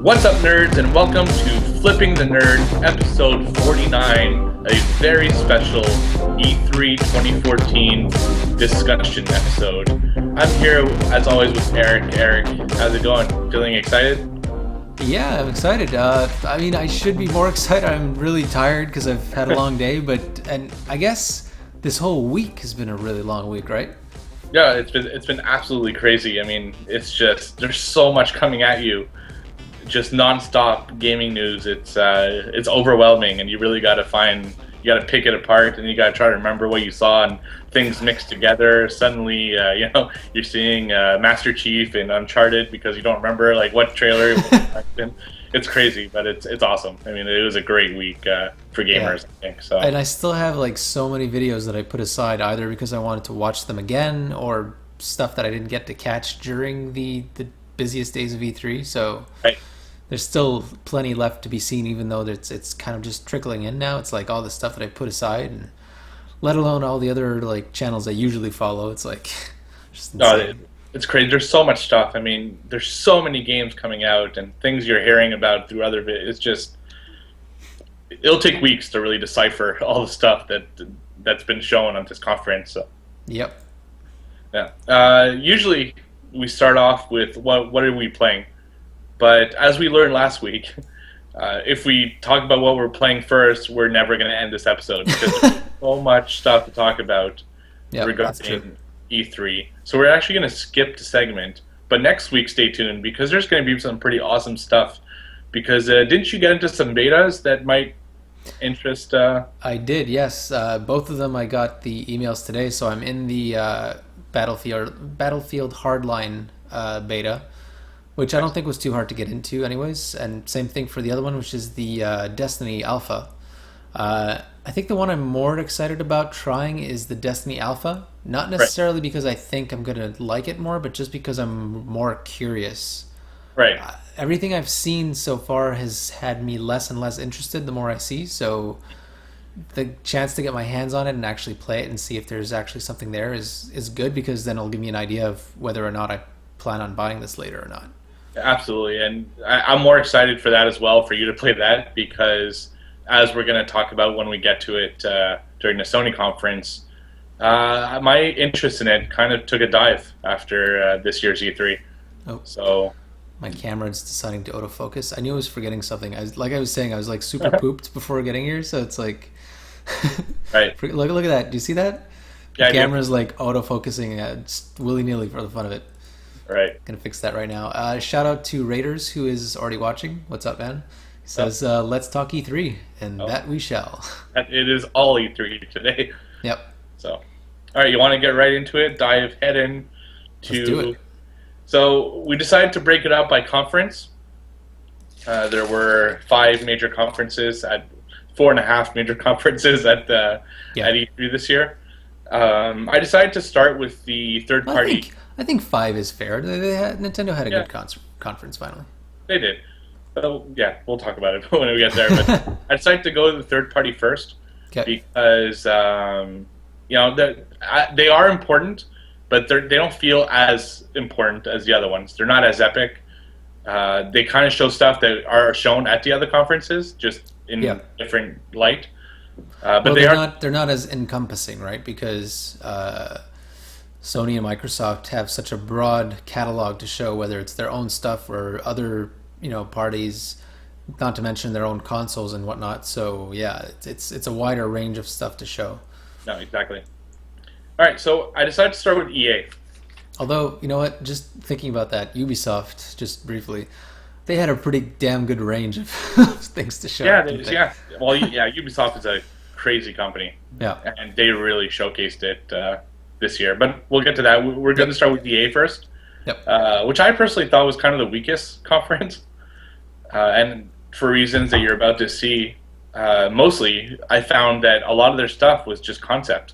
What's up, nerds, and welcome to Flipping the Nerd, episode 49, a very special E3 2014 discussion episode. I'm here, as always, with Eric. Eric, how's it going? Feeling excited? Yeah, I'm excited. I should be more excited. I'm really tired because I've had a long day, and I guess this whole week has been a really long week, right? Yeah, it's been absolutely crazy. I mean, it's just, there's so much coming at you. Just non-stop gaming news. It's overwhelming, and you really got to pick it apart, and you got to try to remember what you saw, and things mixed together. Suddenly, you're seeing Master Chief in Uncharted because you don't remember like what trailer it was in. It's crazy, but it's awesome. I mean, it was a great week for gamers, yeah. I think so. And I still have like so many videos that I put aside either because I wanted to watch them again or stuff that I didn't get to catch during the busiest days of E3. So. Right. There's still plenty left to be seen, even though it's kind of just trickling in now. It's like all the stuff that I put aside, and let alone all the other like channels I usually follow. It's like just insane. It's crazy. There's so much stuff. I mean, there's so many games coming out and things you're hearing about through other videos. It's just, it'll take weeks to really decipher all the stuff that's been shown on this conference. So. Yep. Yeah. Usually we start off with what are we playing. But as we learned last week, if we talk about what we're playing first, we're never going to end this episode because there's so much stuff to talk about regarding E3. So we're actually going to skip the segment. But next week, stay tuned because there's going to be some pretty awesome stuff. Because didn't you get into some betas that might interest? I did, yes. Both of them I got the emails today. So I'm in the Battlefield Hardline beta. Which I don't think was too hard to get into anyways. And same thing for the other one, which is the Destiny Alpha. I think the one I'm more excited about trying is the Destiny Alpha. Not necessarily because I think I'm going to like it more, but just because I'm more curious. Right. Everything I've seen so far has had me less and less interested the more I see. So the chance to get my hands on it and actually play it and see if there's actually something there is good, because then it'll give me an idea of whether or not I plan on buying this later or not. Absolutely, and I'm more excited for that as well, for you to play that, because as we're going to talk about when we get to it during the Sony conference, my interest in it kind of took a dive after this year's E3. Oh. So my camera's deciding to autofocus. I knew I was forgetting something. I was like super pooped before getting here, so it's like right. Look at that. Do you see that? Yeah, the camera's like autofocusing just willy-nilly for the fun of it. Right. Gonna fix that right now. Shout out to Raiders, who is already watching. What's up, man? He says, let's talk E3, and that we shall. It is all E3 today. Yep. So, all right, you want to get right into it? Head in to... Let's do it. So, we decided to break it up by conference. There were 5 major conferences, 4.5 major conferences at E3 this year. I decided to start with the third-party... I think 5 is fair. Nintendo had a good conference finally. They did. So, yeah, we'll talk about it when we get there. But I decided to go to the third party first because they are important, but they don't feel as important as the other ones. They're not as epic. They kind of show stuff that are shown at the other conferences, just in different light. But they're not as encompassing, right? Because Sony and Microsoft have such a broad catalog to show, whether it's their own stuff or other, parties, not to mention their own consoles and whatnot. So yeah, it's a wider range of stuff to show. No, exactly. All right, so I decided to start with EA. Although, you know what? Just thinking about that, Ubisoft, just briefly, they had a pretty damn good range of things to show. Yeah, Well, Ubisoft is a crazy company. Yeah, and they really showcased it. This year, but we'll get to that. We're going to start with EA first, which I personally thought was kind of the weakest conference, and for reasons that you're about to see. Mostly, I found that a lot of their stuff was just concept.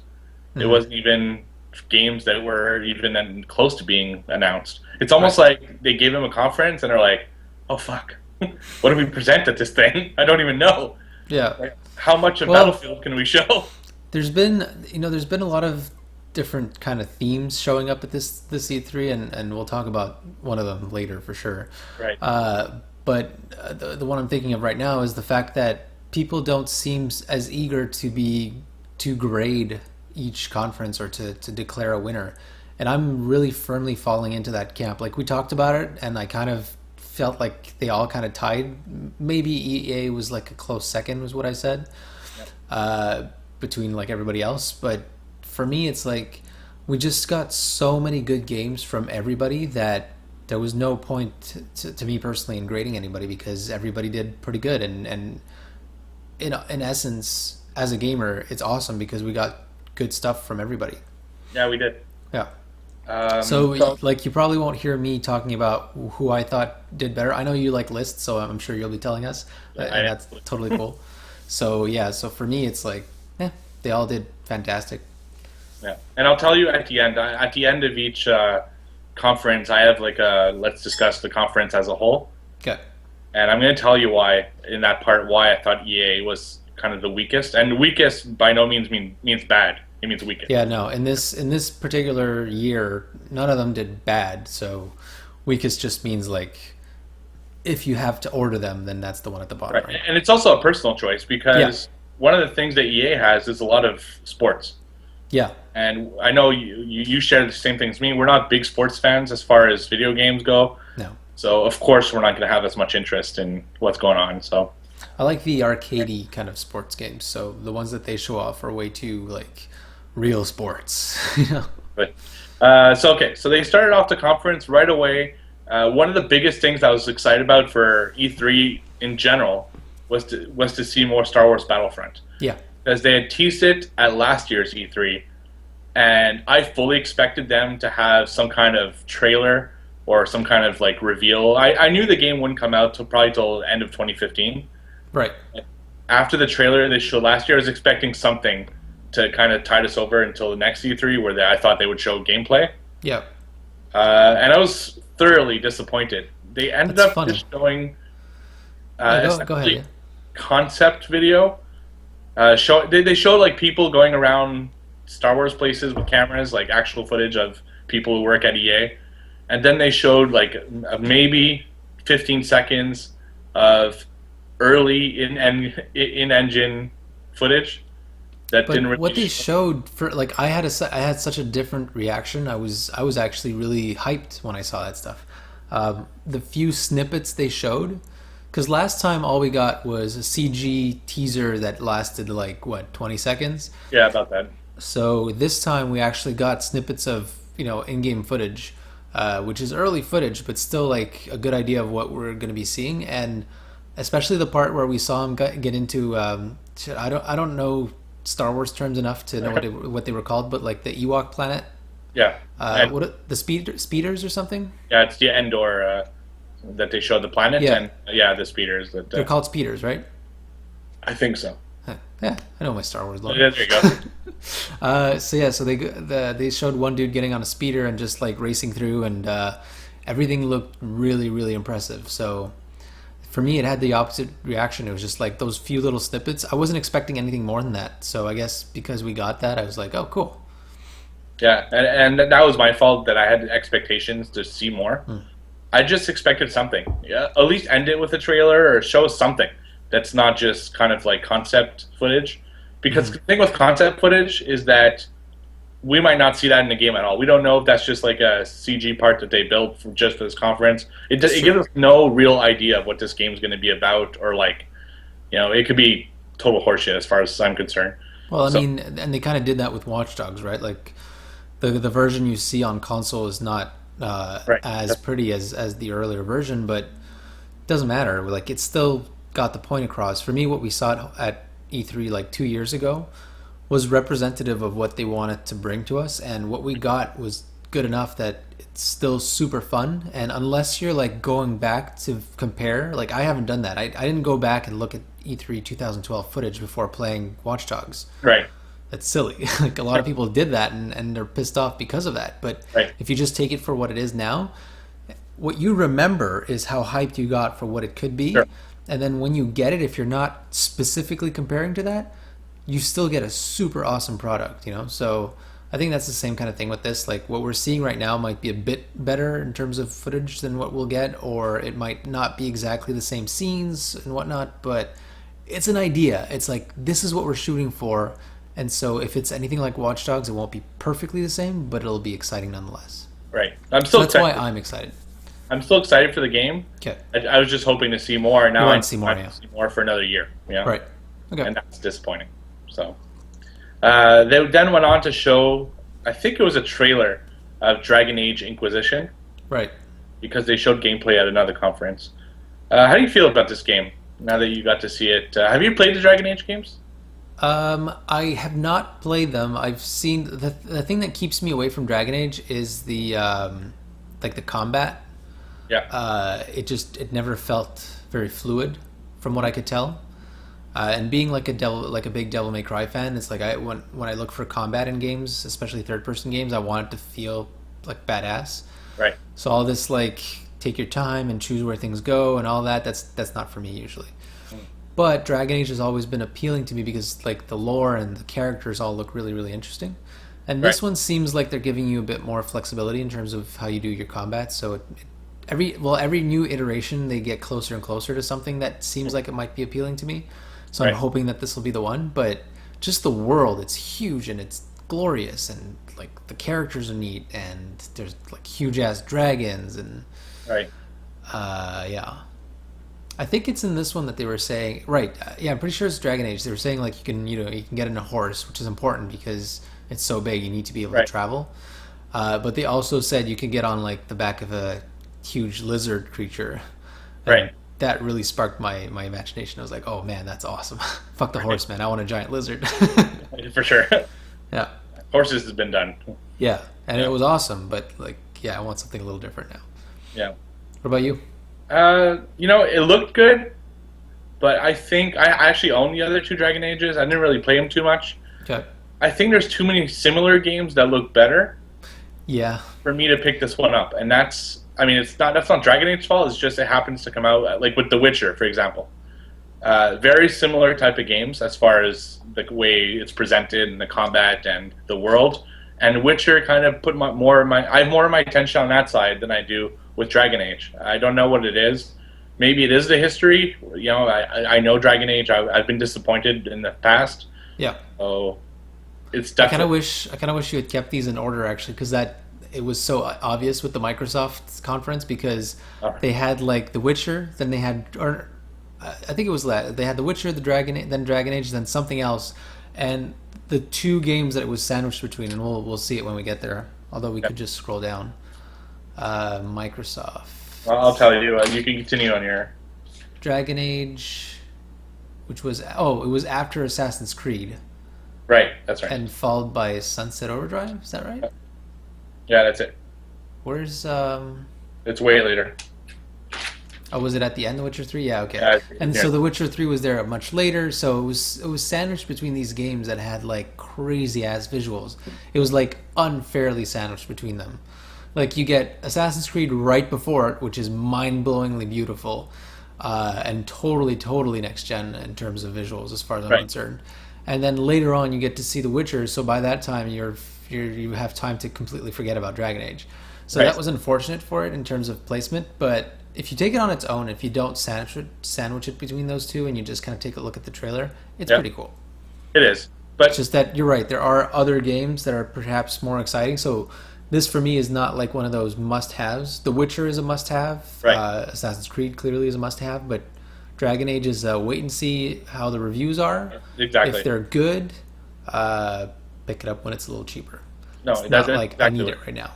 It wasn't even games that were even close to being announced. It's almost like they gave them a conference and they're like, "Oh fuck, what do we present at this thing? I don't even know." Yeah, like, how much of Battlefield can we show? There's been a lot of different kind of themes showing up at this E3, and we'll talk about one of them later for sure. Right. But the one I'm thinking of right now is the fact that people don't seem as eager to grade each conference or to declare a winner. And I'm really firmly falling into that camp. Like we talked about it, and I kind of felt like they all kind of tied. Maybe EA was like a close second, was what I said, between like everybody else. But for me, it's like we just got so many good games from everybody that there was no point to me personally in grading anybody because everybody did pretty good. And in essence, as a gamer, it's awesome because we got good stuff from everybody. Yeah, we did. Yeah. So, like, you probably won't hear me talking about who I thought did better. I know you like lists, so I'm sure you'll be telling us, and that's totally cool. So, yeah, so for me, it's like, they all did fantastic. Yeah, and I'll tell you at the end of each conference, I have like a let's discuss the conference as a whole. Okay. And I'm going to tell you why, in that part, why I thought EA was kind of the weakest. And weakest by no means means bad. It means weakest. Yeah, no. In this particular year, none of them did bad. So weakest just means like if you have to order them, then that's the one at the bottom. Right. And it's also a personal choice because one of the things that EA has is a lot of sports. Yeah. And I know you share the same thing as me. We're not big sports fans as far as video games go. No. So, of course, we're not going to have as much interest in what's going on. So, I like the arcadey kind of sports games. So the ones that they show off are way too like real sports, you know. But so they started off the conference right away. One of the biggest things I was excited about for E3 in general was to see more Star Wars Battlefront. Yeah. Because they had teased it at last year's E3, and I fully expected them to have some kind of trailer or some kind of like reveal. I knew the game wouldn't come out till the end of 2015. Right. After the trailer they showed last year, I was expecting something to kind of tide us over until the next E3 where I thought they would show gameplay. Yeah. And I was thoroughly disappointed. They ended up just showing go ahead. Concept video. They showed like people going around Star Wars places with cameras, like actual footage of people who work at EA. And then they showed like maybe 15 seconds of early in-engine footage that didn't really. What they showed for like I had such a different reaction. I was actually really hyped when I saw that stuff. The few snippets they showed, because last time all we got was a CG teaser that lasted like 20 seconds. Yeah, about that. So this time we actually got snippets of in-game footage. Which is early footage, but still like a good idea of what we're going to be seeing, and especially the part where we saw him get into I don't know Star Wars terms enough to know what they were called, but like the Ewok planet. Yeah. The speeders or something? Yeah, it's the Endor that they showed the planet, and the speeders that they're called speeders, right? I think so. Yeah, I know my Star Wars lore. Yeah, there you go. So they showed one dude getting on a speeder and just like racing through, and everything looked really, really impressive. So for me, it had the opposite reaction. It was just like those few little snippets. I wasn't expecting anything more than that. So I guess because we got that, I was like, oh, cool. Yeah, and that was my fault that I had expectations to see more. I just expected something. Yeah, at least end it with a trailer or show something. That's not just kind of like concept footage. Because the thing with concept footage is that we might not see that in the game at all. We don't know if that's just like a CG part that they built just for this conference. It gives us no real idea of what this game is going to be about, or like, it could be total horseshit as far as I'm concerned. Well, I mean, and they kind of did that with Watch Dogs, right? Like the version you see on console is not as pretty as the earlier version, but it doesn't matter. Like it's still got the point across. For me, what we saw at E3 like 2 years ago was representative of what they wanted to bring to us, and what we got was good enough that it's still super fun. And unless you're like going back to compare, like I haven't done that. I didn't go back and look at E3 2012 footage before playing Watch Dogs. Right. That's silly. Like a lot of people did that and they're pissed off because of that. But if you just take it for what it is now, what you remember is how hyped you got for what it could be. Sure. And then when you get it, if you're not specifically comparing to that, you still get a super awesome product, So I think that's the same kind of thing with this. Like what we're seeing right now might be a bit better in terms of footage than what we'll get, or it might not be exactly the same scenes and whatnot, but it's an idea. It's like this is what we're shooting for. And so if it's anything like Watch Dogs, it won't be perfectly the same, but it'll be exciting nonetheless. Right. I'm still that's why I'm excited. I'm still excited for the game. Okay. I was just hoping to see more. Now I see more, see more for another year. Yeah. Right. Okay. And that's disappointing. So they then went on to show, I think it was a trailer of Dragon Age Inquisition. Right. Because they showed gameplay at another conference. How do you feel about this game now that you got to see it? Have you played the Dragon Age games? I have not played them. I've seen the thing that keeps me away from Dragon Age is the like the combat. Yeah. It never felt very fluid, from what I could tell. And being like a big Devil May Cry fan, it's like when I look for combat in games, especially third person games, I want it to feel like badass. Right. So all this like take your time and choose where things go and all that, that's not for me usually. But Dragon Age has always been appealing to me because like the lore and the characters all look really, really interesting. And this one seems like they're giving you a bit more flexibility in terms of how you do your combat. So every new iteration they get closer and closer to something that seems like it might be appealing to me. So I'm hoping that this will be the one. But just the world, it's huge and it's glorious and like the characters are neat and there's like huge ass dragons and yeah. I think it's in this one that they were saying, I'm pretty sure it's Dragon Age. They were saying like you can get in a horse, which is important because it's so big, you need to be able to travel. But they also said you could get on like the back of a huge lizard creature. And that really sparked my imagination. I was like, oh man, that's awesome. Fuck the horse, man. I want a giant lizard. For sure. Yeah. Horses has been done. Yeah. And it was awesome, but like, yeah, I want something a little different now. Yeah. What about you? It looked good, but I think I actually own the other two Dragon Ages. I didn't really play them too much. Okay. I think there's too many similar games that look better. Yeah. For me to pick this one up, and that's not Dragon Age's fault. It's just it happens to come out like with The Witcher, for example. Very similar type of games as far as the way it's presented and the combat and the world. And Witcher kind of I have more of my attention on that side than I do with Dragon Age. I don't know what it is. Maybe it is the history. I know Dragon Age. I've been disappointed in the past. Yeah. So it's definitely. I kind of wish you had kept these in order actually, because it was so obvious with the Microsoft conference because they had like The Witcher, then they had, or I think it was that they had The Witcher, then Dragon Age, then something else, and the two games that it was sandwiched between, and we'll see it when we get there. Although we could just scroll down. Microsoft. I'll tell you. You can continue on your Dragon Age, which was it was after Assassin's Creed. Right, that's right. And followed by Sunset Overdrive. Is that right? Yeah, that's it. Where's It's way later. Oh, was it at the end, The Witcher 3? Yeah, okay. So The Witcher 3 was there much later, so it was sandwiched between these games that had like crazy ass visuals. It was like unfairly sandwiched between them. Like you get Assassin's Creed right before it, which is mind-blowingly beautiful, and totally next gen in terms of visuals, as far as I'm concerned. And then later on, you get to see The Witcher. So by that time, you have time to completely forget about Dragon Age. So that was unfortunate for it in terms of placement. But if you take it on its own, if you don't sandwich it between those two, and you just kind of take a look at the trailer, it's pretty cool. It is, but it's just that you're right. There are other games that are perhaps more exciting. So this for me is not like one of those must-haves. The Witcher is a must-have. Assassin's Creed clearly is a must-have, but Dragon Age is wait and see how the reviews are. Exactly. If they're good, pick it up when it's a little cheaper. No, it's not like I need it right now.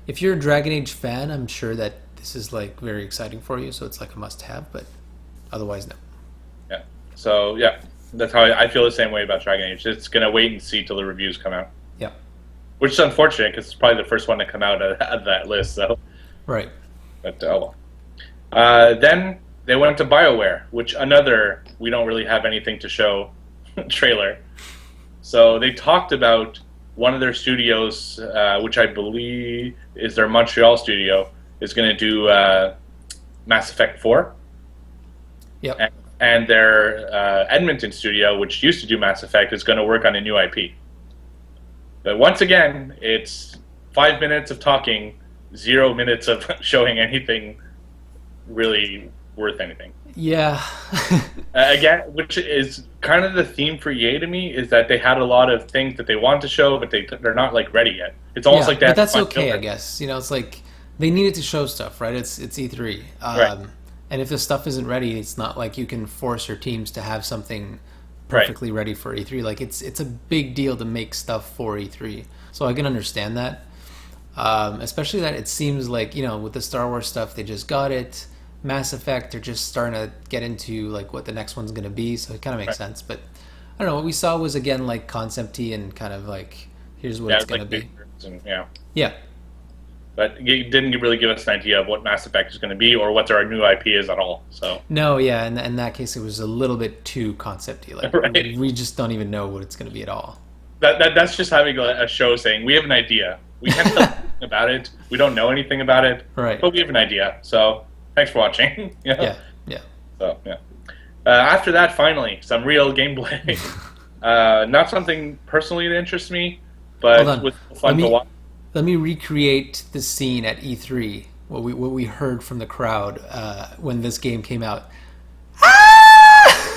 If you're a Dragon Age fan, I'm sure that this is like very exciting for you, so it's like a must-have. But otherwise, no. Yeah. So that's how I feel the same way about Dragon Age. It's gonna wait and see till the reviews come out. Yeah. Which is unfortunate because it's probably the first one to come out of that list. So. Right. But then they went to BioWare, which we don't really have anything to show trailer. So they talked about one of their studios, which I believe is their Montreal studio, is going to do Mass Effect 4. Yep. And their Edmonton studio, which used to do Mass Effect, is going to work on a new IP. But once again, it's 5 minutes of talking, 0 minutes of showing anything really worth anything. Yeah. Again, which is kind of the theme for EA to me, is that they had a lot of things that they want to show, but they're not like ready yet. It's almost like that. But that's okay, I guess. It's like they needed to show stuff, right? It's E3, Right. and if the stuff isn't ready, it's not like you can force your teams to have something perfectly ready for E3. Like it's a big deal to make stuff for E3, so I can understand that. Especially that it seems like with the Star Wars stuff, they just got it. Mass Effect, they're just starting to get into like what the next one's going to be, so it kind of makes sense. But I don't know, what we saw was again like concept-y and kind of like here's what it's going to be. Yeah. But it didn't really give us an idea of what Mass Effect is going to be or what our new IP is at all. So no, yeah, in that case, it was a little bit too concept-y. Like we just don't even know what it's going to be at all. That's just having a show saying we have an idea. We can't tell anything about it. We don't know anything about it. Right. But we have an idea. So thanks for watching. Yeah. So yeah. After that, finally, some real gameplay. Not something personally that interests me, but was fun to watch. Let me recreate the scene at E3. What we heard from the crowd when this game came out.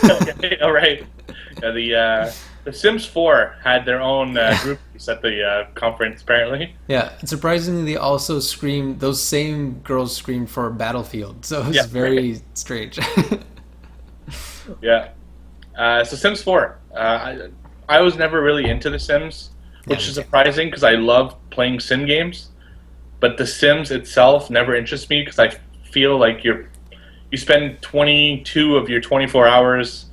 Okay, all right. The Sims 4 had their own group at the conference, apparently. Yeah, and surprisingly, they also screamed. Those same girls screamed for Battlefield, so it was very strange. Yeah. So Sims 4. I was never really into The Sims, which is surprising because I love playing sim games. But The Sims itself never interests me because I feel like you spend 22 of your 24 hours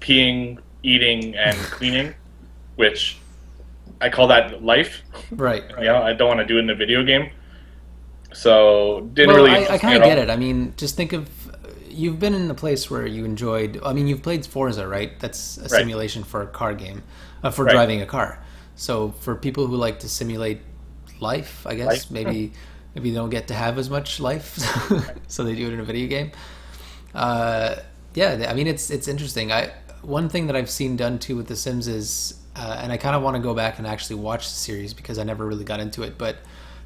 peeing, eating, and cleaning, which I call that life. Right. I don't want to do it in a video game. So didn't really. I kind of get it. I mean, just think of you've been in a place where you enjoyed. I mean, you've played Forza, right? That's a simulation for a car game, for driving a car. So for people who like to simulate life, I guess maybe they don't get to have as much life, so they do it in a video game. Yeah, I mean it's interesting. One thing that I've seen done too with The Sims is, and I kind of want to go back and actually watch the series because I never really got into it. But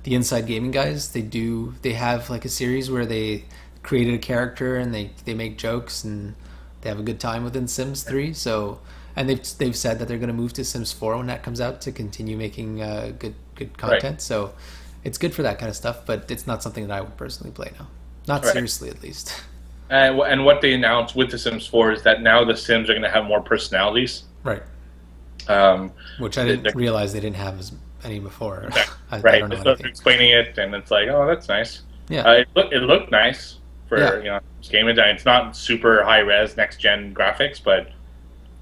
the Inside Gaming guys, they have like a series where they created a character and they make jokes and they have a good time within Sims 3. So, and they've said that they're going to move to Sims 4 when that comes out to continue making good content. Right. So it's good for that kind of stuff, but it's not something that I would personally play now. Not seriously, at least. And what they announced with The Sims 4 is that now the Sims are going to have more personalities. Right. Which I didn't realize they didn't have as any before. I don't know anything. Explaining it, and it's like, oh, that's nice. Yeah. It looked nice for this game. It's not super high res next gen graphics, but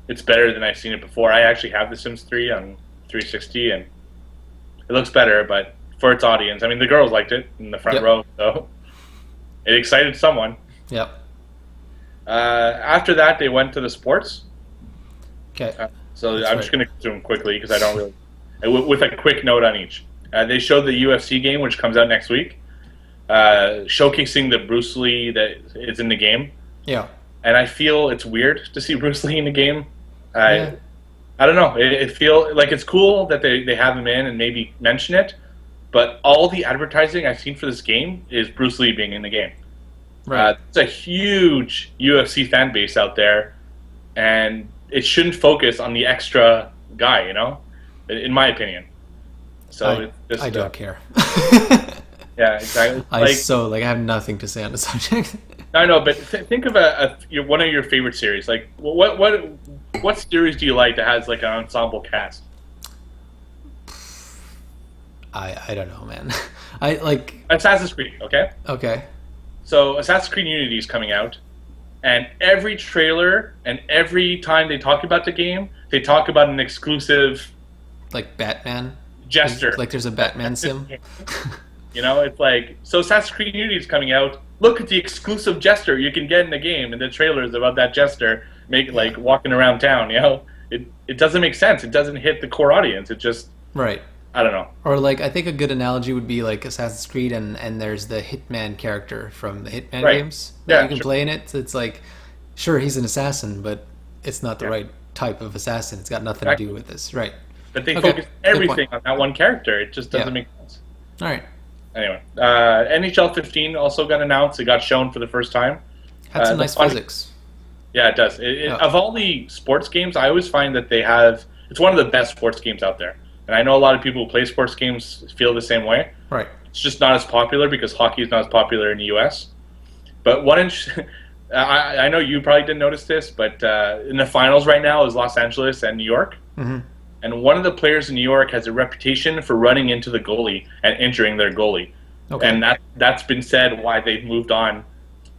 it's better than I've seen it before. I actually have The Sims 3 on 360, and it looks better, but for its audience, I mean, the girls liked it in the front row, so it excited someone. Yep. After that, they went to the sports. Okay. So I'm just going to go through them quickly because I don't really. With a quick note on each. They showed the UFC game, which comes out next week, showcasing the Bruce Lee that is in the game. Yeah. And I feel it's weird to see Bruce Lee in the game. I don't know. It feels like it's cool that they have him in and maybe mention it, but all the advertising I've seen for this game is Bruce Lee being in the game. Right. It's a huge UFC fan base out there, and it shouldn't focus on the extra guy, in my opinion. So I don't care. Yeah, exactly. I have nothing to say on the subject. I know, but think of one of your favorite series. Like, what series do you like that has like an ensemble cast? I don't know, man. I like Assassin's Creed. Okay. Okay. So Assassin's Creed Unity is coming out, and every trailer and every time they talk about the game, they talk about an exclusive, like Batman gesture. Like there's a Batman sim. It's like, so Assassin's Creed Unity is coming out. Look at the exclusive gesture you can get in the game, and the trailers about that gesture like walking around town. It doesn't make sense. It doesn't hit the core audience. It just I don't know. Or like, I think a good analogy would be like Assassin's Creed, and there's the Hitman character from the Hitman games that you can play in it. So it's like, sure, he's an assassin, but it's not the right type of assassin. It's got nothing to do with this, right? But they Okay. focus Good everything point. on that one character. It just doesn't Yeah. make sense. All right. Anyway, NHL 15 also got announced. It got shown for the first time. Had some The nice funny, physics. yeah, it does. Yeah. Of all the sports games, I always find that they have. It's one of the best sports games out there, and I know a lot of people who play sports games feel the same way. Right. It's just not as popular because hockey is not as popular in the U.S. But one inch, I know you probably didn't notice this, but in the finals right now is Los Angeles and New York. Mm-hmm. And one of the players in New York has a reputation for running into the goalie and injuring their goalie. Okay. And that's been said why they've moved on.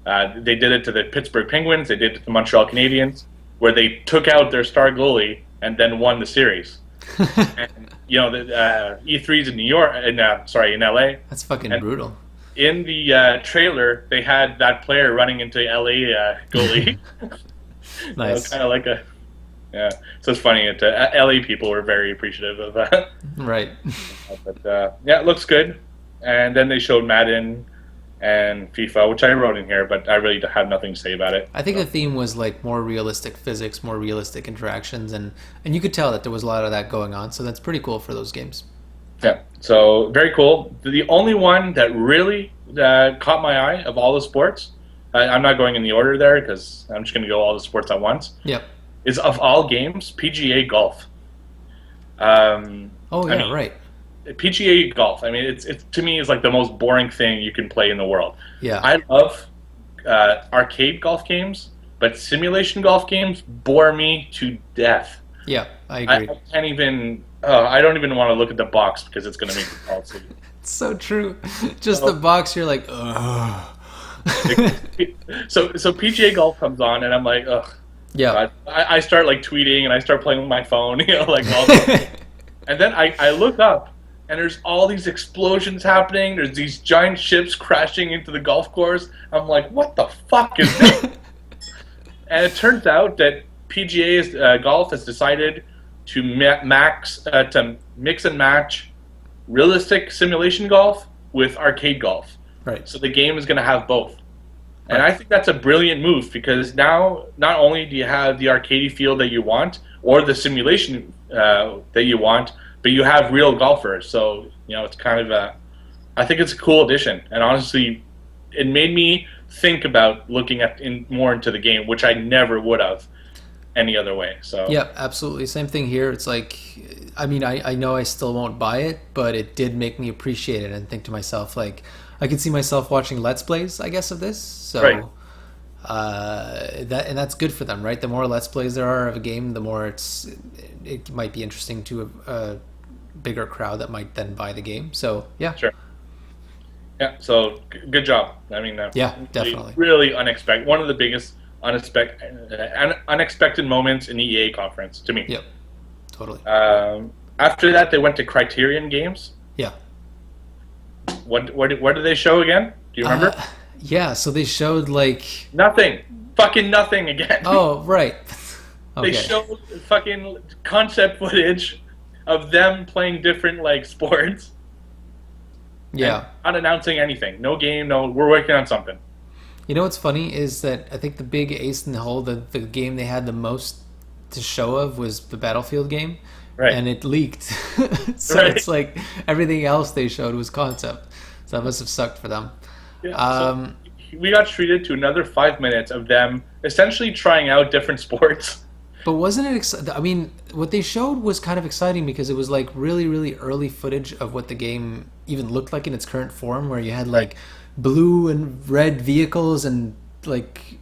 They did it to the Pittsburgh Penguins. They did it to the Montreal Canadiens, where they took out their star goalie and then won the series. And, you know, the E3's in New York, in LA. That's fucking And brutal. in the trailer, they had that player running into LA goalie. Nice. Kind of like a, yeah. So it's funny. LA people were very appreciative of that. Right. But yeah, it looks good. And then they showed Madden and FIFA, which I wrote in here, but I really have nothing to say about it. I think the theme was like more realistic physics, more realistic interactions, and you could tell that there was a lot of that going on. So that's pretty cool for those games. Yeah, so very cool. The only one that really caught my eye of all the sports, I'm not going in the order there because I'm just going to go all the sports at once, Yep. is of all games, PGA Golf. Oh yeah, right. PGA Golf. I mean, it's to me is like the most boring thing you can play in the world. Yeah. I love arcade golf games, but simulation golf games bore me to death. Yeah, I agree. I can't even. I don't even want to look at the box because it's going to make me fall asleep. It's so true. Just the box, you're like, ugh. So PGA Golf comes on, and I'm like, ugh. Yeah. I start like tweeting, and I start playing with my phone, like all. And then I look up, and there's all these explosions happening. There's these giant ships crashing into the golf course. I'm like, what the fuck is this? And it turns out that PGA Golf has decided to mix and match realistic simulation golf with arcade golf. Right. So the game is going to have both. And I think that's a brilliant move because now not only do you have the arcade feel that you want or the simulation that you want, but you have real golfers. So, it's kind of I think it's a cool addition. And honestly, it made me think about looking more into the game, which I never would have any other way. So yeah, absolutely. Same thing here. It's like, I mean, I know I still won't buy it, but it did make me appreciate it and think to myself, like, I can see myself watching Let's Plays, I guess, of this. So, right. That's good for them, right? The more Let's Plays there are of a game, the more it might be interesting to a bigger crowd that might then buy the game. So, yeah. Sure. Yeah, so good job. I mean, yeah, definitely. Really unexpected. One of the biggest unexpected moments in the EA conference to me. Yep, totally. After that, they went to Criterion Games. Yeah. What did they show again? Do you remember? Yeah, so they showed like nothing. Fucking nothing again. Oh, right. Okay. They showed fucking concept footage of them playing different like sports. Yeah. Not announcing anything. No game. No. We're working on something. You know what's funny is that I think the big ace in the hole, the game they had the most to show of was the Battlefield game. Right. And it leaked. So right. It's like everything else they showed was concept. So that must have sucked for them. Yeah, so we got treated to another 5 minutes of them essentially trying out different sports. But wasn't it I mean, what they showed was kind of exciting because it was like really, really early footage of what the game even looked like in its current form, where you had like blue and red vehicles and like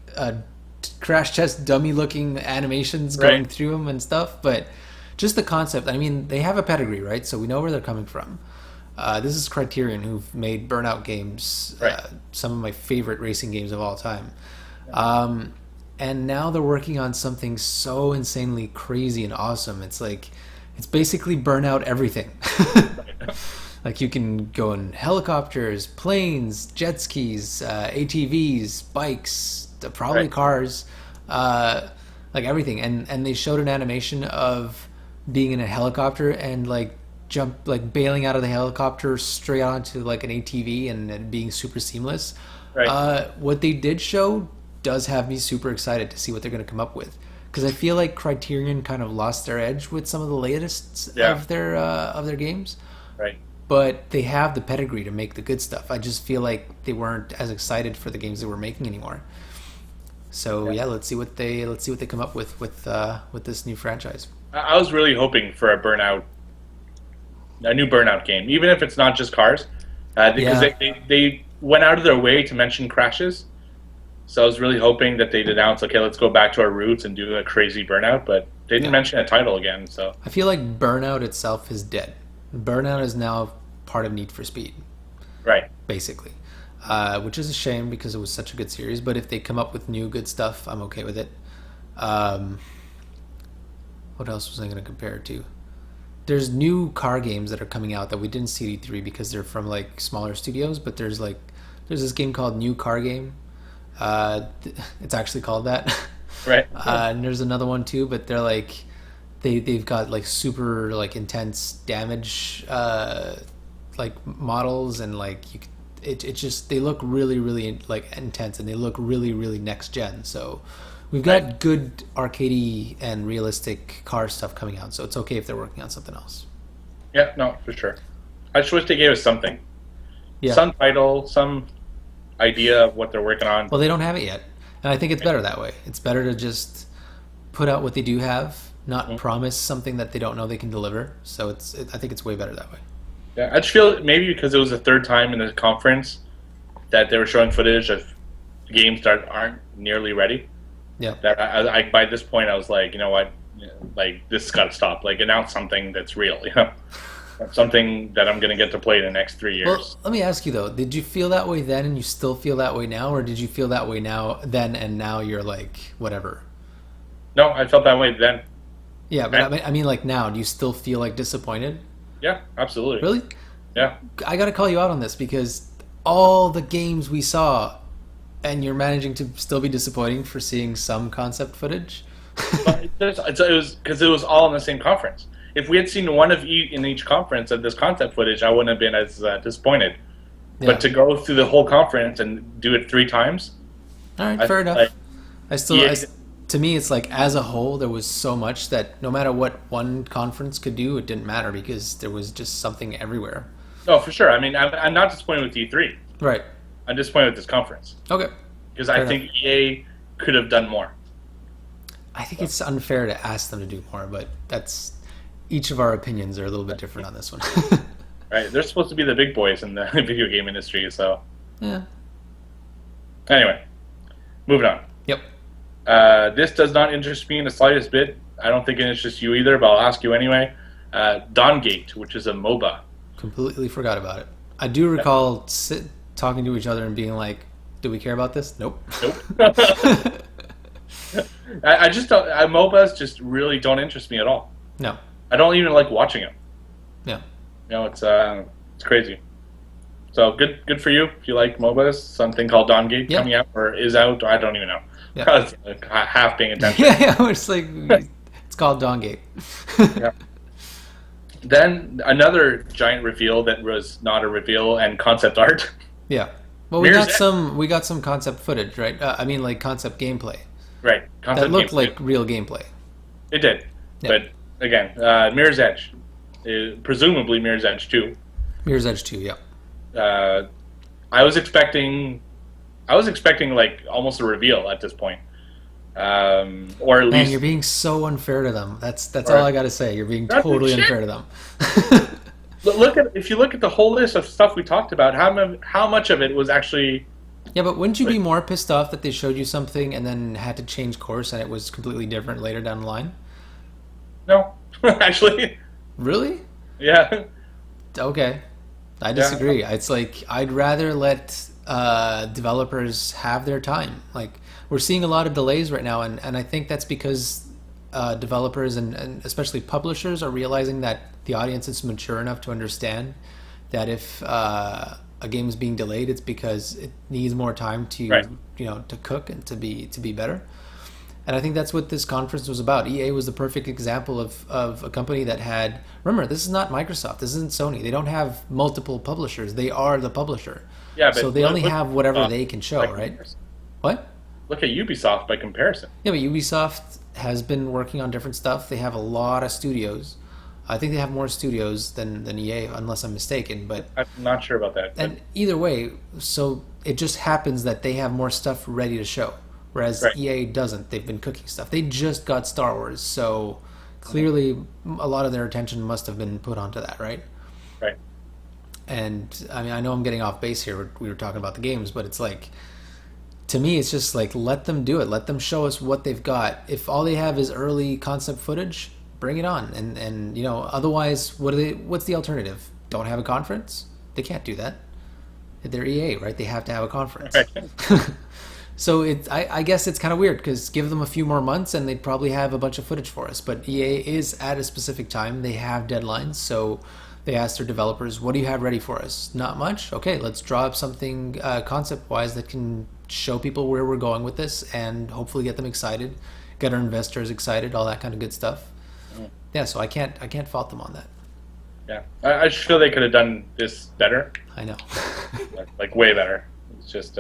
crash test dummy looking animations going through them and stuff. But just the concept, I mean, they have a pedigree, right? So we know where they're coming from. This is Criterion, who've made Burnout games, some of my favorite racing games of all time. And now they're working on something so insanely crazy and awesome. It's like, it's basically Burnout everything. Like you can go in helicopters, planes, jet skis, ATVs, bikes, probably cars, like everything. And they showed an animation of being in a helicopter and like bailing out of the helicopter straight onto like an ATV and being super seamless. What they did show does have me super excited to see what they're going to come up with, because I feel like Criterion kind of lost their edge with some of the latest of their games. Right. But they have the pedigree to make the good stuff. I just feel like they weren't as excited for the games they were making anymore. So let's see what they come up with this new franchise. I was really hoping for a new Burnout game, even if it's not just cars, because they went out of their way to mention crashes. So I was really hoping that they'd announce, okay, let's go back to our roots and do a crazy Burnout, but they didn't mention a title again. So I feel like Burnout itself is dead. Burnout is now part of Need for Speed, right? Basically, which is a shame because it was such a good series. But if they come up with new good stuff, I'm okay with it. What else was I going to compare it to? There's new car games that are coming out that we didn't see at E3 because they're from like smaller studios. But there's this game called New Car Game. It's actually called that, right? And there's another one too, but they're like they've got like super like intense damage like models, and like it just they look really really like intense, and they look really really next gen. So we've got good arcadey and realistic car stuff coming out, so it's okay if they're working on something else. Yeah, no, for sure. I just wish they gave us something, some title, some idea of what they're working on. Well, they don't have it yet, and I think it's better that way. It's better to just put out what they do have, not promise something that they don't know they can deliver. So I think it's way better that way. Yeah, I just feel maybe because it was the third time in the conference that they were showing footage of games that aren't nearly ready. Yeah. That I by this point I was like, you know what, like this has got to stop. Like announce something that's real, something that I'm going to get to play in the next 3 years. Well, let me ask you though, did you feel that way then and you still feel that way now, or did you feel that way then and now you're like whatever? No, I felt that way then. Yeah, but I mean like now, do you still feel like disappointed? Yeah, absolutely. Really? Yeah. I got to call you out on this because all the games we saw, and you're managing to still be disappointing for seeing some concept footage. It was because it was all in the same conference. If we had seen one of each in each conference of this concept footage, I wouldn't have been as disappointed. Yeah. But to go through the whole conference and do it 3 times, all right, fair enough. To me, it's like as a whole, there was so much that no matter what one conference could do, it didn't matter because there was just something everywhere. Oh, for sure. I mean, I'm not disappointed with E3. Right. I'm disappointed with this conference. Okay. Because I think EA could have done more. I think it's unfair to ask them to do more, but that's each of our opinions are a little bit different on this one. Right. They're supposed to be the big boys in the video game industry, so. Yeah. Anyway, moving on. Yep. This does not interest me in the slightest bit. I don't think it interests you either, but I'll ask you anyway. Dawngate, which is a MOBA. Completely forgot about it. I do recall talking to each other and being like, do we care about this? Nope. I just don't. MOBAs just really don't interest me at all. No. I don't even like watching them. Yeah. It's crazy. So good for you if you like MOBAs. Something called Dawngate coming out or is out. I don't even know. Yeah. I was half paying attention. Yeah, it's like it's called Dawngate. Yeah. Then another giant reveal that was not a reveal and concept art. Yeah. Well, we got some concept footage, right? I mean, like concept gameplay. Right. Concept that looked like real gameplay. It did. Yeah. But again, Mirror's Edge, presumably Mirror's Edge 2. Mirror's Edge 2, yeah. I was expecting like almost a reveal at this point, or at least. Man, you're being so unfair to them. That's all I got to say. You're being totally unfair to them. If you look at the whole list of stuff we talked about, how much of it was actually. Yeah, but wouldn't you be more pissed off that they showed you something and then had to change course and it was completely different later down the line? No, actually. Really? Yeah. Okay. I disagree. Yeah. It's like I'd rather let developers have their time. Like we're seeing a lot of delays right now, and I think that's because developers and especially publishers are realizing that the audience is mature enough to understand that if a game is being delayed, it's because it needs more time to to cook and to be better. And I think that's what this conference was about. EA was the perfect example of a company that had... Remember, this is not Microsoft. This isn't Sony. They don't have multiple publishers. They are the publisher. Yeah, but so they only have whatever they can show, right? What? Look at Ubisoft by comparison. Yeah, but Ubisoft has been working on different stuff. They have a lot of studios. I think they have more studios than EA, unless I'm mistaken. But I'm not sure about that. and either way, so it just happens that they have more stuff ready to show, whereas Right. EA doesn't. They've been cooking stuff. They just got Star Wars, so clearly a lot of their attention must have been put onto that, right? Right. And I mean, I know I'm getting off base here. We were talking about the games, but it's like, to me, it's just like, let them do it. Let them show us what they've got. If all they have is early concept footage, bring it on. And you know, otherwise, what's the alternative? Don't have a conference? They can't do that. They're EA, right? They have to have a conference. Right. So I guess it's kind of weird, because give them a few more months and they'd probably have a bunch of footage for us. But EA is at a specific time. They have deadlines, so they ask their developers, what do you have ready for us? Not much? Okay, let's draw up something concept-wise that can show people where we're going with this and hopefully get them excited, get our investors excited, all that kind of good stuff. Yeah, so I can't fault them on that. Yeah. I just feel they could have done this better. I know. Like way better. It's just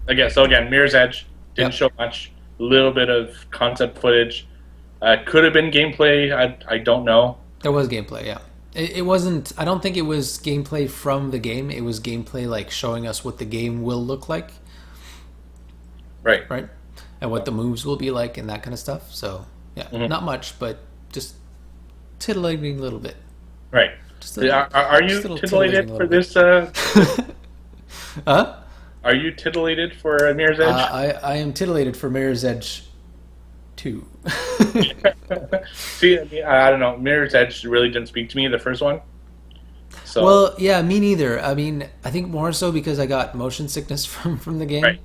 again, Mirror's Edge didn't show much. A little bit of concept footage. Could have been gameplay. I don't know. There was gameplay, yeah. It wasn't. I don't think it was gameplay from the game. It was gameplay like showing us what the game will look like, Right. right? And what the moves will be like and that kind of stuff. So yeah, not much, but just titillating a little bit. Right. Just a Are you just a little titillated for titillating this? Huh? Are you titillated for Mirror's Edge? I am titillated for Mirror's Edge 2. See, I don't know. Mirror's Edge really didn't speak to me, the first one. So Well, yeah, me neither. I mean, I think more so because I got motion sickness from the game. Right.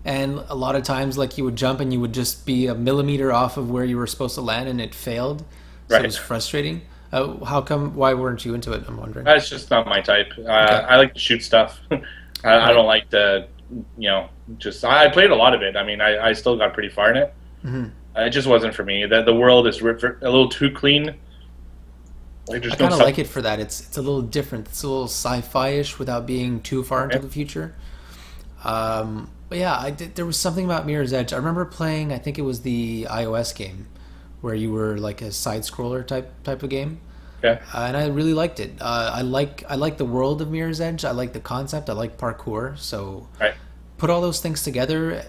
And a lot of times, like, you would jump and you would just be a millimeter off of where you were supposed to land, and it failed. So Right. it was frustrating. How come? Why weren't you into it? I'm wondering. that's just not my type. I like to shoot stuff. I don't like to, just. I played a lot of it. I mean, I still got pretty far in it. Mm-hmm. It just wasn't for me. The world is a little too clean. Like, there's I no kind of stuff- like it for that. It's a little different. It's a little sci-fi-ish without being too far into the future. But yeah, there was something about Mirror's Edge. I remember playing. I think it was the iOS game, where you were like a side scroller type of game. Okay. And I really liked it. I like the world of Mirror's Edge. I like the concept. I like parkour. So Right. put all those things together,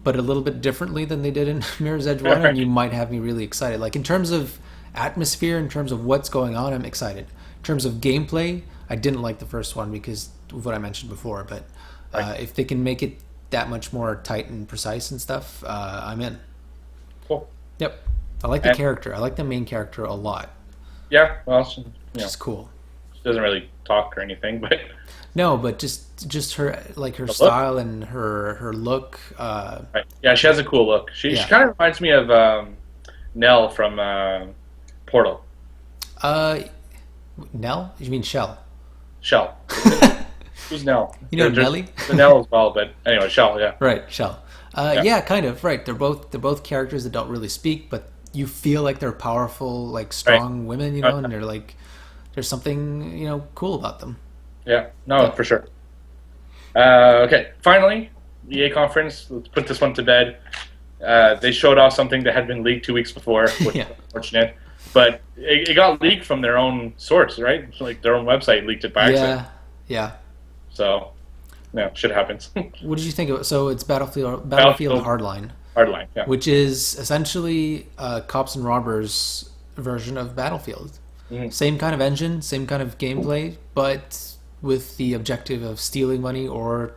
but a little bit differently than they did in Mirror's Edge 1, and you might have me really excited. Like, in terms of atmosphere, in terms of what's going on, I'm excited. In terms of gameplay, I didn't like the first one because of what I mentioned before, but if they can make it that much more tight and precise and stuff, I'm in. Cool. Yep. I like the character. I like the main character a lot. Yeah. Well, It's cool. she doesn't really talk or anything, but No, but just her, like, her style and her look. right. Yeah, she has a cool look. She Yeah. kind of reminds me of Nell from Portal. Nell? You mean Shell? Shell. Who's Nell? You know There's Nelly? the Nell as well, but anyway, Shell. Yeah. Right, Shell. Yeah, kind of. Right, they're both characters that don't really speak, but you feel like they're powerful, like strong women, and they're like, there's something cool about them. Yeah. No, for sure. Okay. Finally, EA conference. Let's put this one to bed. They showed off something that had been leaked 2 weeks before, which Yeah. is unfortunate. But it got leaked from their own source, right? Like their own website leaked it by accident. Yeah. So, shit happens. What did you think of it? So it's Battlefield Hardline, Hardline, yeah. which is essentially cops and robbers version of Battlefield. Mhm. Same kind of engine, same kind of gameplay, but with the objective of stealing money or,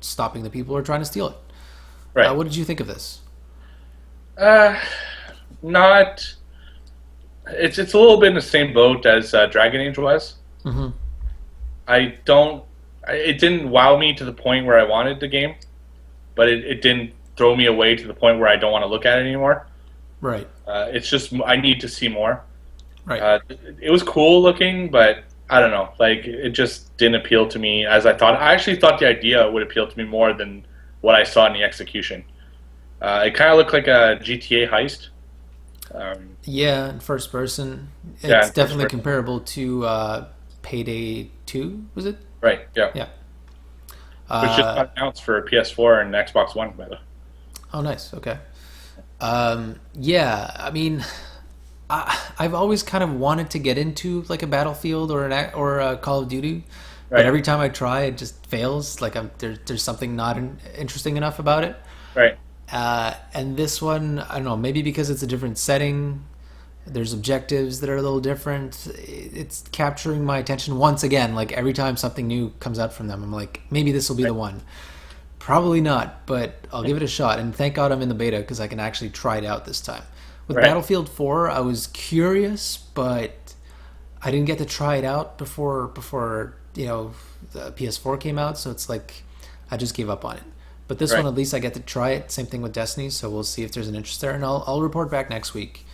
stopping the people who are trying to steal it. Right. What did you think of this? Not. It's a little bit in the same boat as Dragon Age was. Mm-hmm. It didn't wow me to the point where I wanted the game, but it didn't throw me away to the point where I don't want to look at it anymore. Right. It's just I need to see more. Right. It was cool looking, but I don't know. Like, it just didn't appeal to me as I thought. I actually thought the idea would appeal to me more than what I saw in the execution. It kind of looked like a GTA heist. Yeah, in first person. It's Yeah, in first definitely person. comparable to Payday 2, was it? Right, yeah. Yeah. Which just got announced for PS4 and Xbox One, by the way. Oh, nice. Okay. Yeah, I mean, I've always kind of wanted to get into like a Battlefield or a Call of Duty, but Right. every time I try, it just fails. Like there's something not interesting enough about it. Right. And this one, I don't know, maybe because it's a different setting, there's objectives that are a little different. It's capturing my attention once again. Like every time something new comes out from them, I'm like, maybe this will be the one. Probably not, but I'll give it a shot. And thank God I'm in the beta because I can actually try it out this time. With Right. Battlefield 4, I was curious, but I didn't get to try it out before the PS4 came out. So it's like I just gave up on it. But this Right. one, at least I get to try it. Same thing with Destiny. So we'll see if there's an interest there, and I'll report back next week.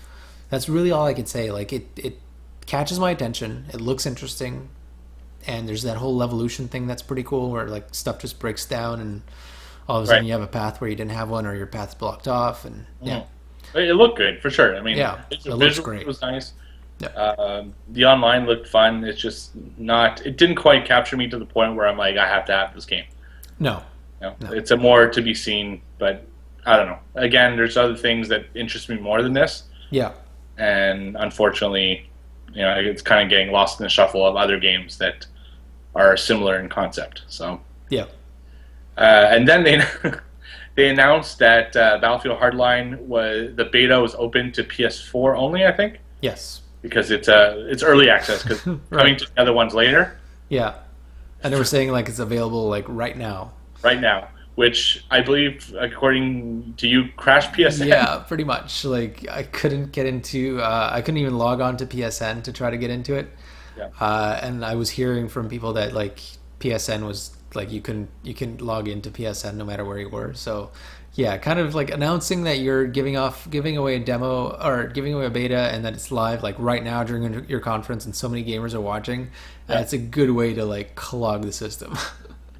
That's really all I could say. Like it catches my attention. It looks interesting, and there's that whole evolution thing that's pretty cool, where like stuff just breaks down, and all of a sudden Right. you have a path where you didn't have one, or your path's blocked off, and yeah, It looked good for sure. I mean, yeah, it's it a looks visual great. was nice. Yeah, The online looked fun. It's just not. It didn't quite capture me to the point where I'm like, I have to have this game. no, No. It's a more to be seen, but I don't know. Again, there's other things that interest me more than this, yeah, and unfortunately, it's kind of getting lost in the shuffle of other games that are similar in concept. So, yeah. and then they they announced that Battlefield Hardline the beta was open to PS4 only, I think, Yes, because it's early access because coming right. to the other ones later. Yeah, and they were saying like it's available like right now. Right now, which I believe, according to you, crashed PSN. Yeah, pretty much. Like I couldn't get into. I couldn't even log on to PSN to try to get into it. Yeah. And I was hearing from people that like PSN was like you couldn't log into PSN no matter where you were. So yeah, kind of like announcing that you're giving away a demo or giving away a beta and that it's live like right now during your conference and so many gamers are watching. Yeah. It's a good way to like clog the system.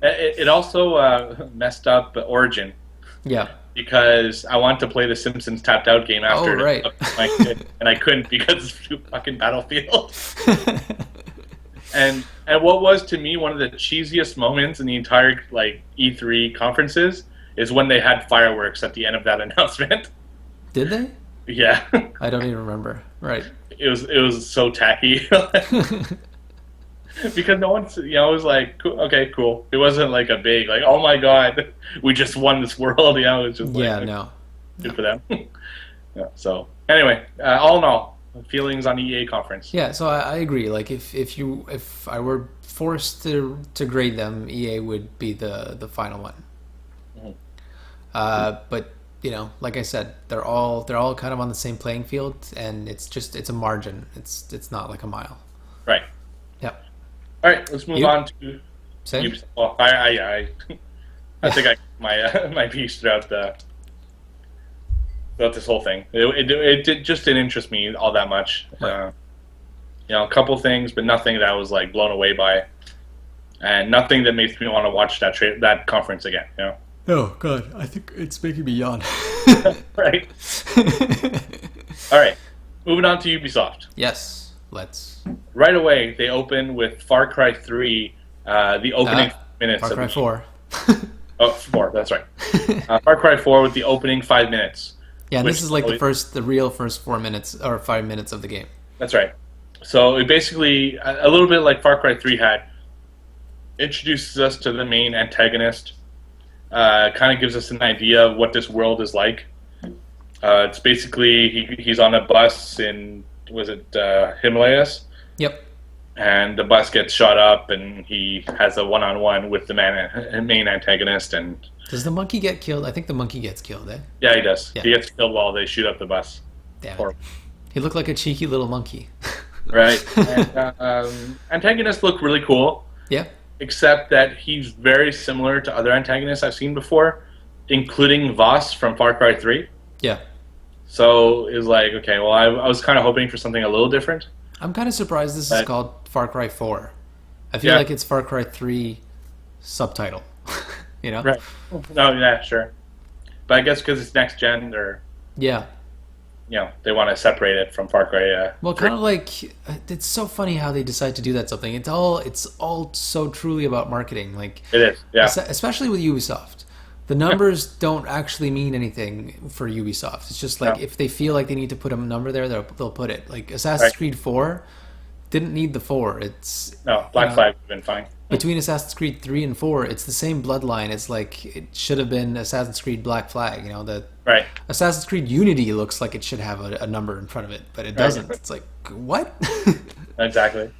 It also messed up Origin Yeah. because I wanted to play the Simpsons Tapped Out game after Oh, right. and I couldn't because of fucking Battlefield. And what was to me one of the cheesiest moments in the entire like E3 conferences is when they had fireworks at the end of that announcement. Did they? Yeah, I don't even remember. Right. it was so tacky. Because no one's, it was like, okay, cool. It wasn't like a big, like, oh my god, we just won this world. It was just like, Yeah, no. good for them. Yeah, so, anyway, all in all, feelings on the EA conference. Yeah, so I agree. Like if I were forced to grade them, EA would be the final one. Mhm. But like I said, they're all kind of on the same playing field, and it's a margin. It's not like a mile. Right. Yeah. All right, let's move on to Same. Ubisoft. Well, I think I my piece throughout this whole thing. It just didn't interest me all that much. Right. A couple things, but nothing that I was like blown away by, and nothing that makes me want to watch that conference again. Oh God, I think it's making me yawn. Right. All right, moving on to Ubisoft. Yes, let's. Right away, they open with Far Cry 3, the opening minutes. Far of Cry the 4. Oh, 4, that's right. Far Cry 4 with the opening 5 minutes. Yeah, and which this is like the real first 4 minutes or 5 minutes of the game. That's right. So it basically, a little bit like Far Cry 3 had, introduces us to the main antagonist, kind of gives us an idea of what this world is like. It's basically, he's on a bus in, was it Himalayas? Yep. And the bus gets shot up, and he has a one-on-one with the main antagonist. And Does the monkey get killed? I think the monkey gets killed, eh? yeah, he does. Yeah. He gets killed while they shoot up the bus. Damn Or- it. He looked like a cheeky little monkey. Right. And, antagonists look really cool, Yeah. except that he's very similar to other antagonists I've seen before, including Voss from Far Cry 3. Yeah. So it's like, okay, well, I was kind of hoping for something a little different. I'm kind of surprised this is But- called Far Cry 4. I feel Yeah. like it's Far Cry 3 subtitle. Right. No, yeah, sure. But I guess because it's next gen, they're, Yeah. they want to separate it from Far Cry. Well, 3. kind of like it's so funny how they decide to do that. Something. It's all so truly about marketing. Like It is, yeah. especially with Ubisoft, The numbers don't actually mean anything for Ubisoft. It's just like if they feel like they need to put a number there, they'll put it. Like Assassin's Creed 4 didn't need the 4. It's Black Flag would have been fine. Between Assassin's Creed 3 and 4, it's the same bloodline. It's like it should have been Assassin's Creed Black Flag. Right. Assassin's Creed Unity looks like it should have a number in front of it, but it doesn't. It's like, what? Exactly.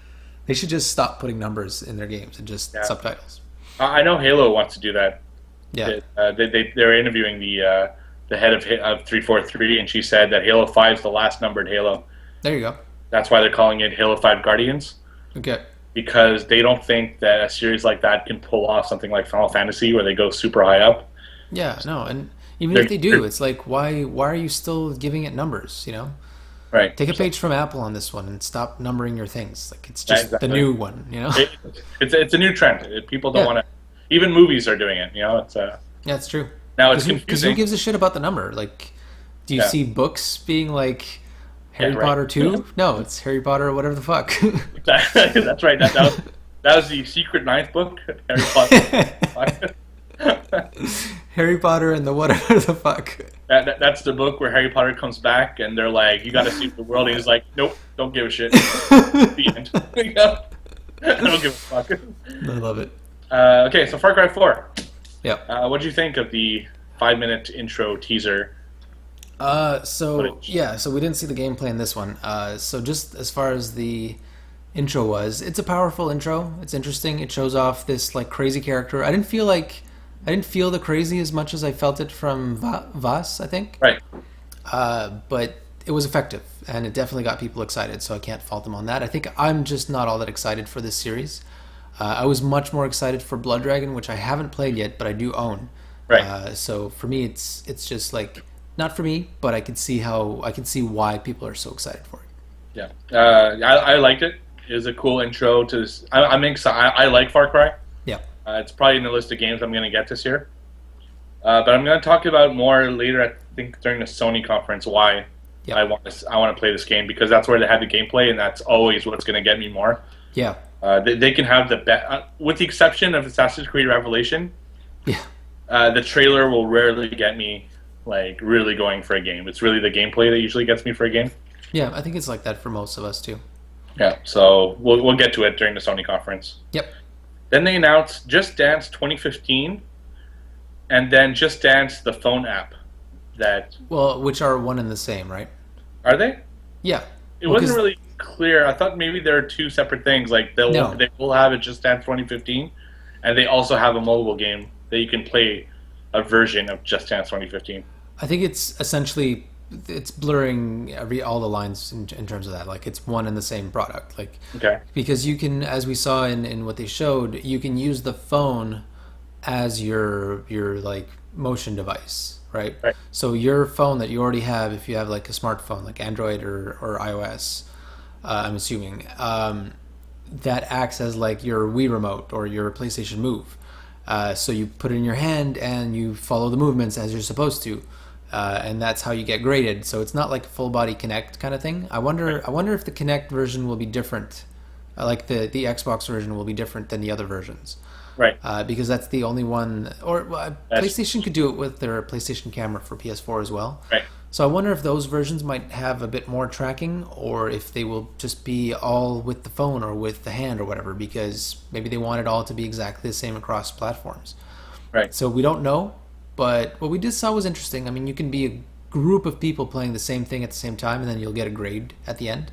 They should just stop putting numbers in their games and just subtitles. I know Halo wants to do that. Yeah. They're interviewing the head of 343, and she said that Halo 5 is the last numbered Halo. There you go. That's why they're calling it Halo 5 Guardians. Okay. Because they don't think that a series like that can pull off something like Final Fantasy where they go super high up. Yeah, no, and even if they do, it's like, why are you still giving it numbers, Right. Take a page from Apple on this one and stop numbering your things. Like, it's just the new one, It's a new trend. People don't want to... Even movies are doing it, It's yeah, it's true. Now it's confusing. Because who gives a shit about the number? Like, do you see books being like... Harry Potter 2? No, it's Harry Potter whatever the fuck. That's right. That was the secret ninth book, Harry Potter. Harry Potter and the whatever the fuck. That's the book where Harry Potter comes back and they're like, you gotta see the world. And he's like, nope, don't give a shit. The end. I don't give a fuck. I love it. Okay, so Far Cry 4. Yeah. What did you think of the 5-minute intro teaser? So we didn't see the gameplay in this one. So just as far as the intro was, it's a powerful intro. It's interesting. It shows off this like crazy character. I didn't feel the crazy as much as I felt it from Vas, I think. Right. But it was effective, and it definitely got people excited. So I can't fault them on that. I think I'm just not all that excited for this series. I was much more excited for Blood Dragon, which I haven't played yet, but I do own. Right. So for me, it's just like. Not for me, but I can see why people are so excited for it. Yeah, I liked it. It was a cool intro to this. I'm excited. I like Far Cry. Yeah, it's probably in the list of games I'm going to get this year. But I'm going to talk about more later. I think during the Sony conference why I want to play this game, because that's where they have the gameplay, and that's always what's going to get me more. Yeah, they can have the with the exception of Assassin's Creed Revelation. Yeah, the trailer will rarely get me. Like, really going for a game. It's really the gameplay that usually gets me for a game. Yeah, I think it's like that for most of us, too. Yeah, so we'll get to it during the Sony conference. Yep. Then they announced Just Dance 2015, and then Just Dance, the phone app. Which are one and the same, right? Are they? Yeah. It wasn't really clear. I thought maybe there are two separate things. Like, they will have a Just Dance 2015, and they also have a mobile game that you can play a version of Just Dance 2015. I think it's essentially blurring all the lines in terms of that. Like, it's one and the same product. Like, okay, because you can, as we saw in what they showed, you can use the phone as your like motion device, right? Right. So your phone that you already have, if you have like a smartphone like Android or iOS, I'm assuming that acts as like your Wii remote or your PlayStation Move. So you put it in your hand and you follow the movements as you're supposed to, and that's how you get graded. So it's not like a full body Kinect kind of thing. I wonder if the Kinect version will be different, like the Xbox version will be different than the other versions. Right. Because that's the only one, PlayStation could do it with their PlayStation camera for PS4 as well. Right. So I wonder if those versions might have a bit more tracking, or if they will just be all with the phone or with the hand or whatever, because maybe they want it all to be exactly the same across platforms. Right. So we don't know, but what we just saw was interesting. I mean, you can be a group of people playing the same thing at the same time, and then you'll get a grade at the end.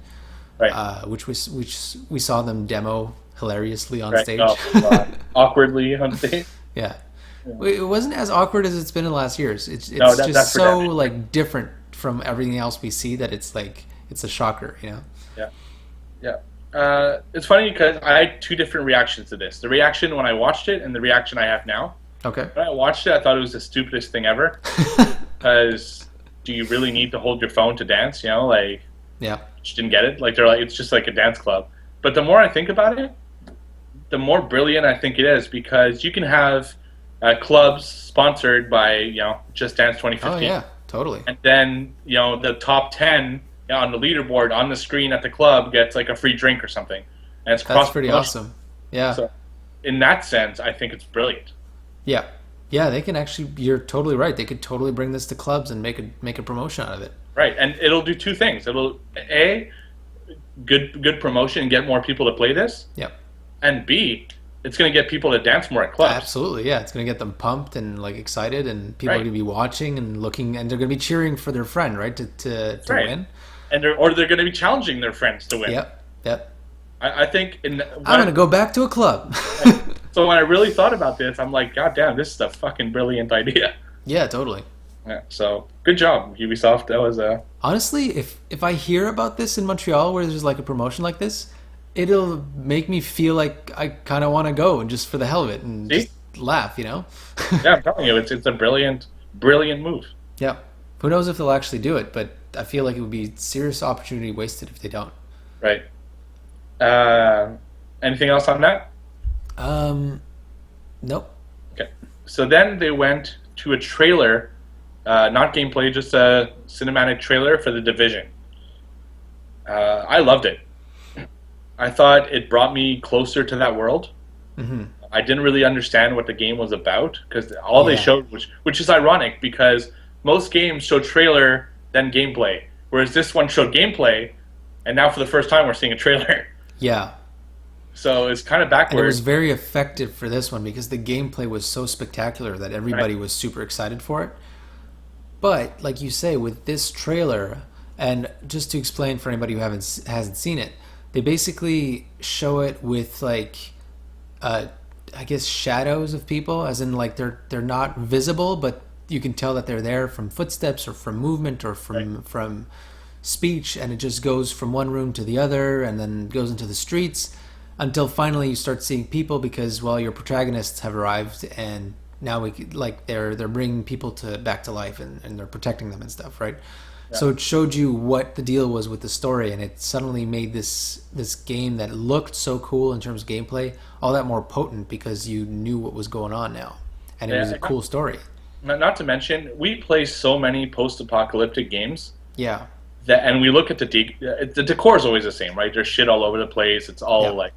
Right. Which we saw them demo hilariously on stage. Oh, awkwardly on stage. Yeah. It wasn't as awkward as it's been in the last years. It's just so like different from everything else we see that it's like it's a shocker, Yeah. It's funny because I had two different reactions to this. The reaction when I watched it and the reaction I have now. Okay. When I watched it, I thought it was the stupidest thing ever. Because do you really need to hold your phone to dance? Like, yeah, just didn't get it. Like, they're like, it's just like a dance club. But the more I think about it, the more brilliant I think it is, because you can have clubs sponsored by Just Dance 2015. Oh yeah, totally. And then the top 10 on the leaderboard on the screen at the club gets like a free drink or something, and that's pretty awesome. Yeah. So in that sense, I think it's brilliant. Yeah, Yeah, they can actually. You're totally right. They could totally bring this to clubs and make a promotion out of it. Right, and it'll do two things. It'll good promotion and get more people to play this, Yep. and B, it's going to get people to dance more at clubs. Absolutely, yeah. It's going to get them pumped and like excited, and people are Right. going to be watching and looking, and they're going to be cheering for their friend, right, to Right. win. And they're going to be challenging their friends to win. Yep. Yep. I think I'm going to go back to a club. so when I really thought about this, I'm like, God damn, this is a fucking brilliant idea. Yeah, totally. Yeah, so good job, Ubisoft. That was Honestly, if I hear about this in Montreal where there's like a promotion like this, it'll make me feel like I kind of want to go and just for the hell of it and See? just laugh, you know? yeah, I'm telling you, it's a brilliant move. Yeah. Who knows if they'll actually do it, but I feel like it would be serious opportunity wasted if they don't. Right. Anything else on that? Nope. Okay. So then they went to a trailer, not gameplay, just a cinematic trailer for The Division. I loved it. I thought it brought me closer to that world. Mm-hmm. I didn't really understand what the game was about because all they Yeah. showed, which is ironic because most games show trailer then gameplay, whereas this one showed gameplay, and now for the first time we're seeing a trailer. Yeah. So it's kind of And it backwards. was very effective for this one because the gameplay was so spectacular that everybody was super excited for it. But like you say, with this trailer, and just to explain for anybody who hasn't seen it, they basically show it with like, I guess shadows of people, as in like they're not visible, but you can tell that they're there from footsteps or from movement or from speech, and it just goes from one room to the other, and then goes into the streets until finally you start seeing people because well your protagonists have arrived and now they're bringing people back to life and they're protecting them and stuff, right? Yeah. So it showed you what the deal was with the story, and it suddenly made this game that looked so cool in terms of gameplay all that more potent because you knew what was going on now, and it was a cool story. Not to mention, we play so many post-apocalyptic games. Yeah. And we look at the decor is always the same, right? There's shit all over the place. It's all like,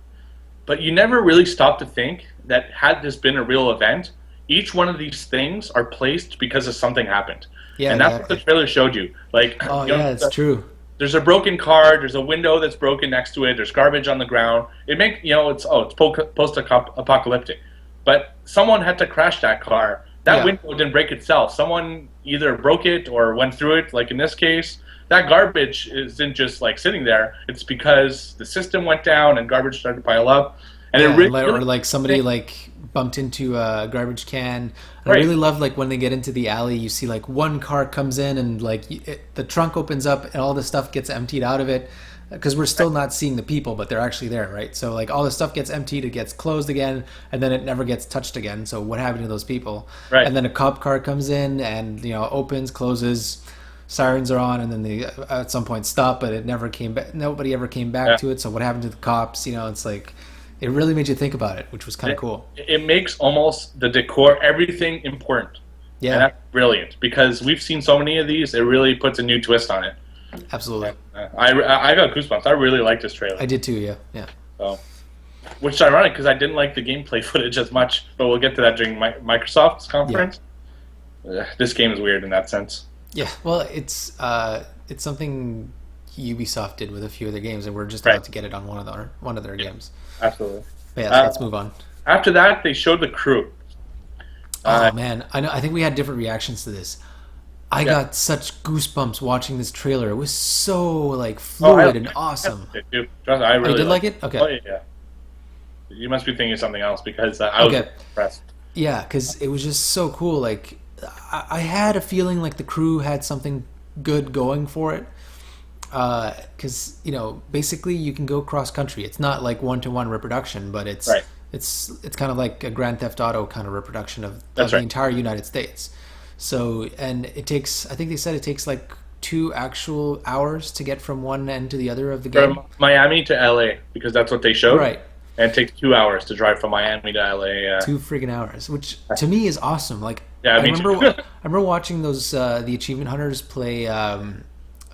but you never really stop to think that had this been a real event, each one of these things are placed because of something happened. Yeah, and that's what the trailer showed you. Like, it's true. There's a broken car. There's a window that's broken next to it. There's garbage on the ground. It's post-apocalyptic, but someone had to crash that car. That window didn't break itself. Someone either broke it or went through it. Like in this case, that garbage isn't just like sitting there. It's because the system went down and garbage started to pile up. And or like somebody like bumped into a garbage can. And I really love like when they get into the alley, you see like one car comes in and like the trunk opens up and all the stuff gets emptied out of it. Because we're still not seeing the people, but they're actually there, right? So like all the stuff gets emptied, it gets closed again, and then it never gets touched again. So what happened to those people? Right. And then a cop car comes in and opens, closes, sirens are on, and then they at some point stop, but it never came back. Nobody ever came back to it. So what happened to the cops? It's like it really made you think about it, which was kind of cool. It makes almost the decor, everything important. Yeah, and that's brilliant because we've seen so many of these. It really puts a new twist on it. Absolutely. I got goosebumps. I really like this trailer. I did too, yeah. So, which is ironic because I didn't like the gameplay footage as much, but we'll get to that during Microsoft's conference. Yeah. This game is weird in that sense. Yeah, well, it's something Ubisoft did with a few of their games, and we're just about to get it on one of their games. Absolutely. But yeah, so let's move on. After that, they showed the crew. Oh man, I think we had different reactions to this. I got such goosebumps watching this trailer. It was so like fluid and awesome. I really did like it? Okay. Oh, yeah. You must be thinking of something else because I was impressed. Yeah, because it was just so cool. Like I had a feeling like the crew had something good going for it. Because basically you can go cross country. It's not like 1-to-1 reproduction, but it's kind of like a Grand Theft Auto kind of reproduction of the entire United States. So, and it takes, I think they said it takes like 2 actual hours to get from one end to the other of the game. From Miami to LA, because that's what they showed. Right. And it takes 2 hours to drive from Miami to LA. 2 friggin' hours, which to me is awesome. Like, I remember watching those, the Achievement Hunters play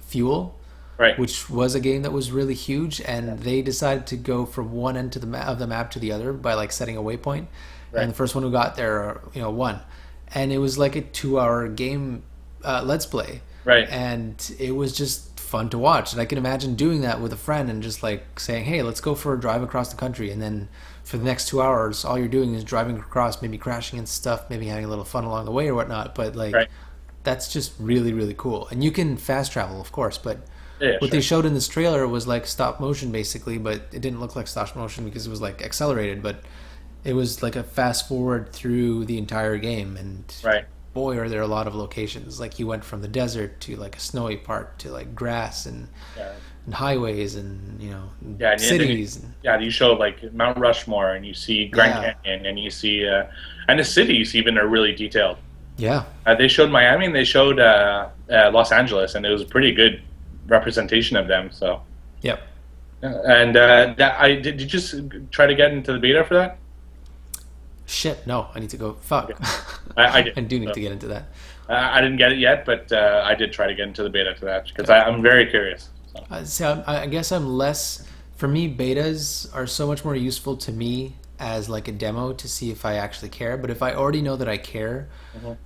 Fuel. Right. Which was a game that was really huge, and they decided to go from one end of the map to the other by like setting a waypoint. Right. And the first one who got there, won. and it was like a 2-hour game let's play. Right. And it was just fun to watch. And I can imagine doing that with a friend and just like saying, hey, let's go for a drive across the country. And then for the next 2 hours, all you're doing is driving across, maybe crashing into stuff, maybe having a little fun along the way or whatnot. But like, that's just really, really cool. And you can fast travel, of course. But what they showed in this trailer was like stop motion basically, but it didn't look like stop motion because it was like accelerated. But it was like a fast forward through the entire game. And boy, are there a lot of locations. Like you went from the desert to like a snowy part to like grass and highways and, you know, cities. You show like Mount Rushmore and you see Grand Canyon and you see, and the cities even are really detailed. Yeah. They showed Miami and they showed Los Angeles, and it was a pretty good representation of them. So. Yep. And did you just try to get into the beta for that? Shit, no, I need to go. Fuck. Okay. I did. I do need to get into that. I didn't get it yet, but I did try to get into the beta to that because I'm very curious. So I guess I'm less. For me, betas are so much more useful to me as like a demo to see if I actually care. But if I already know that I care,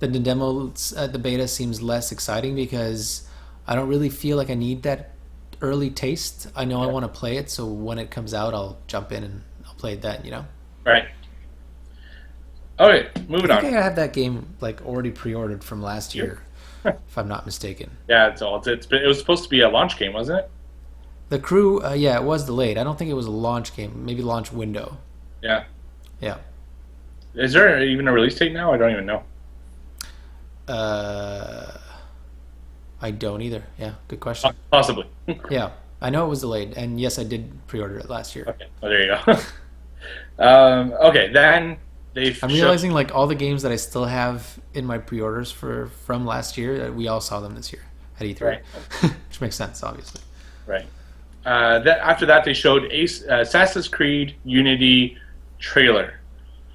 then the demo, the beta seems less exciting because I don't really feel like I need that early taste. I know I want to play it, so when it comes out, I'll jump in and I'll play it then. You know. Right. Okay, moving on. I think I have that game like already pre-ordered from last year, if I'm not mistaken. Yeah, it was supposed to be a launch game, wasn't it? The Crew, it was delayed. I don't think it was a launch game. Maybe launch window. Yeah. Yeah. Is there even a release date now? I don't even know. I don't either. Yeah, good question. Possibly. Yeah, I know it was delayed, and yes, I did pre-order it last year. Okay, well, there you go. Okay, then I'm realizing like all the games that I still have in my pre-orders from last year, we all saw them this year at E3, which makes sense, obviously. Right. After that, they showed Assassin's Creed Unity trailer.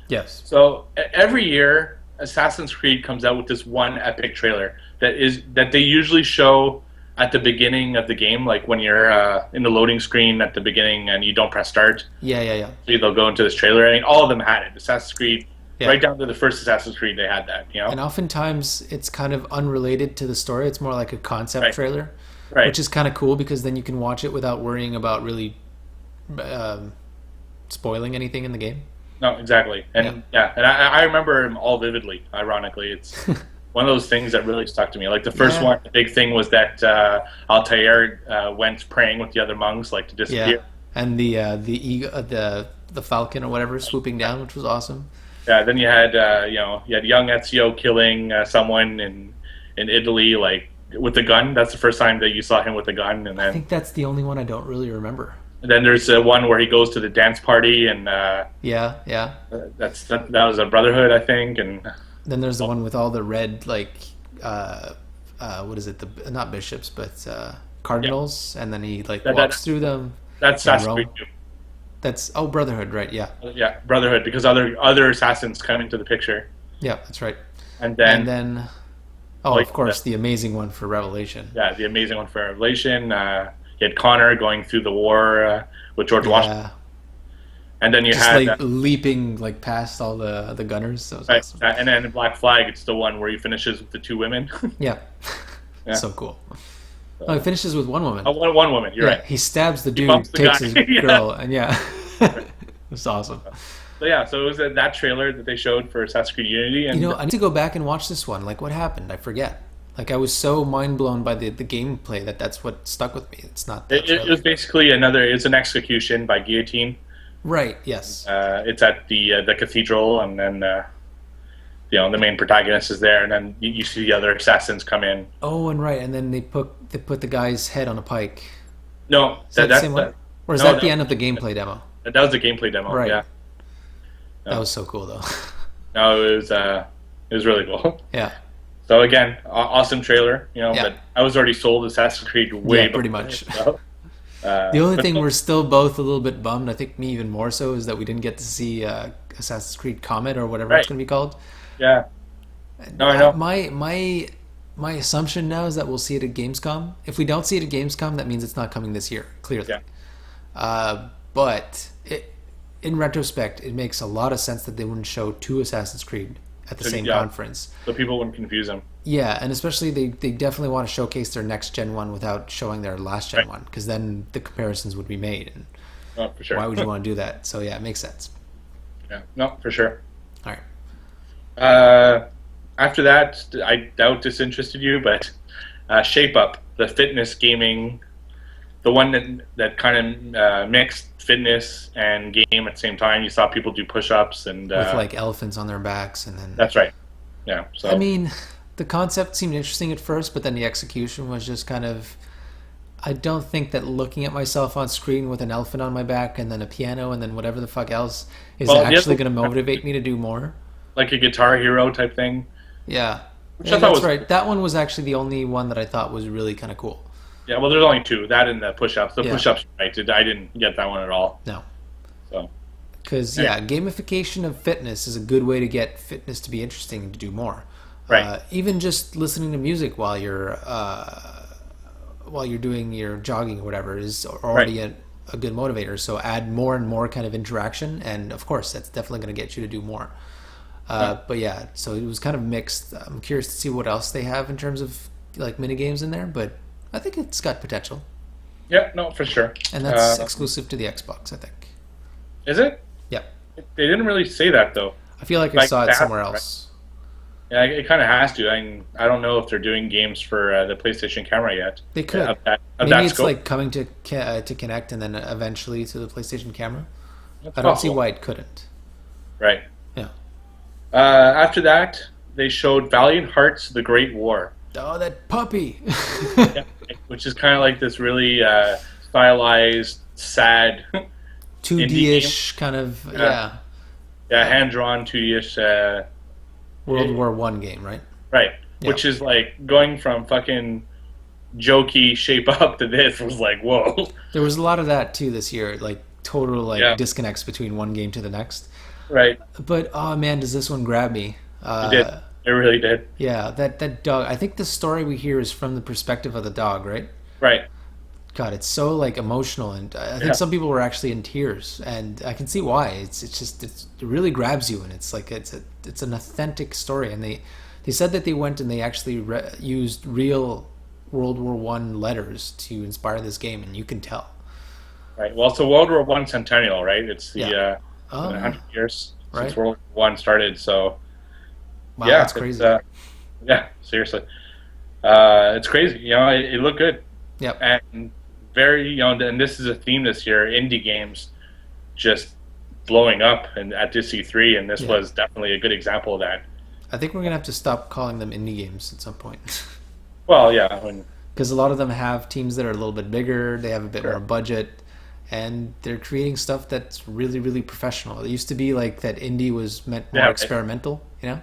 Yes. So every year, Assassin's Creed comes out with this one epic trailer that they usually show at the beginning of the game, like when you're in the loading screen at the beginning and you don't press start. Yeah. So they'll go into this trailer. I mean, all of them had it. Assassin's Creed, right down to the first Assassin's Creed, they had that. You know. And oftentimes it's kind of unrelated to the story. It's more like a concept trailer, which is kind of cool because then you can watch it without worrying about really spoiling anything in the game. No, exactly. And and I remember them all vividly. Ironically, it's one of those things that really stuck to me. Like the first one, the big thing was that Altair went praying with the other monks, like to disappear. Yeah, and the falcon or whatever swooping down, which was awesome. Yeah. Then you had you had young Ezio killing someone in Italy, like with a gun. That's the first time that you saw him with a gun. And then I think that's the only one I don't really remember. And then there's one where he goes to the dance party and that was a Brotherhood, I think, and then there's the one with all the red like what is it? Not bishops, but cardinals, and then he like walks through them. That's Assassin's Creed 2. That's Brotherhood, right? Yeah. Yeah, Brotherhood, because other assassins come into the picture. Yeah, that's right. And then of course, the amazing one for Revelation. Yeah, the amazing one for Revelation. You had Connor going through the war with George Washington. And then you had like leaping like past all the gunners. So awesome. And then Black Flag, it's the one where he finishes with the two women. Yeah. So cool. Oh, he finishes with one woman. Oh, one woman. You're right. He stabs the dude, takes his girl, and it's awesome. So it was that trailer that they showed for Assassin's Creed Unity. And I need to go back and watch this one. Like, what happened? I forget. Like, I was so mind blown by the gameplay that's what stuck with me. It's not. It was basically it's an execution by guillotine. Right. Yes. It's at the cathedral, and then the main protagonist is there, and then you see the other assassins come in. Oh, and right, and then they put the guy's head on a pike. No, that's the same one? Or is that the end of the gameplay demo? That was the gameplay demo. Right. Yeah. That was so cool, though. No, it was really cool. Yeah. So again, awesome trailer. But I was already sold Assassin's Creed way pretty much. So. The only thing we're still both a little bit bummed, I think me even more so, is that we didn't get to see Assassin's Creed Comet or whatever it's going to be called. Yeah. No, I know. My assumption now is that we'll see it at Gamescom. If we don't see it at Gamescom, that means it's not coming this year, clearly. Yeah. But in retrospect, it makes a lot of sense that they wouldn't show two Assassin's Creed at the same conference. So people wouldn't confuse them. Yeah, and especially they definitely want to showcase their next gen one without showing their last gen one, because then the comparisons would be made. And for sure. Why would you want to do that? So yeah, it makes sense. Yeah, no, for sure. All right. After that, I doubt this interested you, but Shape Up, the fitness gaming, the one that kind of mixed fitness and game at the same time. You saw people do push-ups and with like elephants on their backs, and then that's right. Yeah. So I mean, the concept seemed interesting at first, but then the execution was just kind of. I don't think that looking at myself on screen with an elephant on my back and then a piano and then whatever the fuck else is actually going to motivate me to do more. Like a Guitar Hero type thing. Yeah. That's right. That one was actually the only one that I thought was really kind of cool. Yeah, well, there's only two. That and the push-ups. The push-ups, right? I didn't get that one at all. No. So. Because, gamification of fitness is a good way to get fitness to be interesting and to do more. Right. Even just listening to music while you're doing your jogging or whatever is already a good motivator. So add more and more kind of interaction, and of course that's definitely going to get you to do more. But yeah, so it was kind of mixed. I'm curious to see what else they have in terms of like mini games in there, but I think it's got potential. Yeah, no, for sure. And that's exclusive to the Xbox, I think. Is it? Yeah. They didn't really say that though. I feel like I saw it somewhere else. Yeah, it kind of has to. I don't know if they're doing games for the PlayStation camera yet. They could. Maybe it's like coming to Kinect and then eventually to the PlayStation camera. I don't see why it couldn't. Right. Yeah. After that, they showed Valiant Hearts: The Great War. Oh, that puppy! Which is kind of like this really stylized, sad 2D-ish kind of, Yeah, hand-drawn 2D-ish... World War I game, right? Right. Yeah. Which is like going from fucking jokey Shape Up to this was like, whoa. There was a lot of that too this year, like total disconnects between one game to the next. Right. But oh man, does this one grab me? It did. It really did. Yeah, that dog. I think the story we hear is from the perspective of the dog, right? Right. God, it's so like emotional, and I think some people were actually in tears, and I can see why. It really grabs you, and it's like it's an authentic story. And they said that they went and they actually used real World War I letters to inspire this game, and you can tell. Right. Well, it's a World War I centennial, right? It's the 100 years since World War I started. So wow, that's crazy. Yeah, seriously, it's crazy. You know, it looked good. Yep. And very, and this is a theme this year, indie games just blowing up at this E3, and this was definitely a good example of that. I think we're going to have to stop calling them indie games at some point. Well, yeah. Because a lot of them have teams that are a little bit bigger, they have a bit more budget, and they're creating stuff that's really, really professional. It used to be like that indie was meant more experimental, you know?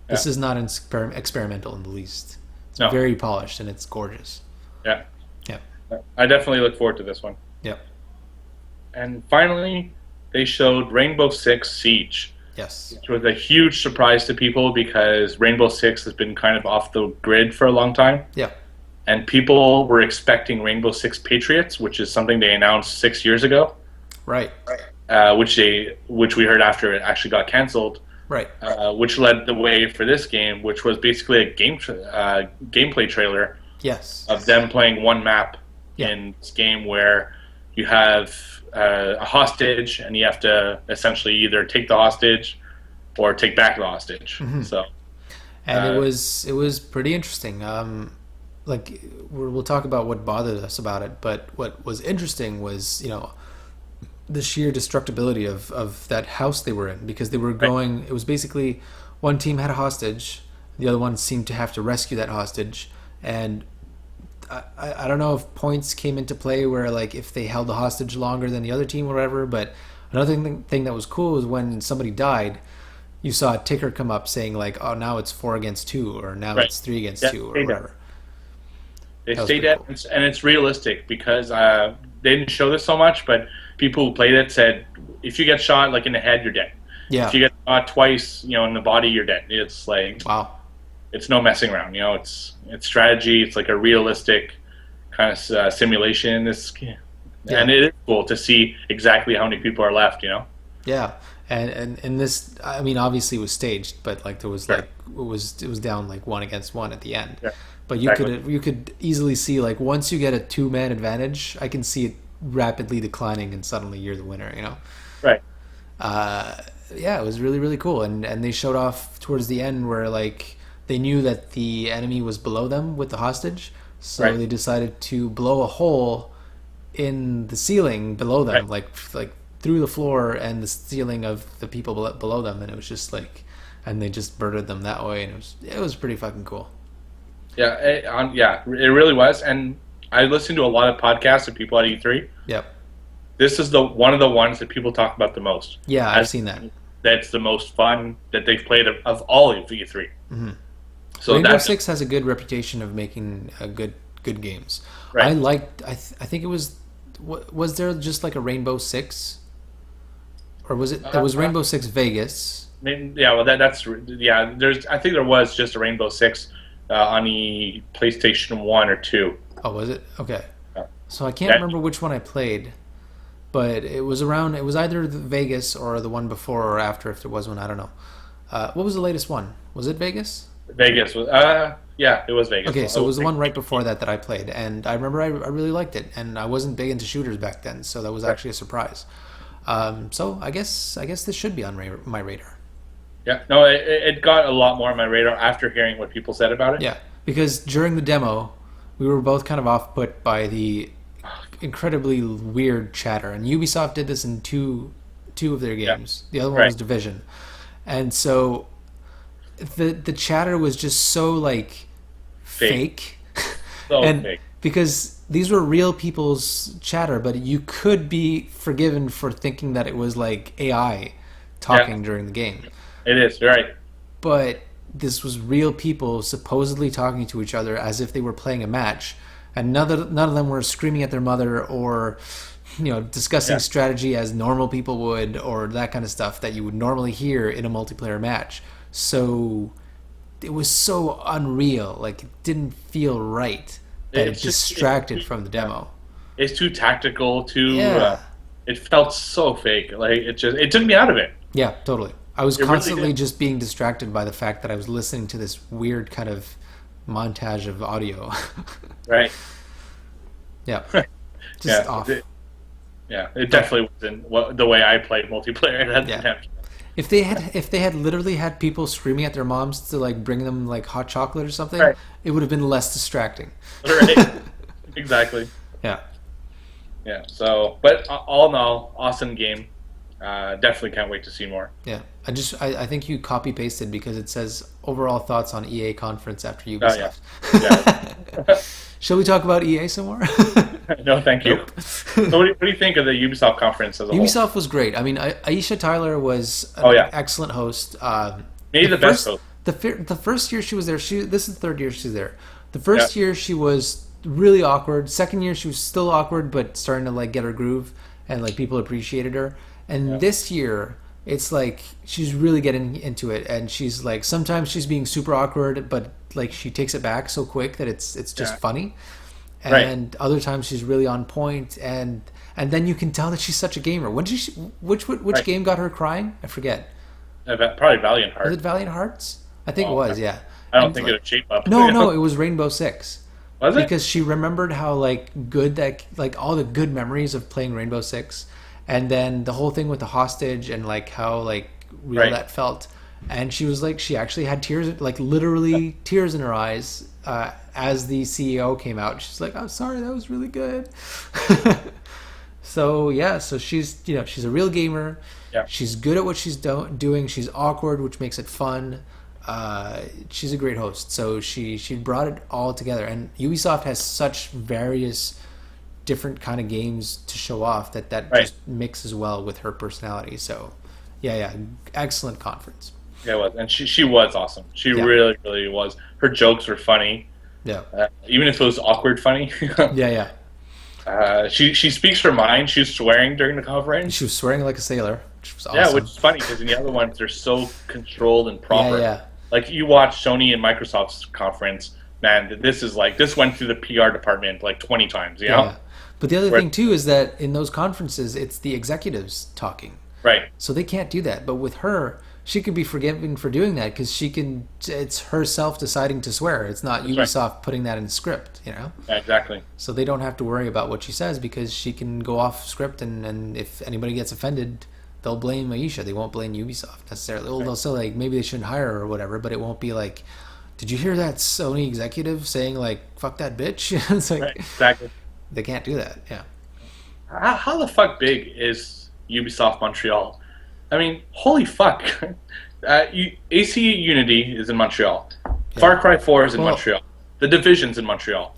This is not experimental in the least. It's very polished, and it's gorgeous. Yeah. Yeah. I definitely look forward to this one. Yep. And finally, they showed Rainbow Six Siege. Yes. Which was a huge surprise to people because Rainbow Six has been kind of off the grid for a long time. Yeah. And people were expecting Rainbow Six Patriots, which is something they announced 6 years ago. Right. Which we heard after it actually got canceled. Right. Which led the way for this game, which was basically a gameplay trailer. Yes. Of them playing one map in this game where you have a hostage and you have to essentially either take the hostage or take back the hostage. Mm-hmm. So, and it was pretty interesting. Like we'll talk about what bothered us about it, but what was interesting was the sheer destructibility of that house they were in, because they were going. It was basically one team had a hostage, the other one seemed to have to rescue that hostage, and I don't know if points came into play where like if they held the hostage longer than the other team or whatever. But another thing that was cool was when somebody died, you saw a ticker come up saying like, oh, now it's 4 against 2 or now it's 3 against 2 or whatever. They stay dead, cool. And it's realistic because they didn't show this so much, but people who played it said if you get shot like in the head, you're dead. Yeah. If you get shot twice, in the body, you're dead. It's like wow. It's no messing around. It's strategy. It's like a realistic kind of simulation. And it is cool to see exactly how many people are left. Yeah, And in this, I mean, obviously it was staged, but like there was Sure. like it was down like 1 against 1 at the end. Yeah, But exactly. you could easily see like once you get a 2-man advantage, I can see it rapidly declining, and suddenly you're the winner. You know. Right. Uh, yeah, it was really really cool, and they showed off towards the end where like they knew that the enemy was below them with the hostage, so Right. they decided to blow a hole in the ceiling below them, Right. like through the floor and the ceiling of the people below them, and it was just like, and they just murdered them that way, and it was pretty fucking cool. Yeah. Yeah. It really was. And I listened to a lot of podcasts of people at E3. Yep. This is the one of the ones that people talk about the most. Yeah, I've seen that. That's the most fun that they've played of all of E3. Mm-hmm. So Rainbow that's Six has a good reputation of making good games. right. I liked. I think it was. Was there just like a Rainbow Six, or was it? There was Rainbow Six Vegas. I mean, yeah. Well, that's yeah. I think there was just a Rainbow Six on the PlayStation 1 or 2. Oh, was it? Okay. Yeah. So I can't remember which one I played, but it was around. It was either the Vegas or the one before or after. If there was one, I don't know. What was the latest one? Was it Vegas? Vegas was yeah, it was Vegas. Okay, so it was the one right before that I played, and I remember I really liked it, and I wasn't big into shooters back then, so that was actually a surprise. So I guess this should be on my radar. Yeah, no, it got a lot more on my radar after hearing what people said about it. Yeah, because during the demo, we were both kind of off put by the incredibly weird chatter, and Ubisoft did this in two of their games. The other one was Division, and so the chatter was just so like fake. So and fake. because these were real people's chatter, but you could be forgiven for thinking that it was like AI talking during the game. It is, right. But this was real people supposedly talking to each other as if they were playing a match, and none of them were screaming at their mother or discussing strategy as normal people would, or that kind of stuff that you would normally hear in a multiplayer match. So it was so unreal, like it didn't feel right, that it distracted from the demo. It's too tactical, it felt so fake. Like it took me out of it. Yeah, totally. I was It constantly really just being distracted by the fact that I was listening to this weird kind of montage of audio. Right. Yeah. Just off. It definitely wasn't the way I played multiplayer. If they had literally had people screaming at their moms to like bring them like hot chocolate or something, it would have been less distracting. Right. Exactly. Yeah. Yeah. So, but all in all, awesome game. Definitely can't wait to see more. Yeah. I think you copy pasted because it says overall thoughts on EA conference after Ubisoft. Oh, yeah. Shall we talk about EA some more? No, thank you. So what do you think of the Ubisoft conference as a whole? Ubisoft was great. I mean, Aisha Tyler was an excellent host. Maybe the best host. The first year she was there, this is the third year she's there. The first year she was really awkward. Second year she was still awkward, but starting to like get her groove, and like people appreciated her. And this year, it's like she's really getting into it, and she's like sometimes she's being super awkward, but like she takes it back so quick that it's just funny. And other times she's really on point, and then you can tell that she's such a gamer. Which game got her crying? I forget. Probably Valiant Hearts. Was it Valiant Hearts? I think it was. Yeah. I don't think it would shape up. No, it was Rainbow Six. Was it? Because she remembered how like good that like all the good memories of playing Rainbow Six, and then the whole thing with the hostage and like how like real that felt. And she was like, she actually had tears, like literally tears in her eyes as the CEO came out. She's like, "I'm sorry, that was really good." So she's she's a real gamer. Yeah. She's good at what she's doing. She's awkward, which makes it fun. She's a great host. So she brought it all together. And Ubisoft has such various different kind of games to show off that just mixes well with her personality. So yeah, excellent conference. Yeah, it was, and she was awesome. She really, really was. Her jokes were funny. Yeah. Even if it was awkward funny. Yeah. She speaks her mind. She was swearing during the conference. She was swearing like a sailor, which was awesome. Yeah, which is funny because in the other ones they're so controlled and proper. Yeah. Like you watch Sony and Microsoft's conference, man, this went through the PR department like 20 times. You know? But the other thing too is that in those conferences, it's the executives talking. Right. So they can't do that. But with her, she could be forgiven for doing that because it's herself deciding to swear. It's not That's right. Ubisoft putting that in script, you know? Yeah, exactly. So they don't have to worry about what she says because she can go off script, and if anybody gets offended, they'll blame Aisha. They won't blame Ubisoft necessarily. Well, they'll say like maybe they shouldn't hire her or whatever, but it won't be like, did you hear that Sony executive saying like "fuck that bitch"? It's like Right. Exactly. they can't do that. Yeah. How the fuck big is Ubisoft Montreal? I mean, holy fuck. AC Unity is in Montreal. Far Cry 4 is in Montreal. The Division's in Montreal.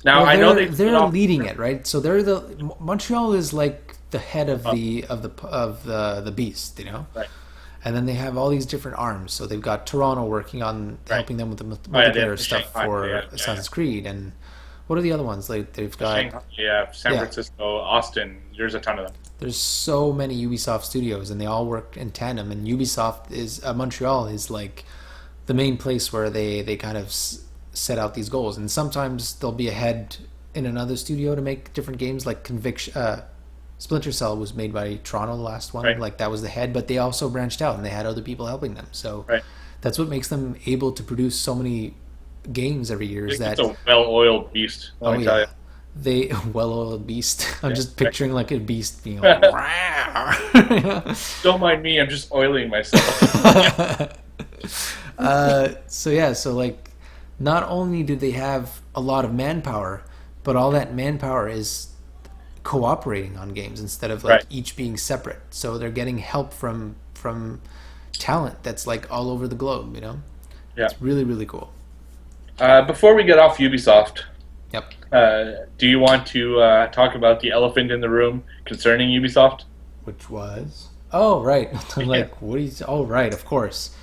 Now Well, I know they're leading it, right? So Montreal is like the head of the beast, you know. Right. And then they have all these different arms. So they've got Toronto working on helping them with the yeah, multiplayer stuff Shanghai, for yeah, Assassin's Creed. And what are the other ones? Like they've got Shanghai, San Francisco, Austin. There's a ton of them. there's so many Ubisoft studios, and they all work in tandem. And Ubisoft is Montreal is like the main place where they kind of set out these goals. And sometimes they'll be ahead in another studio to make different games, like Splinter Cell was made by Toronto, the last one. Right. Like that was the head, but they also branched out and they had other people helping them. So Right. that's what makes them able to produce so many games every year. Is that It's a well-oiled beast. Let me tell you. they well-oiled beast. I'm just picturing like a beast being like, "Rawr." Don't mind me. I'm just oiling myself. So like, not only do they have a lot of manpower, but all that manpower is cooperating on games instead of like each being separate. So they're getting help from talent that's like all over the globe, you know? Yeah. It's really, really cool. Before we get off Ubisoft, Yep. do you want to talk about the elephant in the room concerning Ubisoft? Which was? Oh, right. Like, what is? Oh, right. Of course.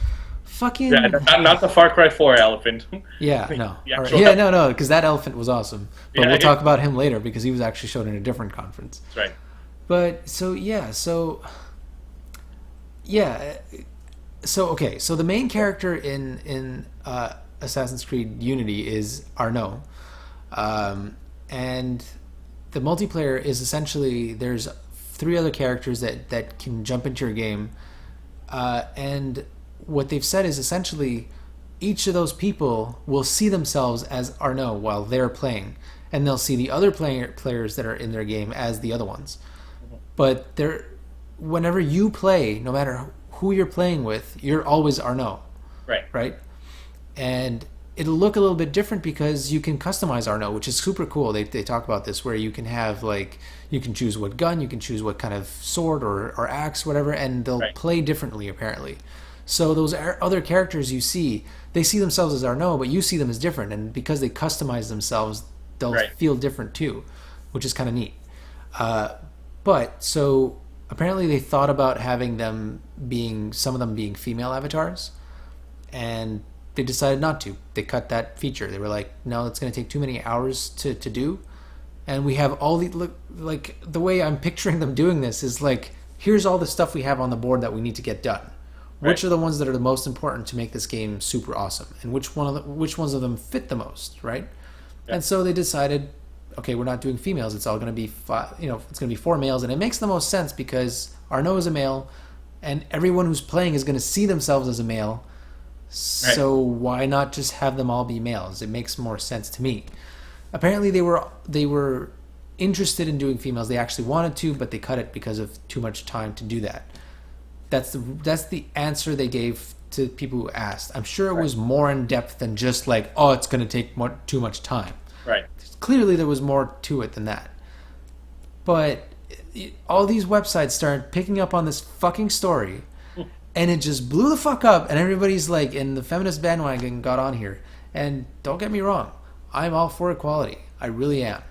Fucking. Yeah, not the Far Cry 4 elephant. Yeah, no. The All right. actual Yeah, no, because that elephant was awesome. But Yeah, we'll yeah. talk about him later because he was actually shown in a different conference. That's right. But so okay. So the main character in Assassin's Creed Unity is Arnaud, and the multiplayer is essentially there's 3 other characters that can jump into your game, and what they've said is essentially each of those people will see themselves as Arnaud while they're playing, and they'll see the other players that are in their game as the other ones. But whenever you play, no matter who you're playing with, you're always Arnaud, Right. right? And it'll look a little bit different because you can customize Arnaud, which is super cool. They talk about this where you can have like you can choose what gun, you can choose what kind of sword or axe, whatever, and they'll play differently apparently. So those other characters you see, they see themselves as Arnaud, but you see them as different, and because they customize themselves, they'll feel different too, which is kind of neat. But so apparently they thought about having some of them being female avatars, and they decided not to. They cut that feature. They were like, no, it's going to take too many hours to do. And we have all like the way I'm picturing them doing this is like, here's all the stuff we have on the board that we need to get done. Which are the ones that are the most important to make this game super awesome, and which ones of them fit the most, right? Yeah. And so they decided, okay, we're not doing females. It's all going to be it's going to be 4 males, and it makes the most sense because Arnaud is a male, and everyone who's playing is going to see themselves as a male. So why not just have them all be males? It makes more sense to me. Apparently they were interested in doing females. They actually wanted to, but they cut it because of too much time to do that. That's the answer they gave to people who asked. I'm sure it was more in depth than just like, oh, it's going to take too much time. Right. Clearly there was more to it than that. But all these websites started picking up on this fucking story, and it just blew the fuck up, and everybody's like, and the feminist bandwagon got on here. And don't get me wrong, I'm all for equality. I really am.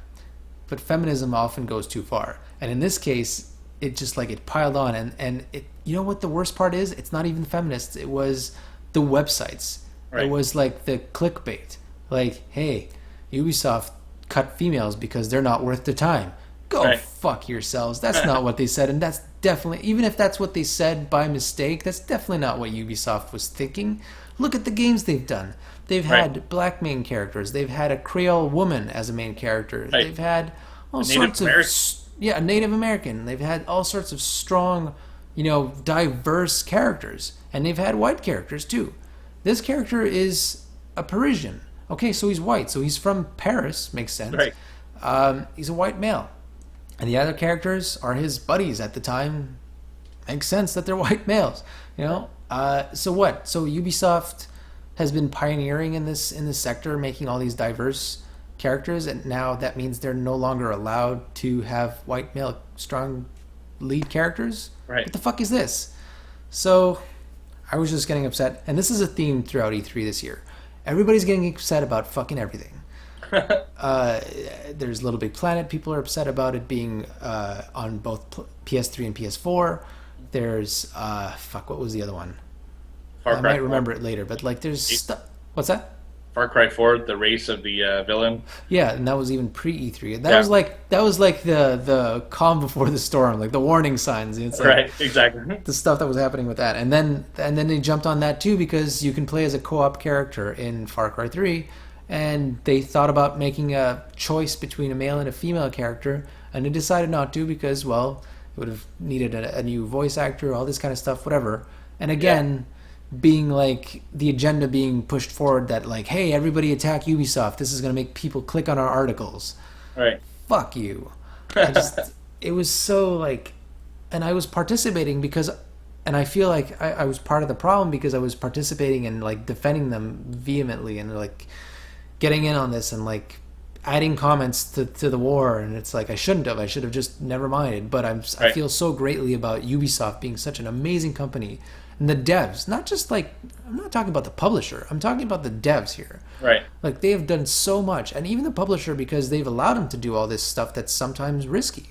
But feminism often goes too far. And in this case, it just like it piled on, and it, you know what the worst part is? It's not even feminists. It was the websites. It was like the clickbait. Like, hey, Ubisoft cut females because they're not worth the time. Go fuck yourselves. That's not what they said, and that's definitely, even if that's what they said by mistake, that's definitely not what Ubisoft was thinking. Look at the games they've done. They've had black main characters. They've had a Creole woman as a main character. They've had all sorts of... Yeah, a Native American. They've had all sorts of strong diverse characters, and they've had white characters too. This character is a Parisian. Okay, so he's white, so he's from Paris. Makes sense. Right. He's a white male, and the other characters are his buddies at the time. Makes sense that they're white males. So what? So Ubisoft has been pioneering in this sector, making all these diverse characters, and now that means they're no longer allowed to have white male strong lead characters. Right. What the fuck is this? So I was just getting upset, and this is a theme throughout E3 this year. Everybody's getting upset about fucking everything. There's Little Big Planet. People are upset about it being on both PS3 and PS4. There's what was the other one? I might remember it later, but there's stuff. What's that? Far Cry 4, the race of the villain. Yeah, and that was even pre E3. That was like the calm before the storm, like the warning signs. It's right, exactly. The stuff that was happening with that, and then they jumped on that too because you can play as a co-op character in Far Cry 3, and they thought about making a choice between a male and a female character, and they decided not to because, well, it would have needed a new voice actor, all this kind of stuff, whatever. And again, being the agenda being pushed forward that hey, everybody attack Ubisoft. This is going to make people click on our articles. Right. Fuck you. It was so and I was participating because, and I feel like I was part of the problem because I was participating and defending them vehemently and getting in on this and adding comments to the war, and it's I shouldn't have. I should have just never minded. But I feel so greatly about Ubisoft being such an amazing company, and the devs. Not just I'm not talking about the publisher. I'm talking about the devs here. Right. They have done so much, and even the publisher because they've allowed them to do all this stuff that's sometimes risky.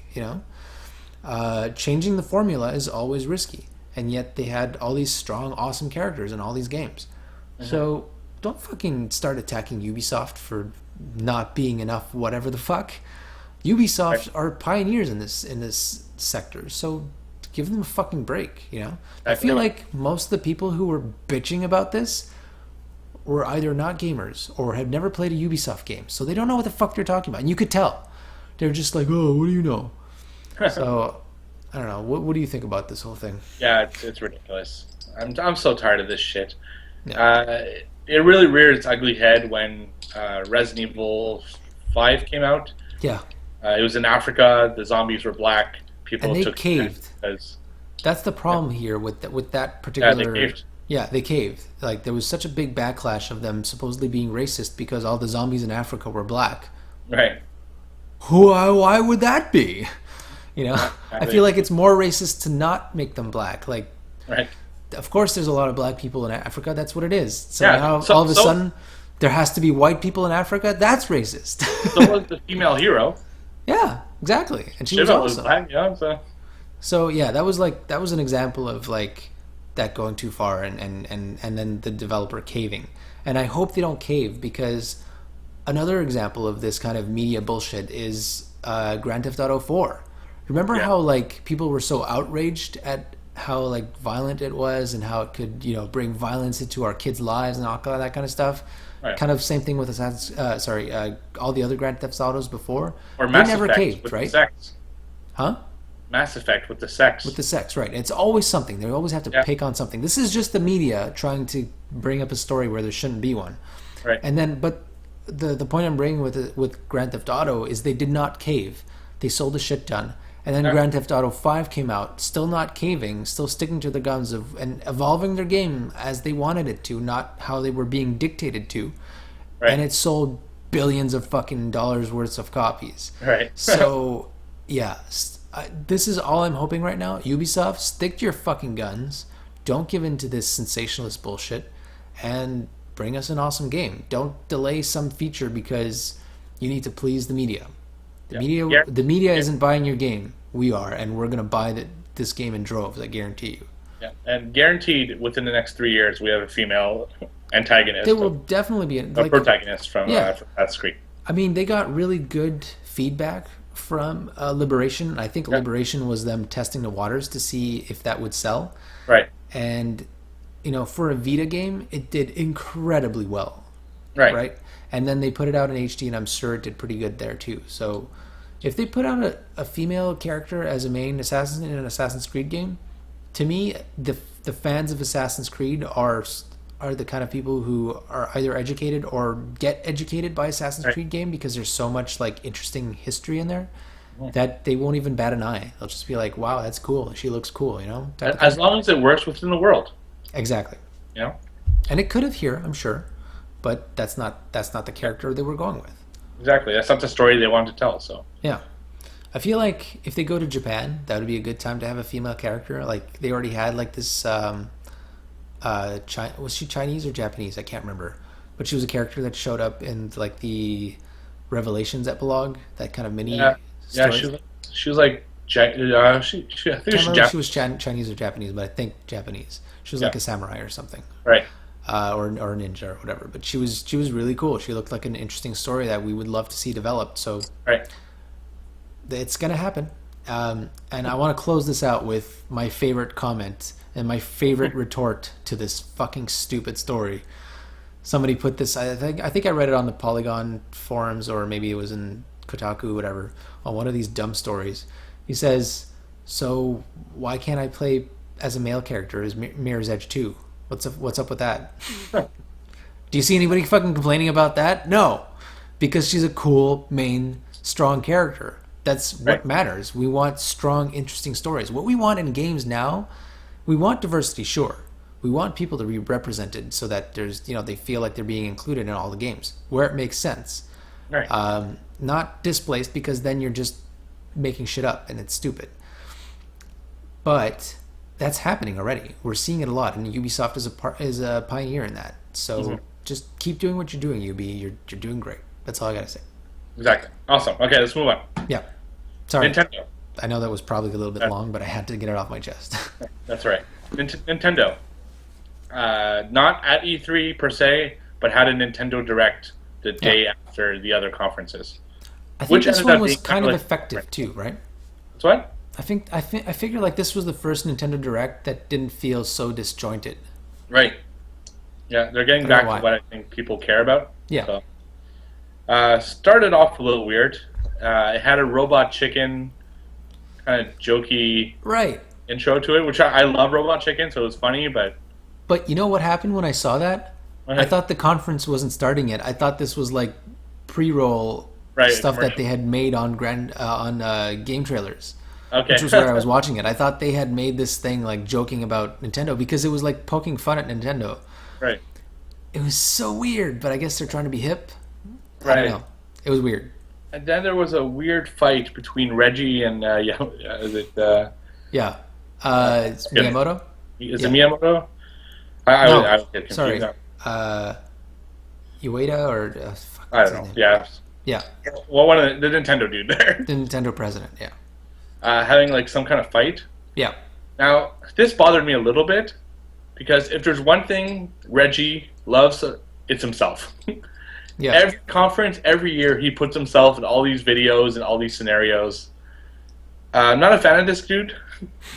Changing the formula is always risky, and yet they had all these strong, awesome characters in all these games. Mm-hmm. So don't fucking start attacking Ubisoft for not being enough whatever the fuck. Ubisoft are pioneers in this sector, so give them a fucking break. I feel like most of the people who were bitching about this were either not gamers or had never played a Ubisoft game, so they don't know what the fuck they're talking about, and you could tell. They're just oh, what do you know? So I don't know. What do you think about this whole thing? Yeah, it's ridiculous. I'm so tired of this shit. Yeah. It really reared its ugly head when Resident Evil 5 came out. Yeah. It was in Africa. The zombies were black. People took caved. That's the problem here with that particular. Yeah, they caved. Yeah, they caved. There was such a big backlash of them supposedly being racist because all the zombies in Africa were black. Right. Why would that be? I feel like it's more racist to not make them black. Right. Of course, there's a lot of black people in Africa. That's what it is. So now all of a sudden, there has to be white people in Africa. That's racist. So was the female hero. Yeah, exactly, and she was awesome. Black, yeah. So yeah, that was an example of that going too far, and then the developer caving. And I hope they don't cave because another example of this kind of media bullshit is Grand Theft Auto 4. Remember how people were so outraged at how violent it was and how it could bring violence into our kids' lives and all that kind of stuff. Right. Kind of same thing with all the other Grand Theft Autos before. Or Mass they never Effect caved, with right? The sex. Huh? Mass Effect with the sex. With the sex, right? It's always something. They always have to pick on something. This is just the media trying to bring up a story where there shouldn't be one. Right. And then, but the point I'm bringing with Grand Theft Auto is they did not cave. They sold a shit ton. And then Grand Theft Auto 5 came out, still not caving, still sticking to the guns and evolving their game as they wanted it to, not how they were being dictated to. Right. And it sold billions of fucking dollars worth of copies. Right. So, yeah, this is all I'm hoping right now. Ubisoft, stick to your fucking guns. Don't give in to this sensationalist bullshit. And bring us an awesome game. Don't delay some feature because you need to please the media. The media isn't buying your game. We are, and we're going to buy this game in droves, I guarantee you. Yeah, and guaranteed within the next 3 years we have a female antagonist. There will definitely be a protagonist from Assassin's Creed. I mean, they got really good feedback from Liberation. I think Liberation was them testing the waters to see if that would sell. Right. And, for a Vita game, it did incredibly well. Right. And then they put it out in HD, and I'm sure it did pretty good there too. So if they put out a female character as a main assassin in an Assassin's Creed game, to me, the fans of Assassin's Creed are the kind of people who are either educated or get educated by Assassin's Creed game, because there's so much like interesting history in there that they won't even bat an eye. They'll just be like, "Wow, that's cool. She looks cool," you know. As long as it works within the world. Exactly. You know. And it could have here, I'm sure, but that's not the character they were going with. Exactly. That's not the story they wanted to tell. So. Yeah. I feel like if they go to Japan, that would be a good time to have a female character. Like they already had like this. Was she Chinese or Japanese? I can't remember, but she was a character that showed up in like the Revelations epilogue, that kind of mini. Yeah. She was like. I think she was Chinese or Japanese, but I think Japanese. She was like a samurai or something, right? Or a ninja or whatever. But she was really cool. She looked like an interesting story that we would love to see developed. So right. It's gonna happen. And I want to close this out with my favorite comment and my favorite retort to this fucking stupid story. Somebody put this. I think I read it on the Polygon forums, or maybe it was in Kotaku, whatever, on one of these dumb stories. He says, "So why can't I play as a male character as Mirror's Edge 2? What's up with that?" Do you see anybody fucking complaining about that? No, because she's a cool, main, strong character. That's what matters. We want strong, interesting stories. What we want in games now, we want diversity, sure. We want people to be represented so that there's, they feel like they're being included in all the games where it makes sense. Right. Not displaced, because then you're just making shit up and it's stupid. But that's happening already. We're seeing it a lot, and Ubisoft is a pioneer in that. So just keep doing what you're doing, Ubi. You're doing great. That's all I gotta say. Exactly. Awesome. Okay, let's move on. Yeah. Sorry. Nintendo. I know that was probably a little bit long, but I had to get it off my chest. That's right. Nintendo. Not at E3 per se, but had a Nintendo Direct the day after the other conferences. I think this one was kind of effective too, right? That's what? I figured like this was the first Nintendo Direct that didn't feel so disjointed. Right. Yeah, they're getting back to what I think people care about. Yeah. So. Started off a little weird. It had a robot chicken kind of jokey intro to it, which I love Robot Chicken, so it was funny, but you know what happened when I saw that? I thought the conference wasn't starting yet. I thought this was like pre-roll stuff that they had made on game trailers. Okay. Which was where I was watching it. I thought they had made this thing like joking about Nintendo, because it was like poking fun at Nintendo. Right. It was so weird, but I guess they're trying to be hip. I don't know. It was weird. And then there was a weird fight between Reggie and is it? It's Miyamoto. Is it Miyamoto? Sorry. Ueda or I don't know. Yeah. Yeah. Well, one of the Nintendo dude there. The Nintendo president. Yeah. Having like some kind of fight. Yeah. Now this bothered me a little bit, because if there's one thing Reggie loves, it's himself. Yeah. Every conference, every year, he puts himself in all these videos and all these scenarios. I'm not a fan of this dude.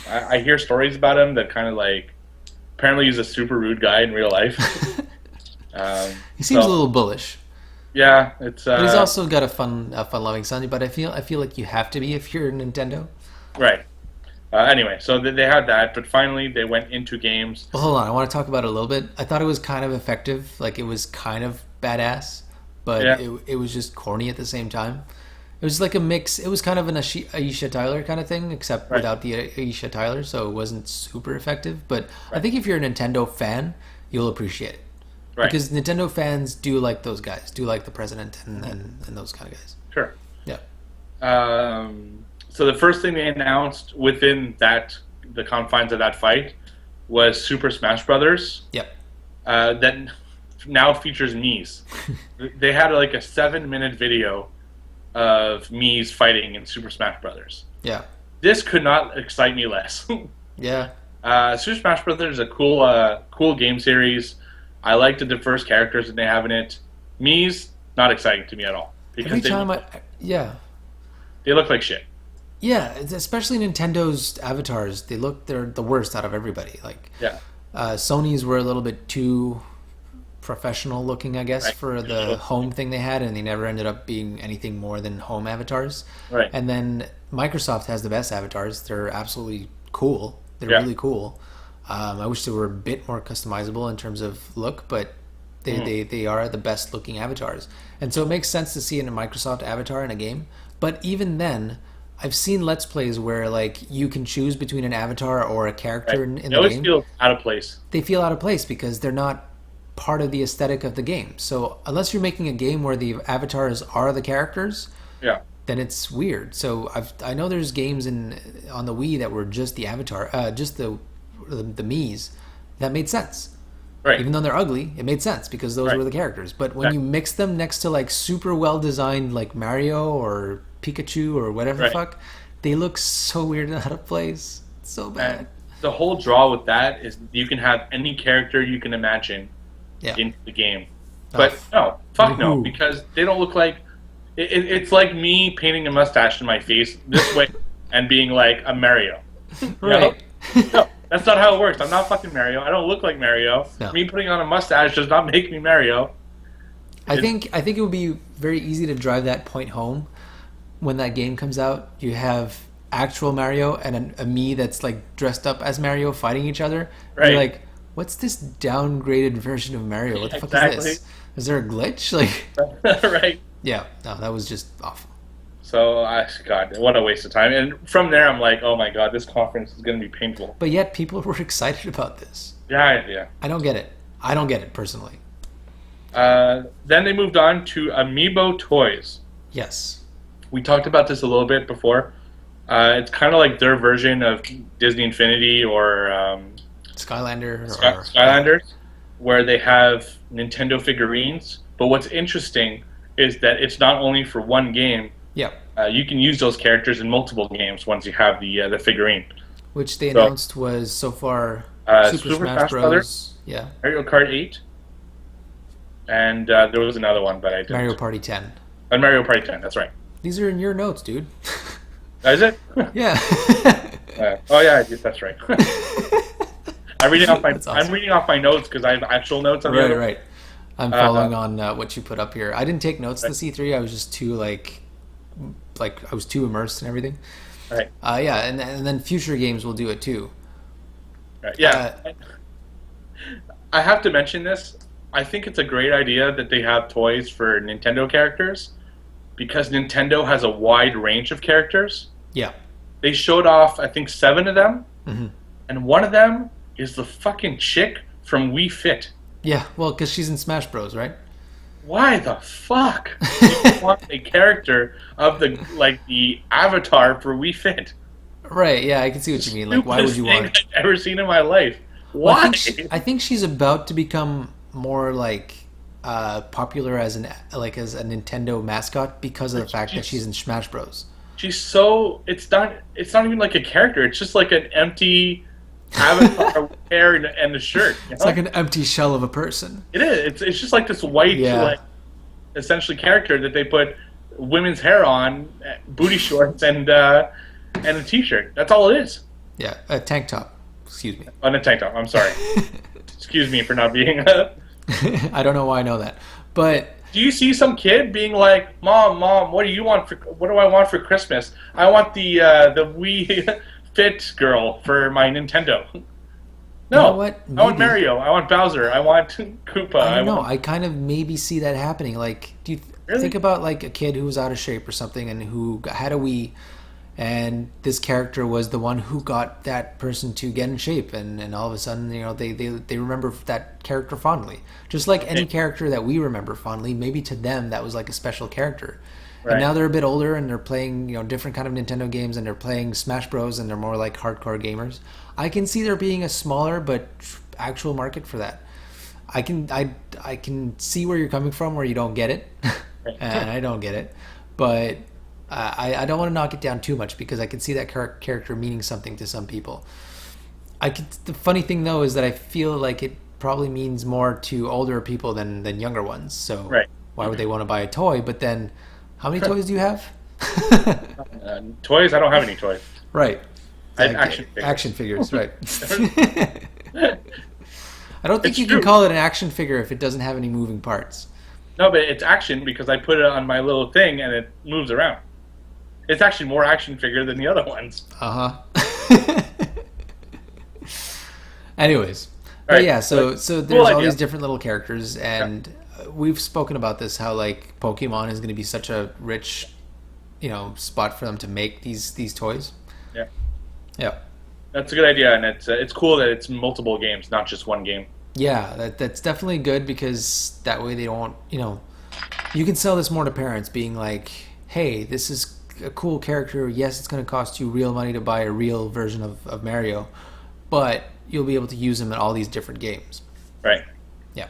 I hear stories about him that kind of like, apparently he's a super rude guy in real life. He seems a little bullish. Yeah, it's. But he's also got a fun-loving son. But I feel like you have to be if you're Nintendo. Right. Anyway, so they had that, but finally they went into games. Well, hold on. I want to talk about it a little bit. I thought it was kind of effective. Like, it was kind of badass, but it was just corny at the same time. It was like a mix. It was kind of an Aisha Tyler kind of thing, except without the Aisha Tyler, so it wasn't super effective. But I think if you're a Nintendo fan, you'll appreciate it. Right. Because Nintendo fans do like those guys, do like the president and those kind of guys. Sure. Yeah. So the first thing they announced within the confines of that fight was Super Smash Brothers. Yep. That now features Mii's. They had like a 7-minute video of Mii's fighting in Super Smash Brothers. Yeah. This could not excite me less. Yeah. Super Smash Brothers is a cool game series. I like the diverse characters that they have in it. Mii's not exciting to me at all, because every time they look like shit. Yeah, especially Nintendo's avatars. They're the worst out of everybody. Like, Sony's were a little bit too professional looking, I guess, for the home thing they had, and they never ended up being anything more than home avatars. Right. And then Microsoft has the best avatars. They're absolutely cool. They're really cool. I wish they were a bit more customizable in terms of look, but they are the best looking avatars. And so it makes sense to see a Microsoft avatar in a game. But even then, I've seen Let's Plays where like you can choose between an avatar or a character in the game. They always feel out of place. They feel out of place because they're not part of the aesthetic of the game. So unless you're making a game where the avatars are the characters, then it's weird. So I know there's games on the Wii that were just the avatar, just the Miis, that made sense. Right. Even though they're ugly, it made sense because those were the characters. But when you mix them next to like super well designed like Mario or Pikachu or whatever the fuck, they look so weird and out of place. It's so bad. And the whole draw with that is you can have any character you can imagine in the game. But no, because they don't look like... It's like me painting a mustache in my face this way and being like, I'm Mario. Right. No, that's not how it works. I'm not fucking Mario. I don't look like Mario. No. Me putting on a mustache does not make me Mario. I think it would be very easy to drive that point home when that game comes out. You have actual Mario and a me that's like dressed up as Mario fighting each other. Right. You're like, what's this downgraded version of Mario? What the fuck is this? Is there a glitch? Like, right. Yeah, no, that was just awful. So, God, what a waste of time. And from there, I'm like, oh my God, this conference is going to be painful. But yet, people were excited about this. Yeah. I don't get it. I don't get it, personally. Then they moved on to Amiibo toys. Yes. We talked about this a little bit before. It's kind of like their version of Disney Infinity or... Skylanders, where they have Nintendo figurines. But what's interesting is that it's not only for one game. Yeah. You can use those characters in multiple games once you have the figurine. Which they announced was so far Super Smash Bros. Yeah. Mario Kart 8. And there was another one, but I didn't. Mario Party 10. And Mario Party 10, that's right. These are in your notes, dude. Is it? Yeah. Oh yeah, that's right. I'm reading off my notes because I have actual notes on the other. Right. I'm following on what you put up here. I didn't take notes to C3. I was just too like I was too immersed in everything. Right. Yeah, and then future games will do it too. Right. Yeah. I have to mention this. I think it's a great idea that they have toys for Nintendo characters because Nintendo has a wide range of characters. Yeah. They showed off, I think, 7 of them, mm-hmm. and one of them is the fucking chick from Wii Fit. Yeah, well, because she's in Smash Bros, right? Why the fuck do you want a character of the avatar for Wii Fit? Right, yeah, I can see what you mean. Like, why would you want it? I've ever seen in my life. Why? Well, I think she's about to become more popular as a Nintendo mascot because of the fact that she's in Smash Bros. She's so it's not even like a character. It's just like an empty avatar with hair and a shirt. It's like an empty shell of a person. It is. It's just like this white, essentially character that they put women's hair on, booty shorts, and a t-shirt. That's all it is. Yeah, a tank top. Excuse me. On a tank top. I'm sorry. Excuse me for not being. I don't know why I know that, but. Do you see some kid being like, "Mom, what do you want what do I want for Christmas? I want the Wii Fit girl for my Nintendo." No, you know what? I want Mario. I want Bowser. I want Koopa. I don't know. I kind of maybe see that happening. Like, do you think about like a kid who was out of shape or something and who had a Wii, and this character was the one who got that person to get in shape, and all of a sudden, they remember that character fondly. Just like any character that we remember fondly, maybe to them that was like a special character. Right. And now they're a bit older and they're playing, different kind of Nintendo games and they're playing Smash Bros. And they're more like hardcore gamers. I can see there being a smaller but actual market for that. I can see where you're coming from, where you don't get it, and I don't get it, but I don't want to knock it down too much because I can see that character meaning something to some people. The funny thing though is that I feel like it probably means more to older people than younger ones. So why would they want to buy a toy? But then, how many toys do you have? Toys? I don't have any toys. Right. I have action figures. Right. I don't think you can call it an action figure if it doesn't have any moving parts. No, but it's action because I put it on my little thing and it moves around. It's actually more action figure than the other ones. Uh-huh. Anyways, but Right. yeah, so Cool there's all idea. these different little characters, and we've spoken about this, how like Pokemon is going to be such a rich, spot for them to make these toys. Yeah, Yeah. that's a good idea, and it's cool that it's multiple games, not just one game. Yeah, that's definitely good because that way they don't, you can sell this more to parents, being like, hey, this is a cool character. Yes, it's going to cost you real money to buy a real version of Mario, but you'll be able to use them in all these different games. Right. Yeah.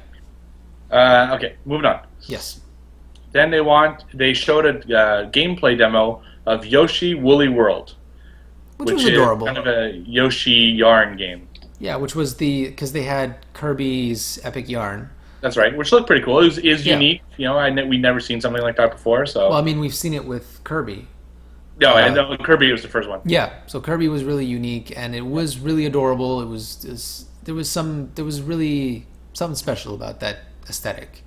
Okay, moving on. Yes. Then they showed a gameplay demo of Yoshi Woolly World, Which was adorable. is kind of a Yoshi yarn game. Yeah, which was because they had Kirby's Epic Yarn. That's right, which looked pretty cool. It was Yeah. unique. We'd never seen something like that before. So Well, I mean, we've seen it with Kirby. no, I know Kirby was the first one. Yeah, so Kirby was really unique, and it was really adorable. There was really something special about that aesthetic.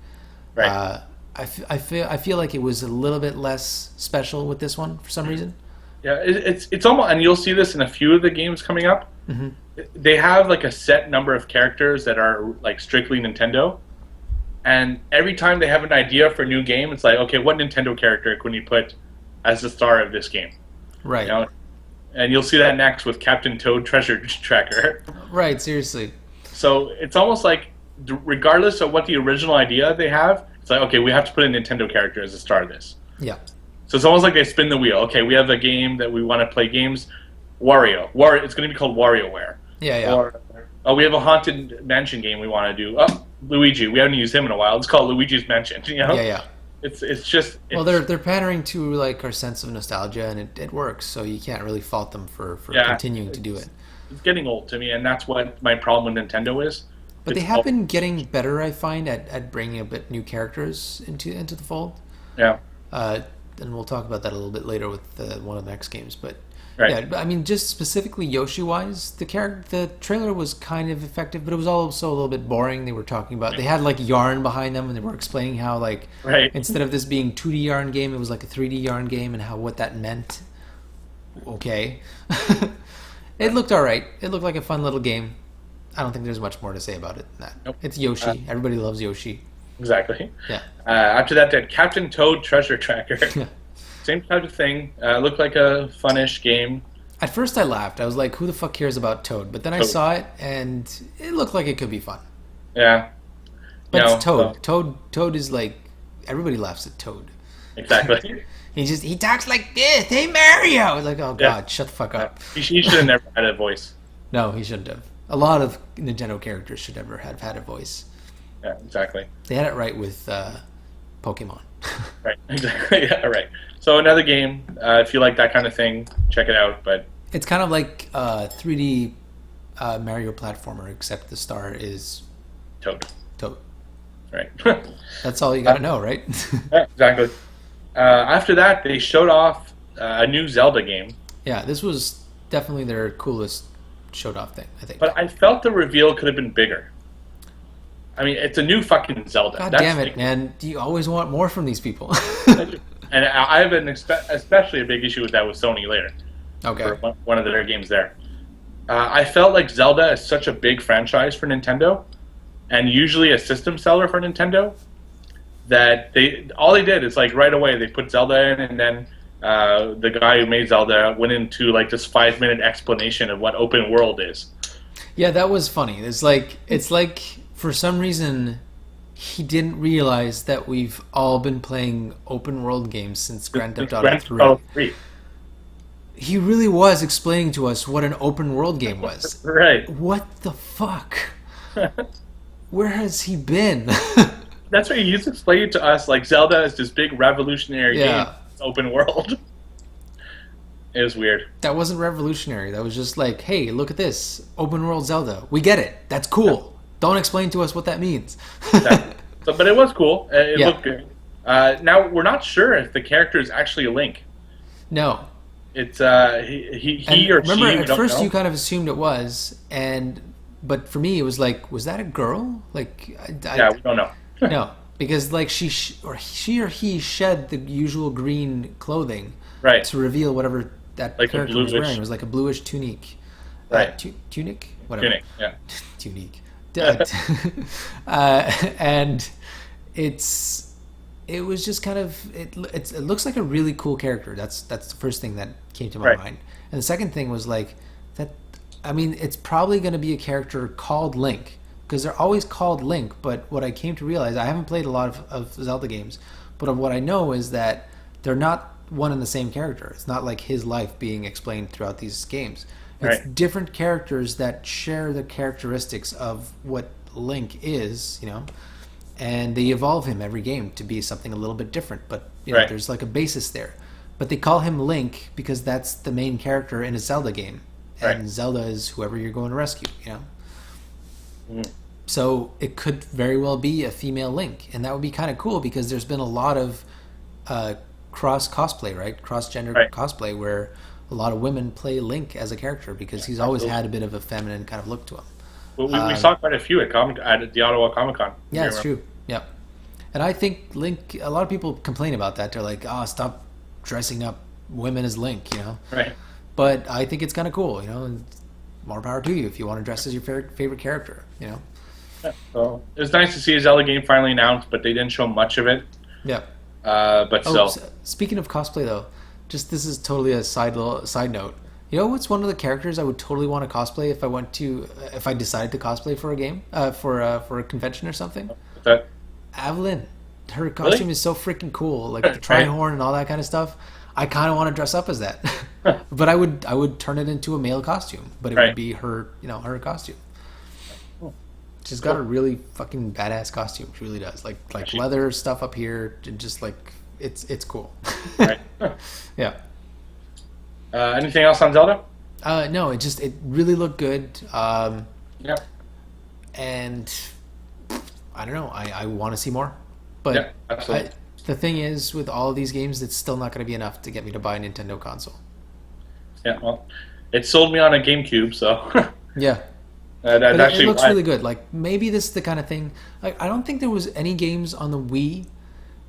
Right. I feel like it was a little bit less special with this one for some reason. Yeah, it's almost, and you'll see this in a few of the games coming up. Mm-hmm. They have like a set number of characters that are like strictly Nintendo, and every time they have an idea for a new game, it's like, okay, what Nintendo character can we put as the star of this game? Right. And you'll see that next with Captain Toad Treasure Tracker. Right. Seriously. So it's almost like, regardless of what the original idea they have, it's like, okay, we have to put a Nintendo character as the star of this. Yeah. So it's almost like they spin the wheel. Okay, we have a game that we want to play games. Wario. It's going to be called WarioWare. Yeah. Yeah. Or we have a Haunted Mansion game we want to do. Oh, Luigi. We haven't used him in a while. It's called Luigi's Mansion. Yeah. Yeah. It's just... Well, they're pandering to like our sense of nostalgia, and it works. So you can't really fault them for continuing to do it. It's getting old to me, and that's what my problem with Nintendo is. But they have been getting better, I find, at bringing a bit new characters into the fold. Yeah. And we'll talk about that a little bit later with one of the next games. But Right. yeah, I mean, just specifically Yoshi-wise, the trailer was kind of effective, but it was also a little bit boring. They were talking about, they had like yarn behind them, and they were explaining how like Right. instead of this being 2D yarn game, it was like a 3D yarn game, and what that meant. Okay. It looked all right. It looked like a fun little game. I don't think there's much more to say about it than that. Nope. It's Yoshi. Everybody loves Yoshi. Exactly. Yeah. After that, they had Captain Toad Treasure Tracker. Same type of thing. Looked like a funnish game. At first I laughed. I was like, who the fuck cares about Toad? But then I Toad. saw it, and it looked like it could be fun. Yeah. But No, it's Toad. so- Toad is like, everybody laughs at Toad. Exactly. He talks like this. Hey, Mario! Like, oh, Yeah. God, shut the fuck up. He should have never had a voice. No, he shouldn't have. A lot of Nintendo characters should never have had a voice. Yeah, exactly. They had it right with Pokemon. Right. Exactly. Yeah, right. So another game. If you like that kind of thing, check it out. But It's kind of like 3D Mario platformer, except the star is Toad. Toad. Right. That's all you got to know, right? Yeah, exactly. After that, they showed off a new Zelda game. Yeah, this was definitely their coolest showed off thing, I think. But I felt the reveal could have been bigger. I mean, it's a new fucking Zelda. God That's damn it, man. Do you always want more from these people? And I have especially a big issue with that with Sony later. Okay. For one of their games there. I felt like Zelda is such a big franchise for Nintendo, and usually a system seller for Nintendo, that all they did is like right away they put Zelda in, and then the guy who made Zelda went into like this 5-minute explanation of what open world is. Yeah, that was funny. It's like for some reason he didn't realize that we've all been playing open world games since Grand Theft Auto 3. He really was explaining to us what an open world game was. Right. What the fuck? Where has he been? That's what he used to explain to us, like Zelda is this big revolutionary game. It's open world. It was weird. That wasn't revolutionary. That was just like, hey, look at this. Open world Zelda. We get it. That's cool. Don't explain to us what that means. But it was cool. It Yeah. looked good. Now, we're not sure if the character is actually a Link. No. It's he or remember, she. at first you kind of assumed it was, but for me it was like, was that a girl? Like, Yeah, we don't know. no, because like she or he shed the usual green clothing Right. to reveal whatever that Like a character was bluish- wearing. It was like a bluish tunique. Right. Tunic, whatever. Tunic, yeah. Tunic. And it was just kind of it looks like a really cool character. That's the first thing that came to my mind. And the second thing was like that. I mean, it's probably going to be a character called Link because they're always called Link. But what I came to realize, I haven't played a lot of Zelda games, but what I know is that they're not one and the same character. It's not like his life being explained throughout these games. It's different characters that share the characteristics of what Link is, and they evolve him every game to be something a little bit different. But there's like a basis there. But they call him Link because that's the main character in a Zelda game, and Zelda is whoever you're going to rescue. So it could very well be a female Link, and that would be kind of cool because there's been a lot of cross cosplay, right? Cross gender cosplay where a lot of women play Link as a character because he's always had a bit of a feminine kind of look to him. Well, we saw quite a few at the Ottawa Comic Con. Yeah, it's true. Yeah, and I think Link. A lot of people complain about that. They're like, "Oh, stop dressing up women as Link," Right. But I think it's kind of cool, and more power to you if you want to dress as your favorite character, Yeah, so it was nice to see a Zelda game finally announced, but they didn't show much of it. Yeah. But still. Speaking of cosplay, though, this is totally a side note. What's one of the characters I would totally want to cosplay if I decided to cosplay for a game, for a convention or something? What's that? Evelyn. Her costume is so freaking cool, like the tri-horn and all that kind of stuff. I kind of want to dress up as that, but I would turn it into a male costume, but it would be her, her costume. She's got a really fucking badass costume. She really does. Like leather stuff up here, and just like it's cool. Right. Yeah. Anything else on Zelda? No, it really looked good. Yeah. And I don't know. I want to see more, but absolutely. The thing is, with all of these games, it's still not going to be enough to get me to buy a Nintendo console. Yeah. Well, it sold me on a GameCube, so. Yeah. It looks really good. Like maybe this is the kind of thing. Like I don't think there was any games on the Wii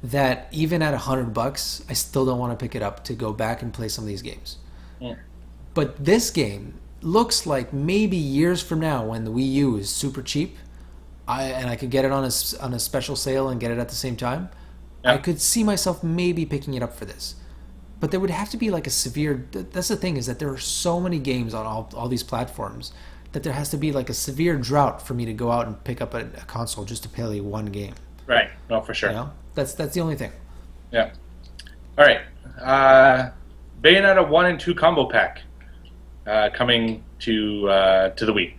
that even at $100, I still don't want to pick it up to go back and play some of these games. Yeah. But this game looks like maybe years from now, when the Wii U is super cheap, I could get it on a special sale and get it at the same time. Yeah. I could see myself maybe picking it up for this. But there would have to be like a severe. That's the thing, is that there are so many games on all these platforms that there has to be like a severe drought for me to go out and pick up a console just to play one game. Right. No, for sure. That's the only thing. Yeah. All right. Bayonetta 1 and 2 combo pack coming to the Wii.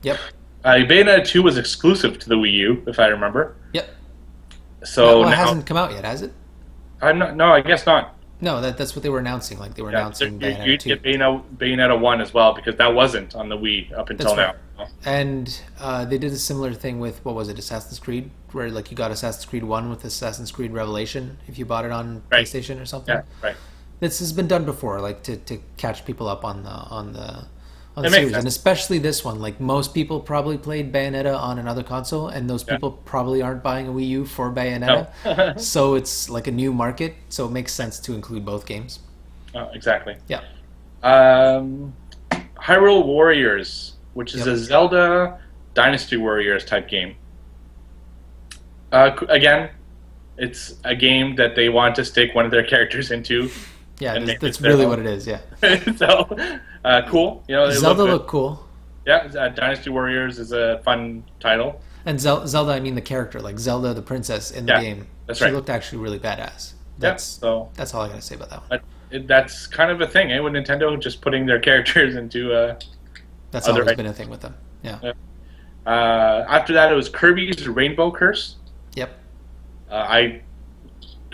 Yep. Bayonetta 2 was exclusive to the Wii U, if I remember. Yep. So it hasn't come out yet, has it? No, I guess not. No, that's what they were announcing. Like they were announcing Bayonetta 2. You'd get Bayonetta 1 as well, because that wasn't on the Wii up until now. And they did a similar thing with, what was it, Assassin's Creed, where like you got Assassin's Creed 1 with Assassin's Creed Revelation if you bought it on PlayStation or something. Yeah, right. This has been done before, like to catch people up on the series, and especially this one. Like most people probably played Bayonetta on another console, and those people probably aren't buying a Wii U for Bayonetta. No. So it's like a new market, so it makes sense to include both games. Oh, exactly. Yeah. Hyrule Warriors, which is a Zelda Dynasty Warriors type game. Again, it's a game that they want to stick one of their characters into. Yeah, that's really what it is. Yeah. So cool. Zelda looked cool. Yeah, Dynasty Warriors is a fun title. And Zelda, I mean the character, like Zelda the princess in the game. That's she looked actually really badass. That's all I gotta say about that one. But that's kind of a thing, with Nintendo just putting their characters into. That's always been a thing with them. Yeah. After that, it was Kirby's Rainbow Curse. Yep. I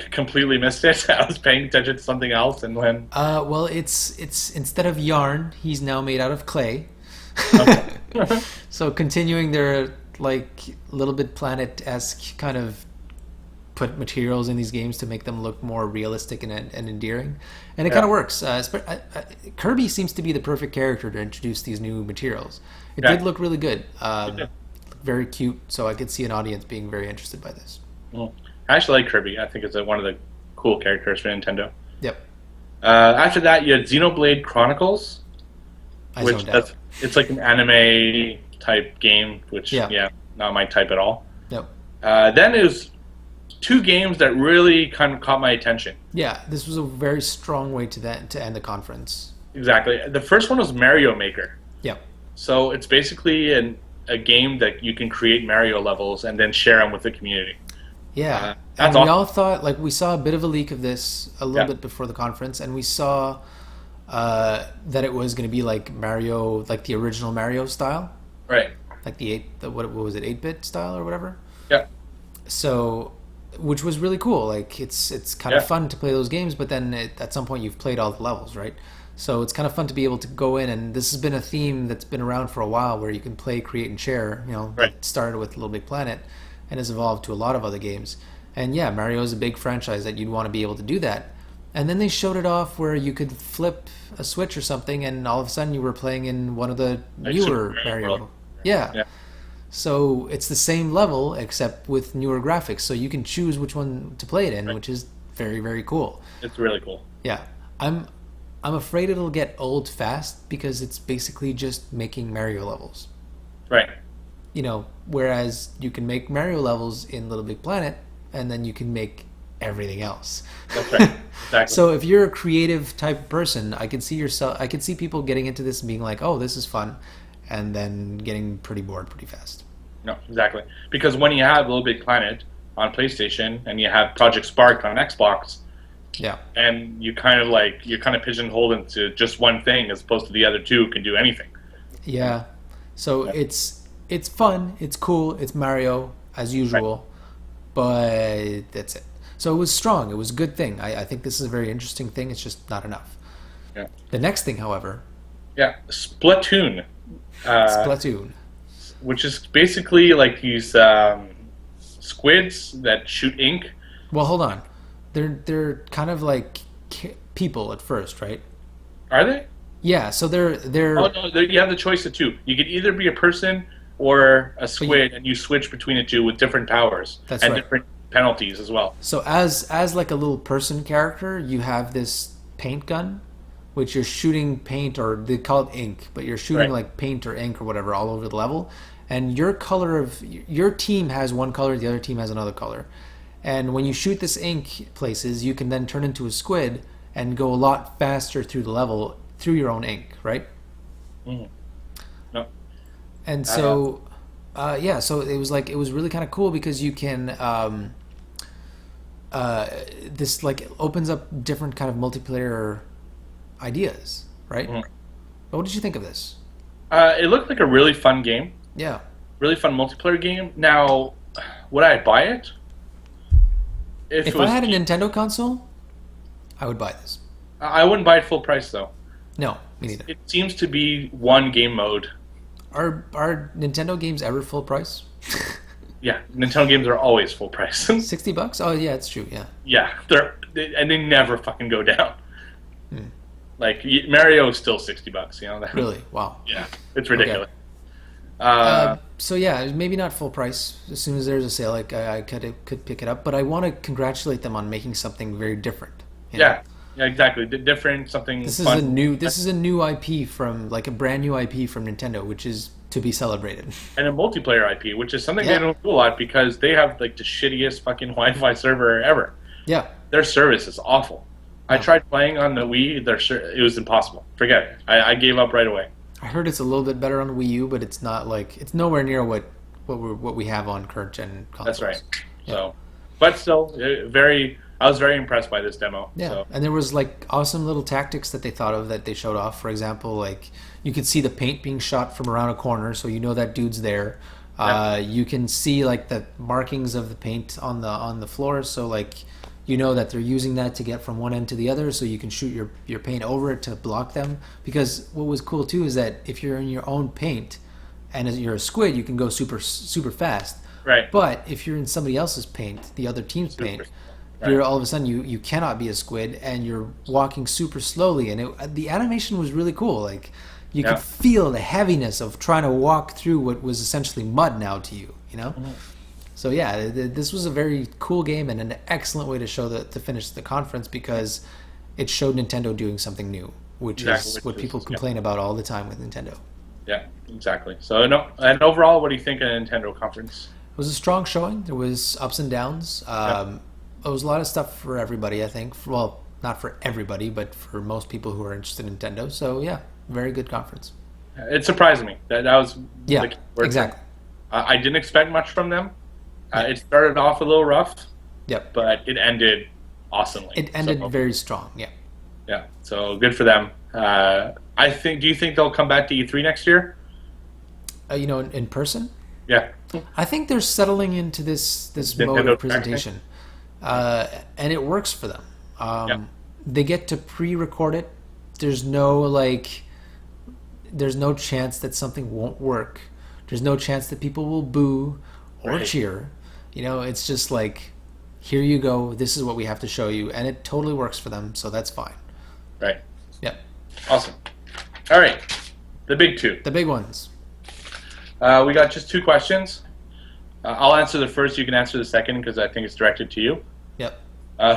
completely missed it. I was paying attention to something else, and when well, it's instead of yarn, he's now made out of clay. Okay. So continuing their like Little Bit Planet-esque kind of put materials in these games to make them look more realistic and endearing, and it kind of works. Kirby seems to be the perfect character to introduce these new materials. It did look really good. Very cute, so I could see an audience being very interested by this. Well, I actually like Kirby. I think it's one of the cool characters for Nintendo. Yep. After that, you had Xenoblade Chronicles, I which zoned out. it's like an anime type game, which Yeah. not my type at all. Yep. Then it was two games that really kind of caught my attention. Yeah, this was a very strong way to end the conference. Exactly. The first one was Mario Maker. Yep. So it's basically a game that you can create Mario levels and then share them with the community. Yeah. That's And we awesome. all thought, like, we saw a bit of a leak of this a little Yeah. bit before the conference, and we saw that it was going to be like Mario, like the original Mario style, Right. like what was it, 8-bit style or whatever. Yeah. So, which was really cool. Like, it's kind of Yeah. fun to play those games, but then at some point you've played all the levels, right? So it's kind of fun to be able to go in, and this has been a theme that's been around for a while, where you can play, create, and share. You know, Right. that started with Little Big Planet, and has evolved to a lot of other games. And yeah, Mario is a big franchise that you'd want to be able to do that. And then they showed it off where you could flip a switch or something, and all of a sudden you were playing in one of the Like newer Super Mario Mario. World. Yeah. Yeah. So it's the same level except with newer graphics, so you can choose which one to play it in, Right. which is very, very cool. It's really cool. Yeah, I'm afraid it'll get old fast because it's basically just making Mario levels. Right. You know, whereas you can make Mario levels in Little Big Planet, and then you can make everything else. That's right. Exactly. So if you're a creative type of person, I could see people getting into this and being like, "Oh, this is fun," and then getting pretty bored pretty fast. No, exactly. Because when you have Little Big Planet on PlayStation and you have Project Spark on Xbox, Yeah. and you're kind of pigeonholed into just one thing as opposed to the other two can do anything. Yeah. So it's fun, it's cool, it's Mario as usual, but that's it. So it was strong. It was a good thing. I think this is a very interesting thing. It's just not enough. Yeah. The next thing, however, Yeah. Splatoon, Splatoon. which is basically like these squids that shoot ink. Well, hold on. They're kind of like people at first, right? Are they? Yeah. So they're Oh no, you have the choice of two. You could either be a person or a squid, and you switch between the two with different powers That's and right. different penalties as well. So as like a little person character, you have this paint gun, which you're shooting paint, or they call it ink, but you're shooting Right. like paint or ink or whatever all over the level. And your team has one color, the other team has another color. And when you shoot this ink places, you can then turn into a squid and go a lot faster through the level through your own ink, right? Mhm. No. And so, yeah, so it was really kind of cool because you can, this like opens up different kind of multiplayer ideas, right? Mhm. What did you think of this? It looked like a really fun game, Yeah. really fun multiplayer game. Now, would I buy it? If it I was, had a Nintendo console, I would buy this. I wouldn't buy it full price though. No, me neither. It seems to be one game mode. Are Nintendo games ever full price? Yeah, Nintendo games are always full price. $60? Oh yeah, it's true. Yeah. Yeah, and they never fucking go down. Hmm. Like Mario is still $60. You know that? Really? Wow. Yeah, it's ridiculous. So yeah, maybe not full price. As soon as there's a sale, like I could pick it up. But I want to congratulate them on making something very different. You know? Yeah, exactly. Different, something This fun. is a new IP from like a brand new IP from Nintendo, which is to be celebrated. And a multiplayer IP, which is something Yeah. they don't do a lot because they have like the shittiest fucking Wi-Fi server ever. Yeah. Their service is awful. I Yeah. tried playing on the Wii. It was impossible. Forget it. I gave up right away. I heard it's a little bit better on Wii U, but it's not like it's nowhere near what we have on current gen consoles. That's right. So, but still, I was very impressed by this demo. Yeah, So, and there was like awesome little tactics that they thought of that they showed off. For example, like you could see the paint being shot from around a corner, so you know that dude's there. Yeah. You can see like the markings of the paint on the floor, so like you know that they're using that to get from one end to the other, so you can shoot your paint over it to block them. Because what was cool too is that if you're in your own paint and as you're a squid, you can go super fast. right. But if you're in somebody else's paint, the other team's paint, you're all of a sudden you cannot be a squid and you're walking super slowly, and the animation was really cool. Like you Yeah. could feel the heaviness of trying to walk through what was essentially mud now to you, you know. Mm-hmm. So yeah, this was a very cool game and an excellent way to finish the conference because it showed Nintendo doing something new, which Exactly, is what people complain about all the time with Nintendo. Yeah, exactly. So, no, and overall, what do you think of the Nintendo conference? It was a strong showing. There was ups and downs. There was a lot of stuff for everybody, I think. Well, not for everybody, but for most people who are interested in Nintendo. So yeah, very good conference. It surprised me. That was Yeah, the key word. exactly. I didn't expect much from them. It started off a little rough, Yep. but it ended awesomely. It ended So, very strong. Yeah. yeah. So good for them. I think. Do you think they'll come back to E3 next year? In person, Yeah. I think they're settling into this mode Nintendo of presentation, and it works for them. They get to pre-record it. There's no chance that something won't work. There's no chance that people will boo or Right. cheer. It's just like, here you go. This is what we have to show you, and it totally works for them. So that's fine. Right. Yep. Awesome. All right. The big two. The big ones. We got just two questions. I'll answer the first. You can answer the second because I think it's directed to you. Yep.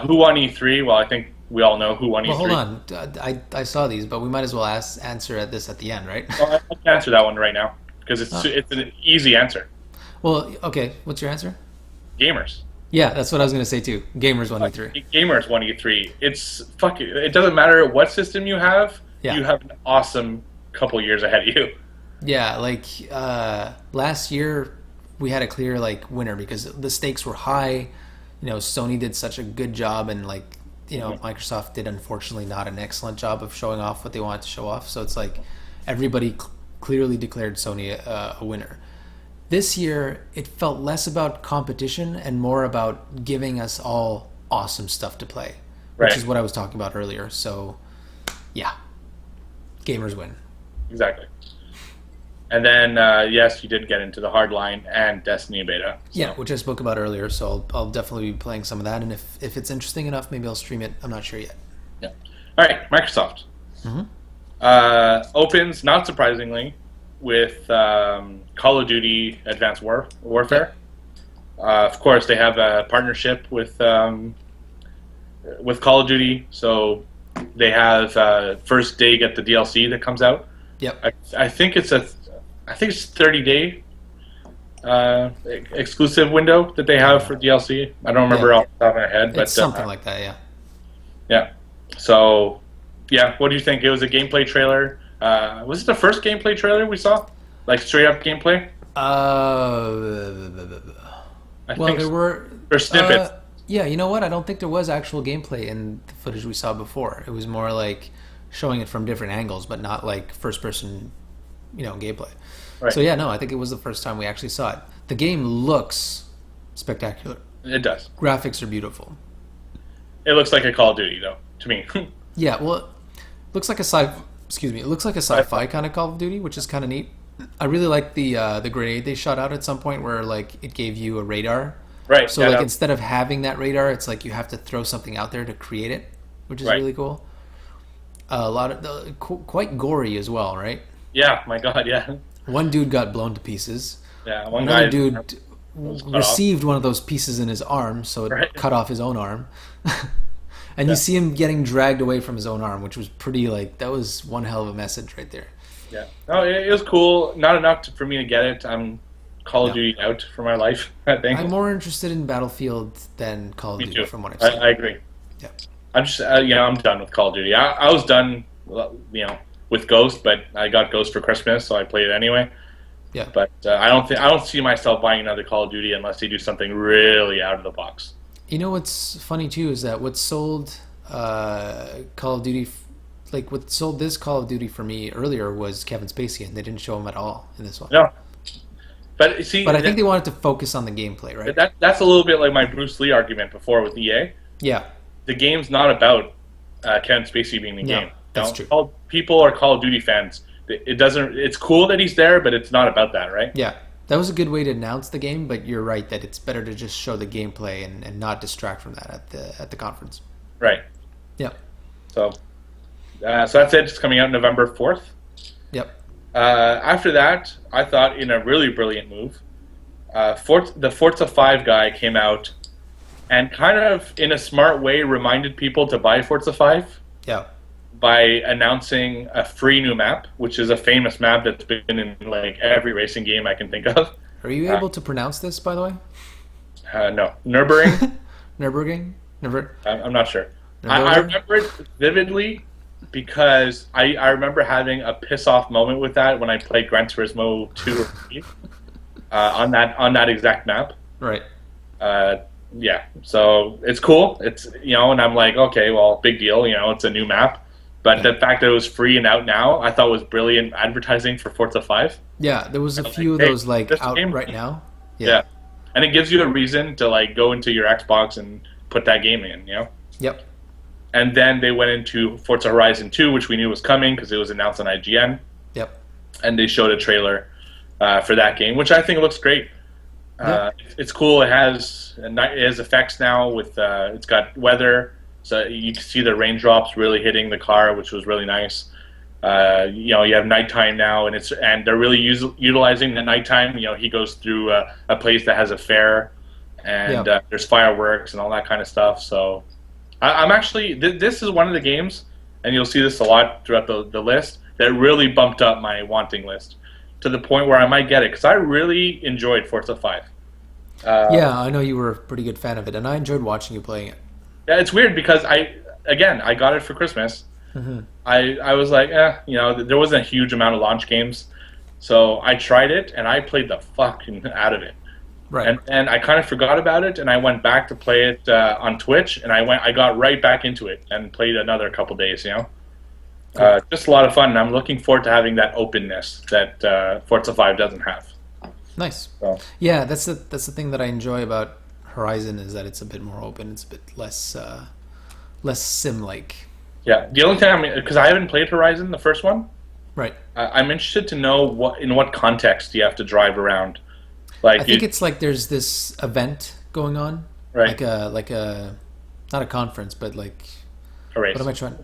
Who won E3? Well, I think we all know who won Well, E3. hold on. I saw these, but we might as well answer this at the end, right? Well, I can answer that one right now because it's an easy answer. Well, okay. What's your answer? Gamers. Yeah, that's what I was going to say too. Gamers won E3. Gamers won E3. It doesn't matter what system you have. Yeah. You have an awesome couple years ahead of you. Yeah, like last year we had a clear winner because the stakes were high. Sony did such a good job, and Microsoft did unfortunately not an excellent job of showing off what they wanted to show off. So it's like everybody clearly declared Sony a winner. This year it felt less about competition and more about giving us all awesome stuff to play, which Right. is what I was talking about earlier. So yeah, gamers win. Exactly. And then, yes, you did get into the Hardline and Destiny beta. So. Yeah, which I spoke about earlier, so I'll definitely be playing some of that, and if it's interesting enough, maybe I'll stream it. I'm not sure yet. Yeah. All right, Microsoft. Opens, not surprisingly, with Call of Duty Advanced Warfare. Of course, they have a partnership with Call of Duty, so they have first day get the DLC that comes out. Yep. I think it's 30-day exclusive window that they have for DLC. I don't remember off the top of my head, but It's something like that, yeah. Yeah. So, yeah. What do you think? It was a gameplay trailer. Was it the first gameplay trailer we saw? Like straight up gameplay? I think there were snippets. yeah, you know what? I don't think there was actual gameplay in the footage we saw before. It was more like showing it from different angles, but not like first person, gameplay. Right. So yeah, no, I think it was the first time we actually saw it. The game looks spectacular. It does. Graphics are beautiful. It looks like a Call of Duty, though, to me. Yeah, well, it looks like a It looks like a sci-fi kind of Call of Duty, which is kind of neat. I really like the grenade they shot out at some point, where it gave you a radar. Right. So instead of having that radar, it's like you have to throw something out there to create it, which is really cool. A lot of quite gory as well, right? Yeah. My God. Yeah. One dude got blown to pieces. Yeah. One Another guy dude received one of those pieces in his arm, so it cut off his own arm. And you see him getting dragged away from his own arm, which was pretty that was one hell of a message right there. Yeah. No, it was cool. Not enough for me to get it. I'm Call of Duty out for my life, I think. I'm more interested in Battlefield than Call of Me Duty, too. from what I've seen. I agree. Yeah. I'm just, I'm done with Call of Duty. I was done, with Ghost, but I got Ghost for Christmas, so I played it anyway. Yeah. But I don't see myself buying another Call of Duty unless they do something really out of the box. You know what's funny too is that what sold Call of Duty, what sold this Call of Duty for me earlier was Kevin Spacey, and they didn't show him at all in this one. No. But see, But I think they wanted to focus on the gameplay, right? That's a little bit like my Bruce Lee argument before with EA. Yeah. The game's not about Kevin Spacey being in the No, game. that's true. People are Call of Duty fans. It doesn't. It's cool that he's there, but it's not about that, right? Yeah. That was a good way to announce the game, but you're right that it's better to just show the gameplay and not distract from that at the conference. Right. Yeah. So that's it. It's coming out November 4th. Yep. After that, I thought in a really brilliant move, the Forza 5 guy came out and kind of in a smart way reminded people to buy Forza 5. Yeah. by announcing a free new map, which is a famous map that's been in like every racing game I can think of. Are you able to pronounce this, by the way? No, Nürburgring. Nürburgring? I'm not sure. I Nürburgring? remember it vividly because I remember having a piss off moment with that when I played Gran Turismo 2 or 3 on that exact map. Right. Yeah, so it's cool. It's and I'm like, okay, well, big deal. It's a new map, but the fact that it was free and out now, I thought was brilliant advertising for Forza 5. Yeah, there was a few of hey, those like this out game- right now. Yeah, and it gives you a reason to like go into your Xbox and put that game in. Yep. And then they went into Forza Horizon 2, which we knew was coming because it was announced on IGN, Yep. and they showed a trailer for that game, which I think looks great. It's cool. It has effects now with it's got weather, so you can see the raindrops really hitting the car, which was really nice. You have nighttime now, and they're really utilizing the nighttime. He goes through a place that has a fair, and there's fireworks and all that kind of stuff. So I'm actually this is one of the games, and you'll see this a lot throughout the list, that really bumped up my wanting list to the point where I might get it because I really enjoyed Forza 5. Yeah, I know you were a pretty good fan of it, and I enjoyed watching you playing it. Yeah, it's weird because I got it for Christmas. Mm-hmm. I was like, there wasn't a huge amount of launch games, so I tried it and I played the fucking out of it. Right. And I kind of forgot about it, and I went back to play it on Twitch, and I got right back into it and played another couple days. Cool. Just a lot of fun, and I'm looking forward to having that openness that Forza 5 doesn't have. Nice. So. Yeah, that's the thing that I enjoy about Horizon is that it's a bit more open. It's a bit less sim-like. Yeah, the only thing because I haven't played Horizon, the first one. Right. I'm interested to know in what context you have to drive around. Like I think it's like there's this event going on, right? Like a not a conference, but like a race. What am I trying?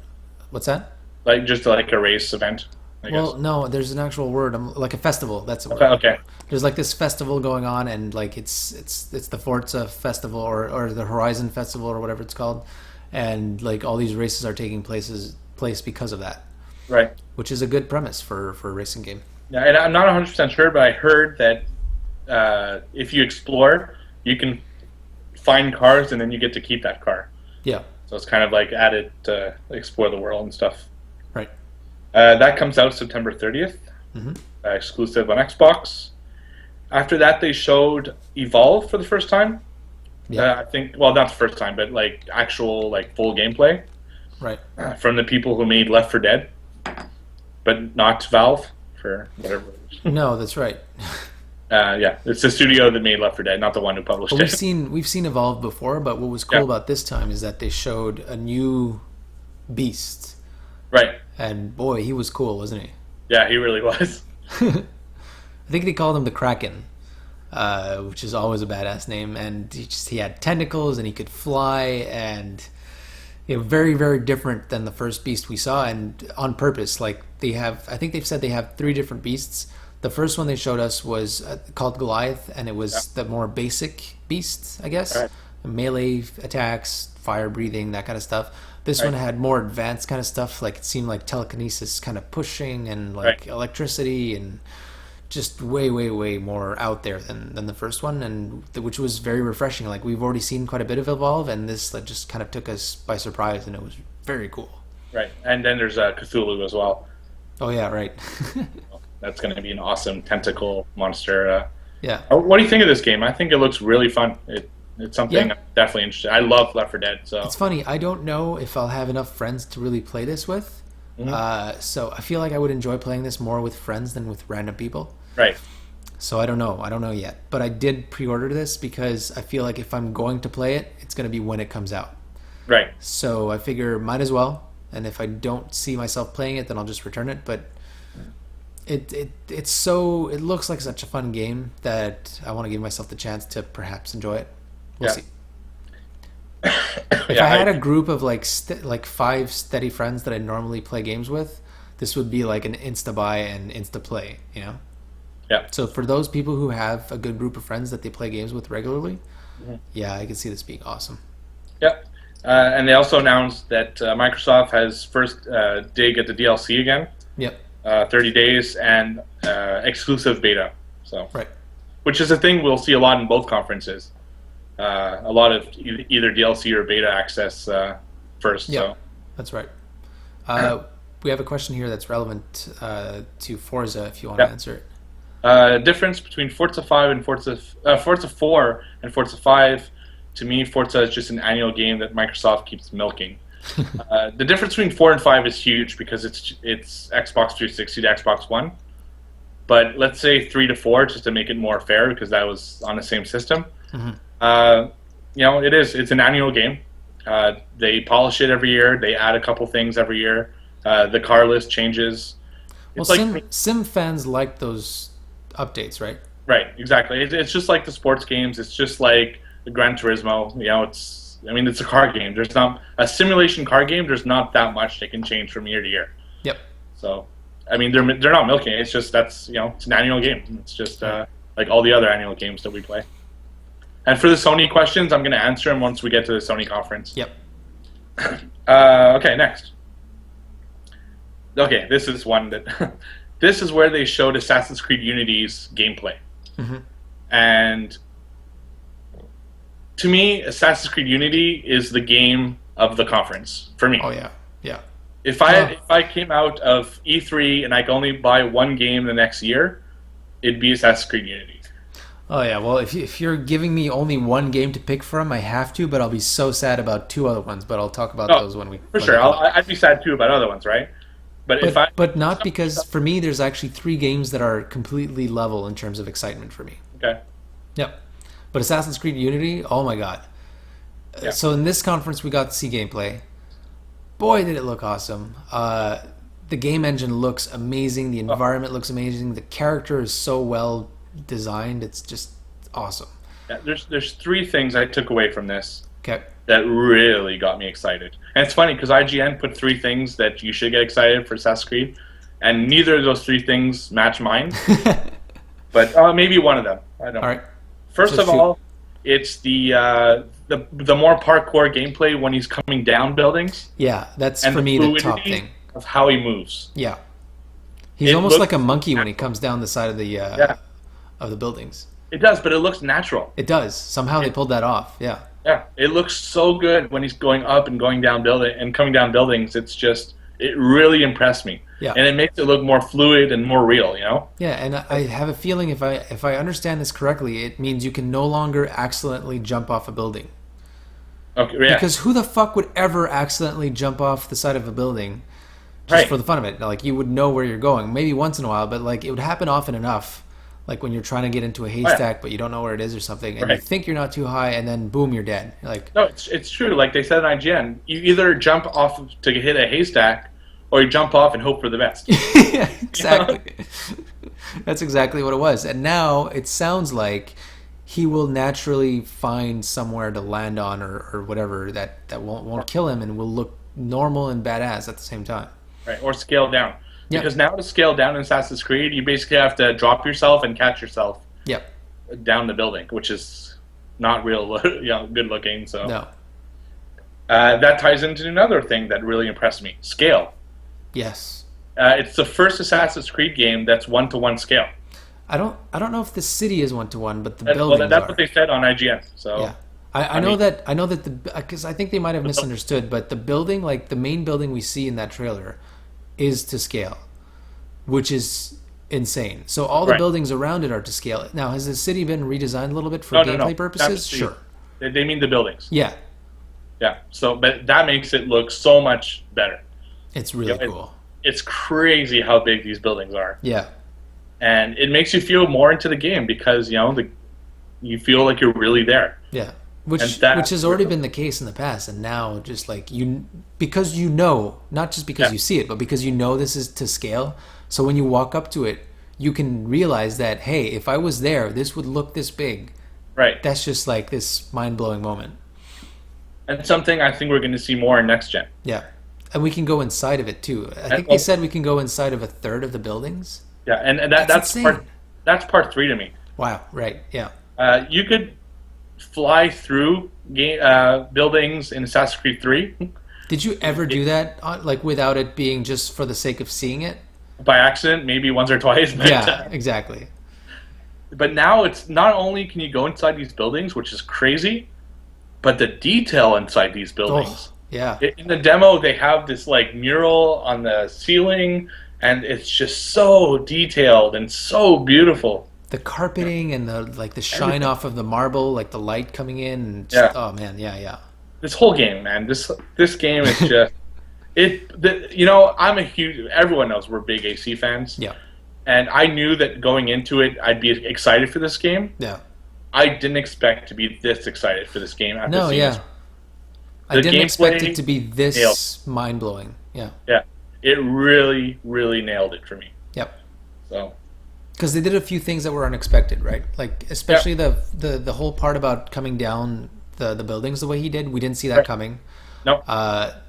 What's that? Like just like a race event. I Well, guess. no, there's an actual word. Like a festival. That's a word. Okay. There's like this festival going on, and like it's the Forza Festival or the Horizon Festival or whatever it's called, and like all these races are taking place because of that. Right. Which is a good premise for a racing game. Yeah, and I'm not 100% sure, but I heard that if you explore, you can find cars, and then you get to keep that car. Yeah. So it's kind of like added to explore the world and stuff. Right. That comes out September 30th, exclusive on Xbox. After that, they showed Evolve for the first time. Yeah. I think, well, not the first time, but like actual like full gameplay. Right. From the people who made Left 4 Dead, but not Valve for whatever. No, that's right. Yeah, it's the studio that made Left 4 Dead, not the one who published Well, it. we've seen Evolve before, but what was cool about this time is that they showed a new beast. Right. And boy, he was cool, wasn't he? Yeah, he really was. I think they called him the Kraken, which is always a badass name. And he had tentacles and he could fly, and very, very different than the first beast we saw, and on purpose. Like I think they've said they have 3 different beasts. The first one they showed us was called Goliath, and it was the more basic beast, I guess. Right. Melee attacks, fire breathing, that kind of stuff. This one had more advanced kind of stuff, like it seemed like telekinesis kind of pushing, and like electricity, and just way, way, way more out there than the first one, and which was very refreshing. Like we've already seen quite a bit of Evolve, and this just kind of took us by surprise, and it was very cool. Right, and then there's Cthulhu as well. Oh yeah, right. That's going to be an awesome tentacle monster. Yeah. What do you think of this game? I think it looks really fun. It's something I'm definitely interested. I love Left 4 Dead. So it's funny. I don't know if I'll have enough friends to really play this with. So I feel like I would enjoy playing this more with friends than with random people. Right. So I don't know yet. But I did pre-order this because I feel like if I'm going to play it, it's going to be when it comes out. Right. So I figure might as well. And if I don't see myself playing it, then I'll just return it. But it looks like such a fun game that I want to give myself the chance to perhaps enjoy it. We'll see. If I had a group of like 5 steady friends that I normally play games with, this would be like an insta buy and insta play, Yeah. So for those people who have a good group of friends that they play games with regularly, yeah, I can see this being awesome. Yeah. And they also announced that Microsoft has first dig at the DLC again. Yep. 30 days and exclusive beta. So, right. Which is a thing we'll see a lot in both conferences. A lot of either DLC or beta access first. Yeah, so. That's right. We have a question here that's relevant to Forza. If you want to answer it. Difference between Forza 5 and Forza 4 and Forza 5. To me, Forza is just an annual game that Microsoft keeps milking. The difference between 4 and 5 is huge because it's Xbox 360 to Xbox One. But let's say 3 to 4 just to make it more fair because that was on the same system. Mm-hmm. It's an annual game. They polish it every year. They add a couple things every year. The car list changes. Well, sim fans like those updates, right? Right, exactly. It's just like the sports games. It's just like the Gran Turismo. It's a car game. There's not a simulation car game. There's not that much they can change from year to year. Yep. So, they're not milking it. It's just it's an annual game. It's just like all the other annual games that we play. And for the Sony questions, I'm going to answer them once we get to the Sony conference. Yep. Okay, next. Okay, this is one that this is where they showed Assassin's Creed Unity's gameplay. Mm-hmm. And to me, Assassin's Creed Unity is the game of the conference for me. Oh yeah, yeah. If I came out of E3 and I could only buy one game the next year, it'd be Assassin's Creed Unity. Oh yeah, well if you're giving me only one game to pick from, I have to, but I'll be so sad about two other ones. But I'll talk about those when we. For sure, I'd be sad too about other ones, right? But not because for me, there's actually 3 games that are completely level in terms of excitement for me. Okay. Yep. But Assassin's Creed Unity, oh my god. Yeah. So in this conference, we got to see gameplay. Boy, did it look awesome. The game engine looks amazing. The environment looks amazing. The character is so well designed. It's just awesome. Yeah, there's 3 things I took away from this. Okay. That really got me excited. And it's funny because IGN put 3 things that you should get excited for Assassin's Creed, and neither of those 3 things match mine. But maybe one of them. I don't know. All right. First of all, it's the more parkour gameplay when he's coming down buildings. Yeah, that's for me the top thing. Of how he moves. Yeah. He's almost like a monkey when he comes down the side of the buildings. It does, but it looks natural. It does. Somehow they pulled that off. Yeah. Yeah, it looks so good when he's going up and going down coming down buildings. It really impressed me. Yeah. And it makes it look more fluid and more real, Yeah, and I have a feeling if I understand this correctly, it means you can no longer accidentally jump off a building. Okay, yeah. Because who the fuck would ever accidentally jump off the side of a building just for the fun of it? Like, you would know where you're going. Maybe once in a while, but like it would happen often enough. Like when you're trying to get into a haystack, but you don't know where it is or something, and you think you're not too high, and then boom, you're dead. Like, no, it's true. Like they said in IGN, you either jump off to hit a haystack, or you jump off and hope for the best. Yeah, exactly. That's exactly what it was. And now it sounds like he will naturally find somewhere to land on or whatever that won't kill him and will look normal and badass at the same time. Right, or scale down. Because now to scale down in Assassin's Creed, you basically have to drop yourself and catch yourself down the building, which is not real good looking. So no. That ties into another thing that really impressed me: scale. Yes. It's the first Assassin's Creed game that's 1-to-1 scale. I don't know if the city is 1-to-1, but the buildings that's what they said on IGN. So yeah. I know that because I think they might have misunderstood, but the building, like the main building we see in that trailer, is to scale, which is insane. So all the buildings around it are to scale. Now, has the city been redesigned a little bit for gameplay purposes? Sure. They mean the buildings. Yeah. Yeah. So, but that makes it look so much better. It's really cool. It's crazy how big these buildings are. Yeah. And it makes you feel more into the game because you feel like you're really there. Yeah. Which has already been the case in the past, and now just like because not just because you see it, but because this is to scale. So when you walk up to it, you can realize that, hey, if I was there, this would look this big. Right. That's just like this mind-blowing moment. And something I think we're going to see more in next gen. Yeah, and we can go inside of it too. I think they said we can go inside of a third of the buildings. Yeah, and that's part 3 to me. Wow. Right. Yeah. You could. fly through buildings in Assassin's Creed 3 Did you ever do that, like without it being just for the sake of seeing it? by accident, maybe once or twice. Yeah, exactly. But now it's not only can you go inside these buildings, which is crazy, but the detail inside these buildings. Oh, yeah. In the demo, they have this like mural on the ceiling, and it's just so detailed and so beautiful. The carpeting and the shine Everything. off of the marble, like the light coming in, and Yeah. oh man, yeah, yeah. This whole game, man. This game is just I'm a huge. Everyone knows we're big AC fans. Yeah. And I knew that going into it, I'd be excited for this game. Yeah. I didn't expect to be this excited for this game. After No, seeing yeah. this. I The didn't expect gameplay it to be this nailed. mind blowing. Yeah. Yeah, it really, really nailed it for me. Yep. So Because they did a few things that were unexpected, right? Like especially the whole part about coming down the buildings the way he did. We didn't see that Right. coming. no,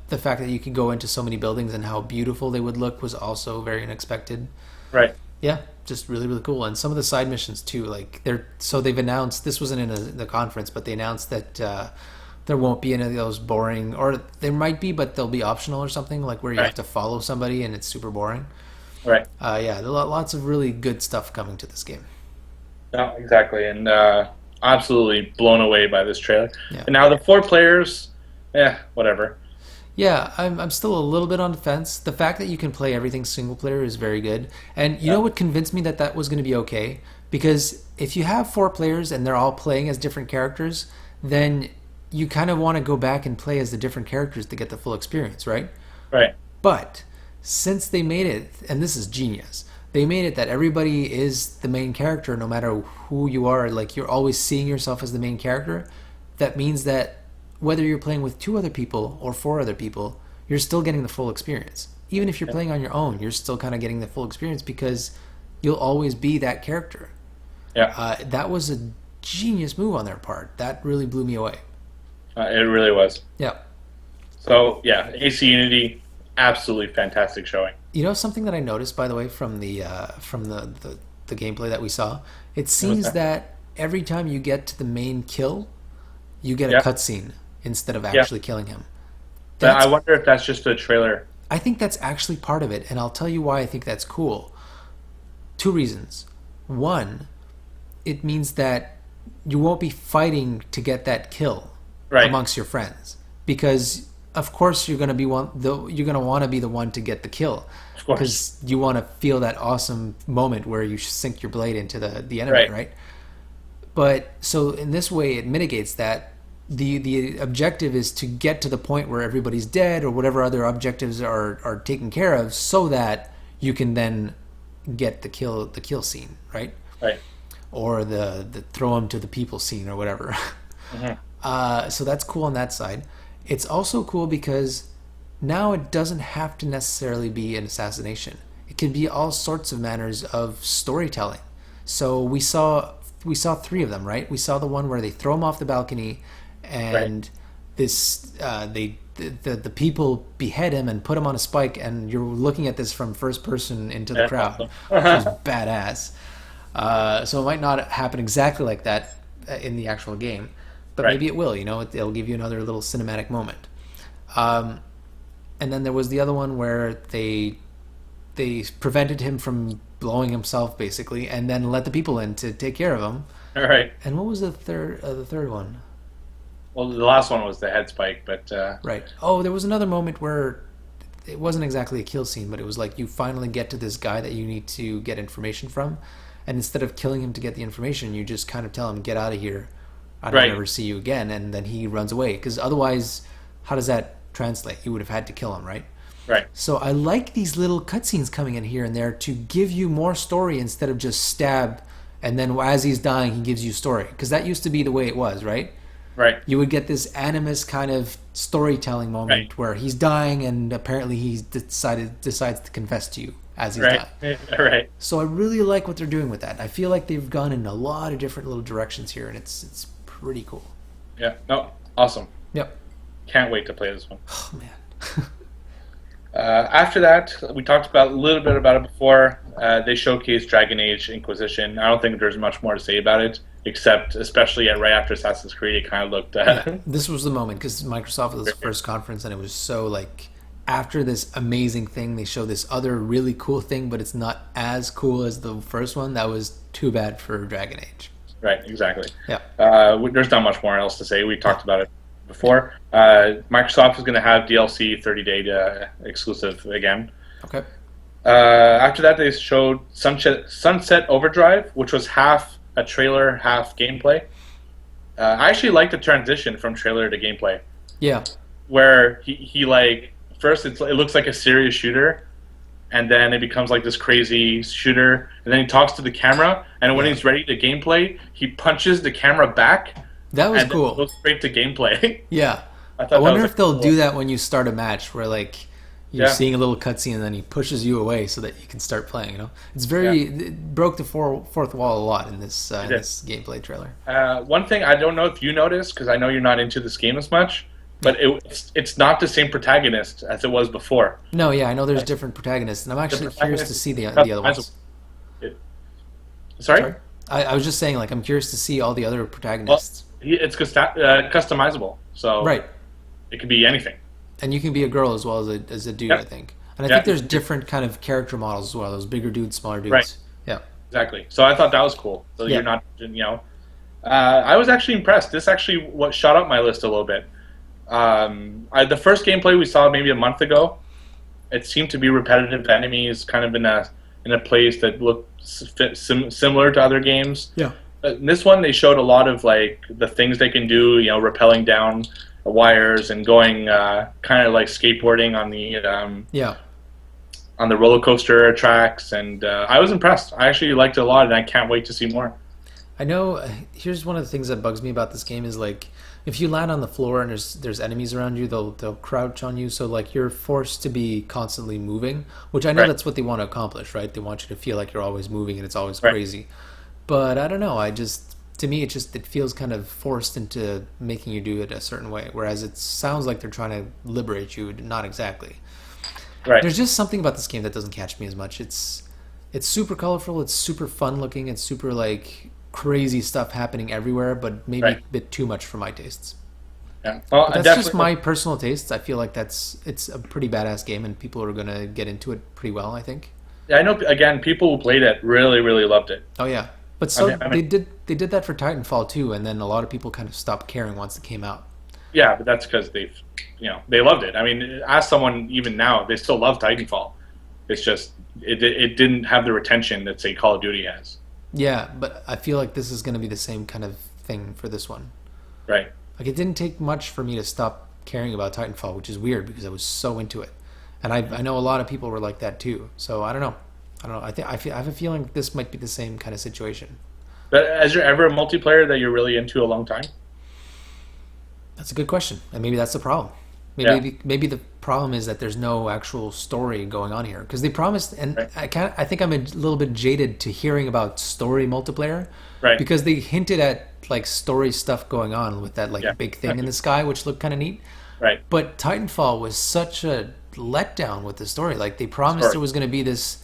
The fact that you could go into so many buildings and how beautiful they would look was also very unexpected. right, Yeah, just really really cool. And some of the side missions too. Like they've announced, this wasn't in the conference, but they announced that there won't be any of those boring, or there might be, but they'll be optional or something, like where you Right. have to follow somebody and it's super boring. right. Yeah, there are lots of really good stuff coming to this game. No, exactly, and absolutely blown away by this trailer. Yeah. And now the 4 players, whatever. Yeah, I'm still a little bit on the fence. The fact that you can play everything single player is very good. And you know what convinced me that that was going to be okay? Because if you have 4 players and they're all playing as different characters, then you kind of want to go back and play as the different characters to get the full experience, right? Right, But since they made it, and this is genius, they made it that everybody is the main character no matter who you are. Like you're always seeing yourself as the main character. That means that whether you're playing with 2 other people or 4 other people, you're still getting the full experience. Even if you're playing on your own, you're still kind of getting the full experience because you'll always be that character. yeah, That was a genius move on their part. That really blew me away. it really was. Yeah. So yeah, AC Unity, absolutely fantastic showing. You know something that I noticed, by the way, from the gameplay that we saw? It seems that every time you get to the main kill, you get a cutscene instead of actually killing him. I wonder if that's just a trailer. I think that's actually part of it, and I'll tell you why I think that's cool. 2 reasons. One, it means that you won't be fighting to get that kill amongst your friends, because of course you're going to want to be the one to get the kill, Of course. because you want to feel that awesome moment where you sink your blade into the enemy, right? But so in this way, it mitigates that. The objective is to get to the point where everybody's dead or whatever other objectives are taken care of, so that you can then get the kill scene, right? Right. Or the throw them to the people scene or whatever. So that's cool on that side. It's also cool because now it doesn't have to necessarily be an assassination. It can be all sorts of manners of storytelling. So we saw 3 of them, right? We saw the one where they throw him off the balcony, and the people behead him and put him on a spike, and you're looking at this from first person into the crowd, which is badass. So it might not happen exactly like that in the actual game, but maybe it will. It'll give you another little cinematic moment. And then there was the other one where they prevented him from blowing himself, basically, and then let the people in to take care of him. All right. And what was the third one? Well, the last one was the head spike, but Right. Oh, there was another moment where it wasn't exactly a kill scene, but it was like you finally get to this guy that you need to get information from, and instead of killing him to get the information, you just kind of tell him, "Get out of here. I don't ever see you again," and then he runs away. Because otherwise, how does that translate? You would have had to kill him, right? Right. So I like these little cutscenes coming in here and there to give you more story instead of just stab, and then as he's dying, he gives you story. Because that used to be the way it was, right? Right. You would get this animus kind of storytelling moment where he's dying, and apparently he decides to confess to you as he's dying. Right. So I really like what they're doing with that. I feel like they've gone in a lot of different little directions here, and it's pretty cool. Yeah. No. Awesome. Yep. Can't wait to play this one. Oh man. After that, we talked about a little bit about it before. They showcased Dragon Age Inquisition. I don't think there's much more to say about it. except especially right after Assassin's Creed, it kind of looked. This was the moment because Microsoft was the first conference, and it was so like after this amazing thing, they show this other really cool thing, but it's not as cool as the first one. That was too bad for Dragon Age. Right, exactly. Yeah. There's not much more else to say. We talked about it before. Microsoft is going to have DLC 30-day exclusive again. Okay. After that, they showed Sunset Overdrive, which was half a trailer, half gameplay. I actually like the transition from trailer to gameplay. Yeah. Where he like first it looks like a serious shooter, and then it becomes like this crazy shooter, and then he talks to the camera, and when he's ready to gameplay, he punches the camera back. That was and cool. Then goes straight to gameplay. Yeah. I wonder if they'll do that when you start a match, where like you're seeing a little cutscene and then he pushes you away so that you can start playing. You know, it's it broke the fourth wall a lot in this this gameplay trailer. One thing I don't know if you noticed, because I know you're not into this game as much, but it's not the same protagonist as it was before. No, yeah, I know there's different protagonists, and I'm actually curious to see the other ones. Sorry? I was just saying, like, I'm curious to see all the other protagonists. Well, it's customizable, so right. It could be anything. And you can be a girl as well as a dude, I think. And I think there's different kind of character models as well. Those bigger dudes, smaller dudes. Right. Yeah. Exactly. So I thought that was cool. So you're not, I was actually impressed. This actually what shot up my list a little bit. The first gameplay we saw maybe a month ago, it seemed to be repetitive enemies, kind of in a place that looked similar to other games. Yeah. In this one, they showed a lot of like the things they can do. Rappelling down wires and going kind of like skateboarding on the roller coaster tracks, and I was impressed. I actually liked it a lot, and I can't wait to see more. I know. Here's one of the things that bugs me about this game is like if you land on the floor and there's enemies around you, they'll crouch on you, so like you're forced to be constantly moving, which I know that's what they want to accomplish, right? They want you to feel like you're always moving and it's always crazy. But I don't know. To me, it feels kind of forced into making you do it a certain way, whereas it sounds like they're trying to liberate you. Not exactly. Right. There's just something about this game that doesn't catch me as much. It's super colorful. It's super fun looking. It's super like crazy stuff happening everywhere, but maybe a bit too much for my tastes. Yeah. Well, but that's just my personal tastes. I feel like it's a pretty badass game, and people are gonna get into it pretty well, I think. Yeah, I know. Again, people who played it really, really loved it. Oh yeah. But they did that for Titanfall too, and then a lot of people kind of stopped caring once it came out. Yeah, but that's because they loved it. I mean, ask someone even now, they still love Titanfall. It's just it didn't have the retention that say Call of Duty has. Yeah, but I feel like this is going to be the same kind of thing for this one. Right. Like it didn't take much for me to stop caring about Titanfall, which is weird because I was so into it, and I know a lot of people were like that too. So I don't know. I have a feeling this might be the same kind of situation. But is there ever a multiplayer that you're really into a long time? That's a good question, and maybe that's the problem. Maybe the problem is that there's no actual story going on here because they promised, and I think I'm a little bit jaded to hearing about story multiplayer, right? Because they hinted at like story stuff going on with that like big thing in the sky, which looked kind of neat. Right. But Titanfall was such a letdown with the story. Like they promised there was going to be this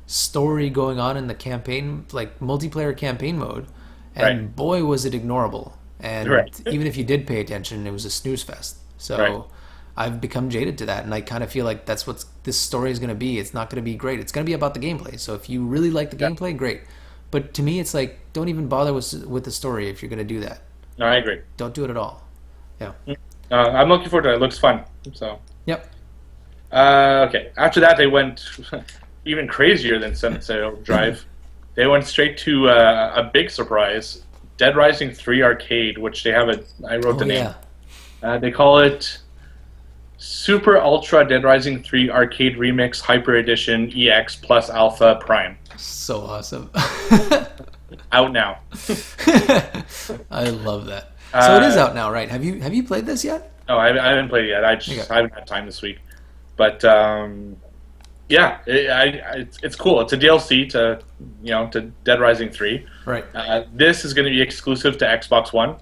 story going on in the campaign, like multiplayer campaign mode, and boy was it ignorable. And even if you did pay attention, it was a snooze fest. So I've become jaded to that, and I kind of feel like that's what this story is going to be. It's not going to be great. It's going to be about the gameplay. So if you really like the gameplay, great. But to me, it's like don't even bother with the story if you're going to do that. No, I agree. Don't do it at all. Yeah. I'm looking forward to it. It looks fun. So. Yep. Okay. After that, they went even crazier than Sunset Overdrive. They went straight to a big surprise, Dead Rising 3 Arcade, which they have I wrote the name. Yeah. They call it Super Ultra Dead Rising 3 Arcade Remix Hyper Edition EX Plus Alpha Prime. So awesome. Out now. I love that. So it is out now, right? Have you played this yet? No, I haven't played it yet. I haven't had time this week. But yeah, it's cool. It's a DLC to Dead Rising 3. Right. This is going to be exclusive to Xbox One,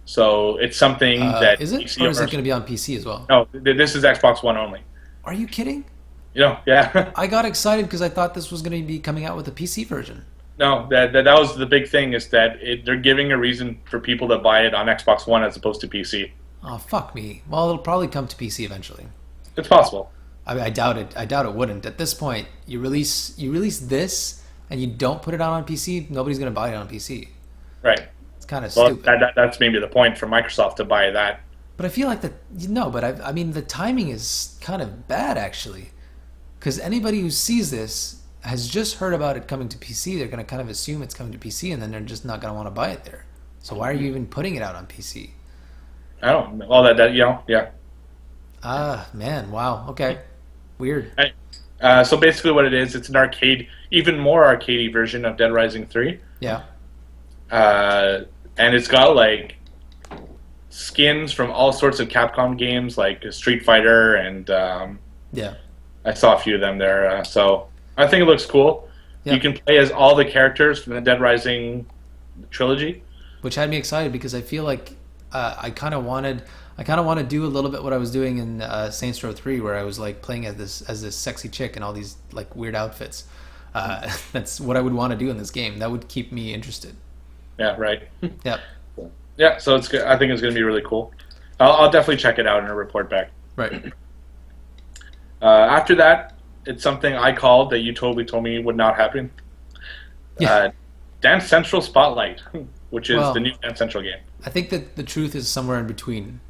so it's something that is it, or is it going to be on PC as well? No, this is Xbox One only. Are you kidding? Yeah. I got excited because I thought this was going to be coming out with a PC version. No, that was the big thing, is that they're giving a reason for people to buy it on Xbox One as opposed to PC. Oh, fuck me. Well, it'll probably come to PC eventually. It's possible. I mean, I doubt it. I doubt it wouldn't. At this point, you release this and you don't put it out on PC, nobody's going to buy it on PC. Right. It's kind of Well, stupid. that's maybe the point for Microsoft to buy that. But I feel like I mean, the timing is kind of bad, actually. Because anybody who sees this has just heard about it coming to PC. They're going to kind of assume it's coming to PC, and then they're just not going to want to buy it there. So why are you even putting it out on PC? I don't know. All that yeah. Ah, man. Wow. Okay. Weird. So basically what it is, it's an arcade, even more arcadey version of Dead Rising 3. Yeah. And it's got like skins from all sorts of Capcom games, like Street Fighter, and Yeah. I saw a few of them there. So I think it looks cool. Yeah. You can play as all the characters from the Dead Rising trilogy. Which had me excited because I feel like I kind of want to do a little bit what I was doing in Saints Row 3, where I was like playing as this sexy chick in all these like weird outfits. That's what I would want to do in this game. That would keep me interested. Yeah, right. Yep. Yeah, so it's good. I think it's going to be really cool. I'll definitely check it out and report back. Right. After that, it's something I called that you totally told me would not happen. Yeah. Dance Central Spotlight, which is Well, the new Dance Central game. I think that the truth is somewhere in between.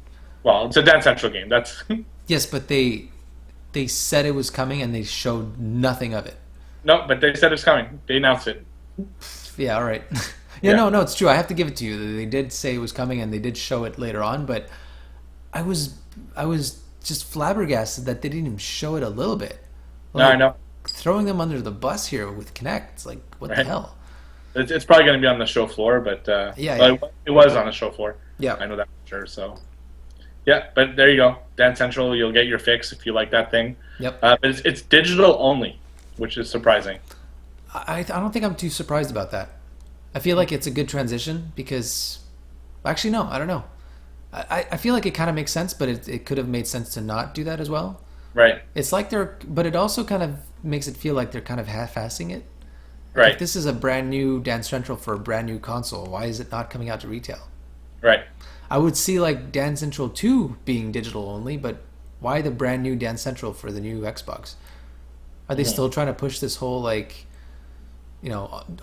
Well, it's a Dance Central game. That's Yes, but they said it was coming and they showed nothing of it. no, but they said it's coming. They announced it. Yeah, all right. Yeah. No, it's true. I have to give it to you. They did say it was coming and they did show it later on, but I was just flabbergasted that they didn't even show it a little bit. No, I know. Throwing them under the bus here with Kinect. It's like, what the Right. hell? It's probably going to be on the show floor, but Yeah. it was on the show floor. Yeah. I know that for sure. So, yeah, but there you go. Dance Central, you'll get your fix if you like that thing. Yep. But it's digital only, which is surprising. I don't think I'm too surprised about that. I feel like it's a good transition because, actually, no, I don't know. I feel like it kind of makes sense, but it could have made sense to not do that as well. Right. It's like but it also kind of makes it feel like they're kind of half-assing it. Right. If this is a brand new Dance Central for a brand new console, why is it not coming out to retail? Right. I would see like Dance Central 2 being digital only, but why the brand new Dance Central for the new Xbox? Are they still trying to push this whole like,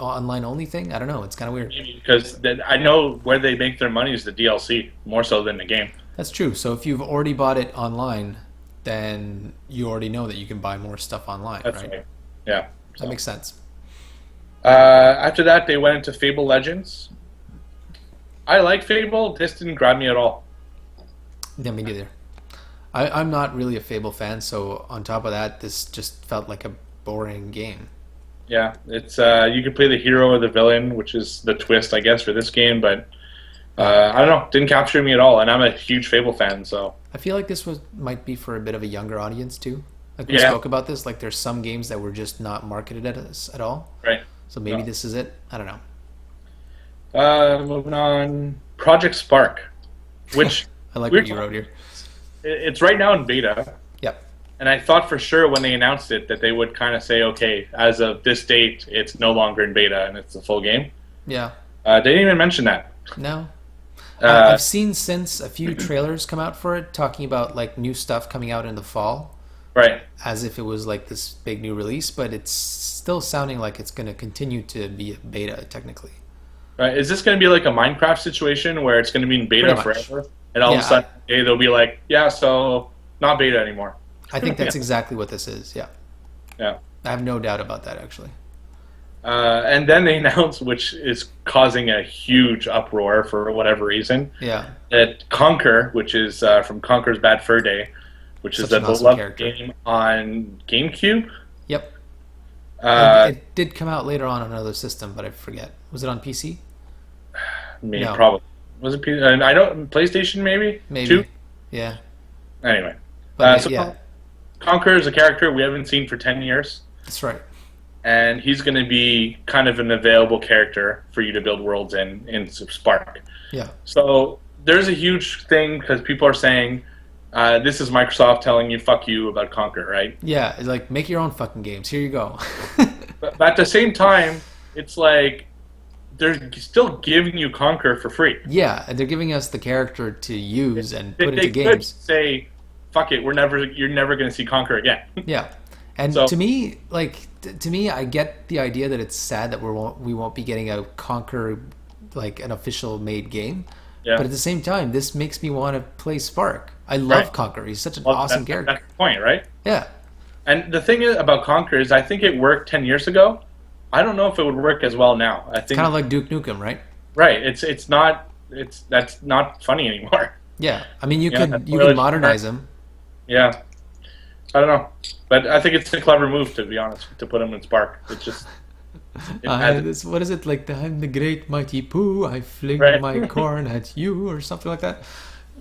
online only thing? I don't know. It's kind of weird. Maybe because I know where they make their money is the DLC more so than the game. That's true. So if you've already bought it online, then you already know that you can buy more stuff online, That's right. Yeah. That makes sense. After that, they went into Fable Legends. I like Fable. This didn't grab me at all. Yeah, me neither. I'm not really a Fable fan, so on top of that, this just felt like a boring game. Yeah, it's you can play the hero or the villain, which is the twist, I guess, for this game. But I don't know, didn't capture me at all. And I'm a huge Fable fan, so I feel like this might be for a bit of a younger audience too. Like we Yeah. spoke about this, like there's some games that were just not marketed at us at all. right. So maybe No. this is it. I don't know. Moving on, Project Spark, which I like We're what you wrote here. it's right now in beta. Yep. And I thought for sure when they announced it that they would kind of say, okay, as of this date, it's no longer in beta and it's a full game. Yeah. They didn't even mention that. No. Uh, I've seen since a few trailers come out for it, talking about like new stuff coming out in the fall, Right. as if it was like this big new release, but it's still sounding like it's going to continue to be a beta technically. Right. Is this going to be like a Minecraft situation where it's going to be in beta Pretty much. forever? And all of Yeah, a sudden, they'll be like, yeah, so not beta anymore. I think that's exactly what this is. Yeah. Yeah. I have no doubt about that actually. And then they announced, which is causing a huge uproar for whatever reason, Yeah. that Conquer, which is from Conquer's Bad Fur Day, which is Such a an awesome beloved character. game on GameCube. Yep. It did come out later on another system, but I forget. Was it on PC? Maybe, No. probably. Was it? And I don't. PlayStation, maybe. Maybe. 2? Yeah. Anyway, But so yeah, Conquer is a character we haven't seen for 10 years, that's right. and he's going to be kind of an available character for you to build worlds in Spark. Yeah. So there's a huge thing because people are saying this is Microsoft telling you "fuck you" about Conquer, right? Yeah, it's like make your own fucking games. Here you go. But at the same time, it's like they're still giving you Conquer for free. Yeah, and they're giving us the character to use and put They into could games. say, "Fuck it, you're never going to see Conquer again." Yeah, and So to me, to me, I get the idea that it's sad that we won't be getting a Conquer, like an official made game. yeah, But at the same time, this makes me want to play Spark. I love right. Conquer. He's such an Well, awesome that's character. the point, right? Yeah. And the thing is about Conquer is, I think it worked 10 years ago. I don't know if it would work as well now. I think Kind of like Duke Nukem, right? right. That's not funny anymore. Yeah. I mean, Yeah, you could modernize him. Yeah, I don't know, but I think it's a clever move, to be honest, to put him in Spark. It's just What is it like? I'm the great mighty Pooh. I fling Right. my corn at you, or something like that.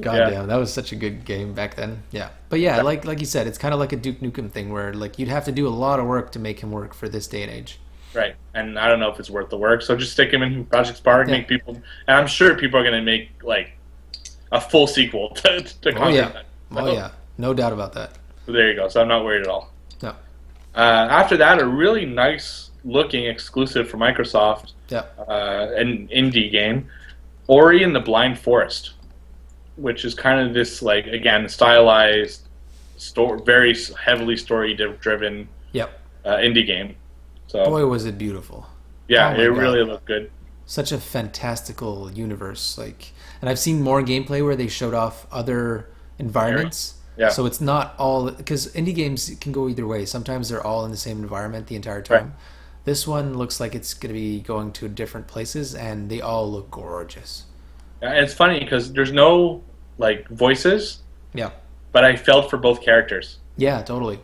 God Yeah. damn, that was such a good game back then. Yeah, but yeah, like you said, it's kind of like a Duke Nukem thing where like you'd have to do a lot of work to make him work for this day and age. right. And I don't know if it's worth the work, so just stick him in Project Spark, Yeah. make people, and I'm sure people are going to make like a full sequel to Oh Conquer. yeah, That. oh yeah, no doubt about that. So there you go. So I'm not worried at all. No, After that, a really nice looking exclusive for Microsoft, yeah, an indie game, Ori and the Blind Forest, which is kind of this, like, again, stylized, very heavily story driven yep. indie game. So Boy, was it beautiful. yeah, Oh my it God. really looked good. Such a fantastical universe, like, and I've seen more gameplay where they showed off other environments. Yeah. So it's not all, because indie games can go either way. Sometimes they're all in the same environment the entire time. Right. This one looks like it's going to be going to different places, and they all look gorgeous. And it's funny because there's no like voices, Yeah. but I felt for both characters. Yeah, totally.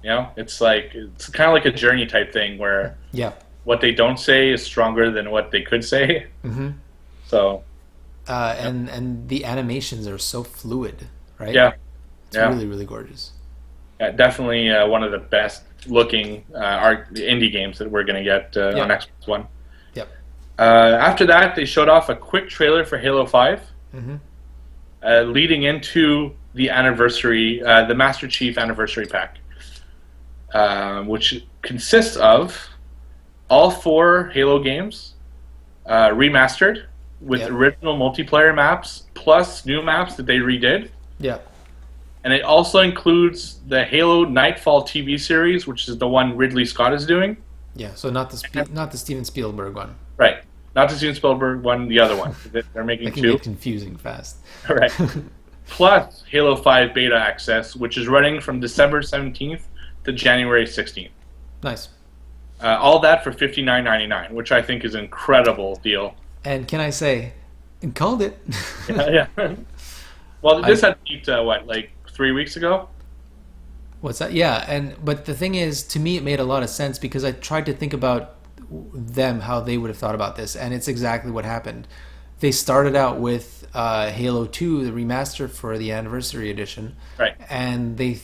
You know, it's kind of like a journey type thing where Yeah. what they don't say is stronger than what they could say. Mm-hmm. So And the animations are so fluid, right? yeah, It's yeah. really, really gorgeous. Yeah, definitely one of the best looking indie games that we're going to get on Xbox One. Yep. After that, they showed off a quick trailer for Halo 5, Mm-hmm. leading into the anniversary, the Master Chief Anniversary Pack, which consists of all 4 Halo games remastered with Yep. original multiplayer maps plus new maps that they redid. Yeah. And it also includes the Halo Nightfall TV series, which is the one Ridley Scott is doing. Yeah. So not the Steven Spielberg one. Right. Not the Steven Spielberg one, the other one. They're making That can 2. get confusing fast. Right. Plus Halo 5 beta access, which is running from December 17th to January 16th. Nice. All that for $59.99, which I think is an incredible deal. And can I say, called it? Yeah. Well, this had peaked, like 3 weeks ago? What's that? Yeah, but the thing is, to me, it made a lot of sense because I tried to think about them, how they would have thought about this, and it's exactly what happened. They started out with Halo 2, the remaster for the Anniversary Edition, Right. and they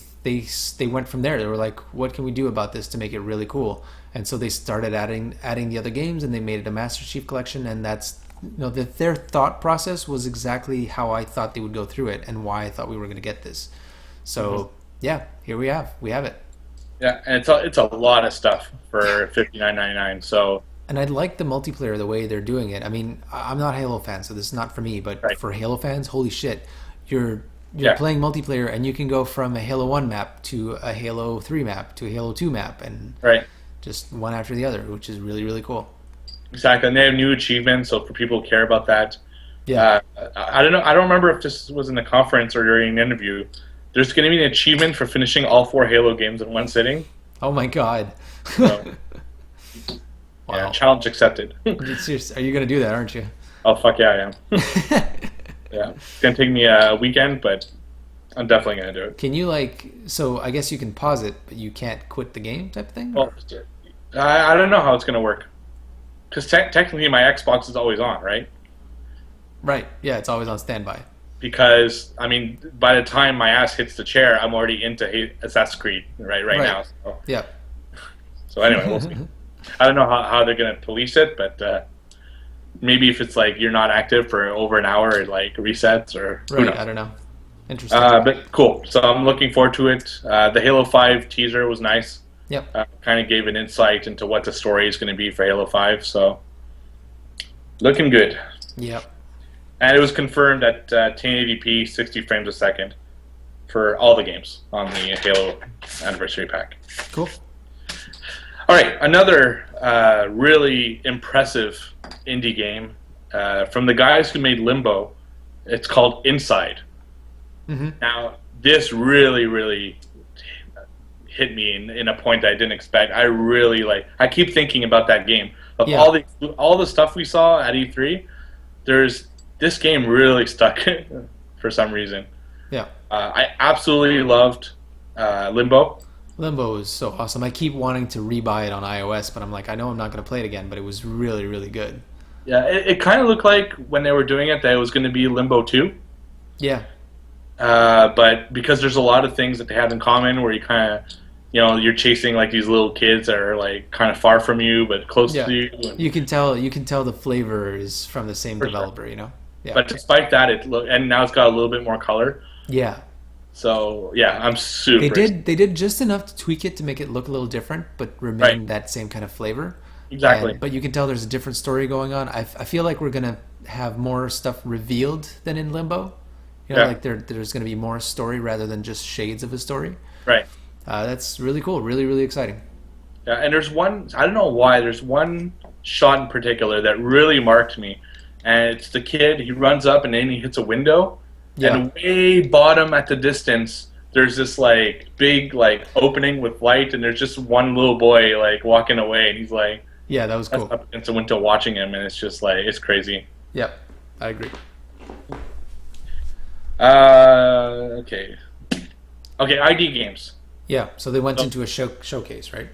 went from there. They were like, what can we do about this to make it really cool? And so they started adding the other games, and they made it a Master Chief Collection, and that's their thought process was exactly how I thought they would go through it, and why I thought we were going to get this. So yeah, here we have it. Yeah, and it's a lot of stuff for $59.99. So And I like the multiplayer, the way they're doing it. I mean, I'm not a Halo fan, so this is not for me. But Right. for Halo fans, holy shit, you're Yeah. playing multiplayer, and you can go from a Halo 1 map to a Halo 3 map to a Halo 2 map, and right. just one after the other, which is really, really cool. Exactly, and they have new achievements. So for people who care about that, Yeah. I don't know. I don't remember if this was in the conference or during an interview. There's going to be an achievement for finishing all 4 Halo games in one sitting. Oh my god. So, Wow. yeah, challenge accepted. Are you gonna do that, aren't you? Oh fuck yeah, I am. Yeah, it's gonna take me a weekend, but I'm definitely gonna do it. Can you so I guess you can pause it, but you can't quit the game type thing? Well, I don't know how it's gonna work, because technically my Xbox is always on, right? Right. Yeah, it's always on standby. Because I mean, by the time my ass hits the chair, I'm already into Assassin's Creed right now. So, Yeah. so anyway, we'll see. I don't know how they're gonna police it, but maybe if it's like you're not active for over an hour, it like resets or who Right. knows. I don't know. Interesting. But cool. So I'm looking forward to it. The Halo 5 teaser was nice. Yep. Kind of gave an insight into what the story is going to be for Halo 5. So looking good. Yep. And it was confirmed at 1080p, 60 frames a second for all the games on the Halo Anniversary Pack. Cool. All right, another really impressive indie game from the guys who made Limbo. It's called Inside. Mm-hmm. Now, this really, really hit me in a point I didn't expect. I keep thinking about that game. Of all the stuff we saw at E3, this game really stuck for some reason. Yeah. I absolutely loved Limbo. Limbo is so awesome. I keep wanting to rebuy it on iOS, but I'm like, I know I'm not going to play it again, but it was really, really good. Yeah, it kind of looked like when they were doing it that it was going to be Limbo 2. Yeah. But because there's a lot of things that they have in common where you kind of, you're chasing like these little kids that are like kind of far from you but close to you. You can tell the flavor is from the same developer, sure. Yeah. But despite that, and now it's got a little bit more color. Yeah. So yeah, I'm super. They did just enough to tweak it to make it look a little different, but remain that same kind of flavor. Exactly. But you can tell there's a different story going on. I feel like we're gonna have more stuff revealed than in Limbo. Like there's gonna be more story rather than just shades of a story. Right. That's really cool. Really, really exciting. Yeah, and there's one. I don't know why. There's one shot in particular that really marked me, and it's the kid. He runs up and then he hits a window. Yeah. And way bottom at the distance, there's this like big like opening with light, and there's just one little boy like walking away, and he's like, "Yeah, that was cool." Up against the window watching him, and it's just like it's crazy. Yep, I agree. Okay, ID games. Yeah, so they went into a showcase, right?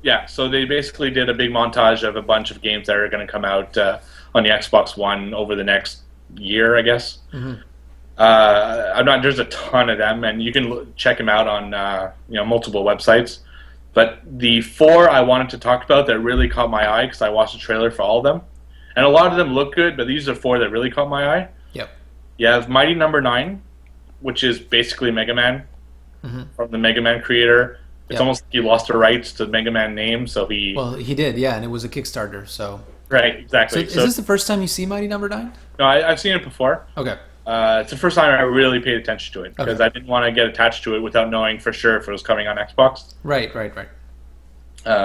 Yeah, so they basically did a big montage of a bunch of games that are going to come out on the Xbox One over the next year, I guess. Mm-hmm. There's a ton of them, and you can check them out on multiple websites. But the 4 I wanted to talk about that really caught my eye because I watched the trailer for all of them, and a lot of them look good, but these are 4 that really caught my eye. Yep. You have Mighty Number 9, which is basically Mega Man from the Mega Man creator. It's almost like he lost the rights to Mega Man name, so he. Well, he did, yeah, and it was a Kickstarter, so. Right, exactly. So is this the first time you see Mighty Number 9? No, I've seen it before. Okay. It's the first time I really paid attention to it because I didn't want to get attached to it without knowing for sure if it was coming on Xbox. Right.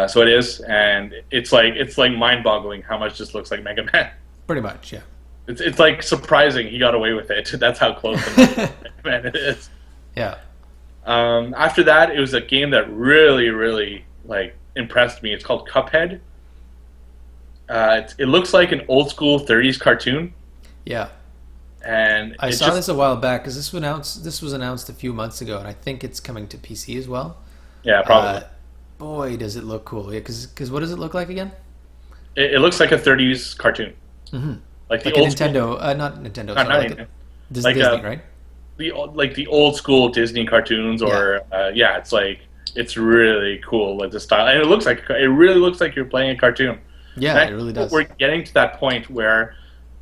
So it is, and it's like mind-boggling how much this looks like Mega Man. Pretty much, yeah. It's like surprising he got away with it. That's how close to Mega Man it is. Yeah. After that, it was a game that really, really like impressed me. It's called Cuphead. It looks like an old school 30s cartoon. Yeah. And I saw this a while back because this was announced a few months ago, and I think it's coming to PC as well. Yeah, probably. Boy, does it look cool! Yeah, because what does it look like again? It looks like a 30s cartoon. Mm-hmm. Like a Nintendo, not Nintendo. Sorry, Disney, right? The old school Disney cartoons, or it's really cool, like the style, and it really looks like you're playing a cartoon. Yeah, it really does. We're getting to that point where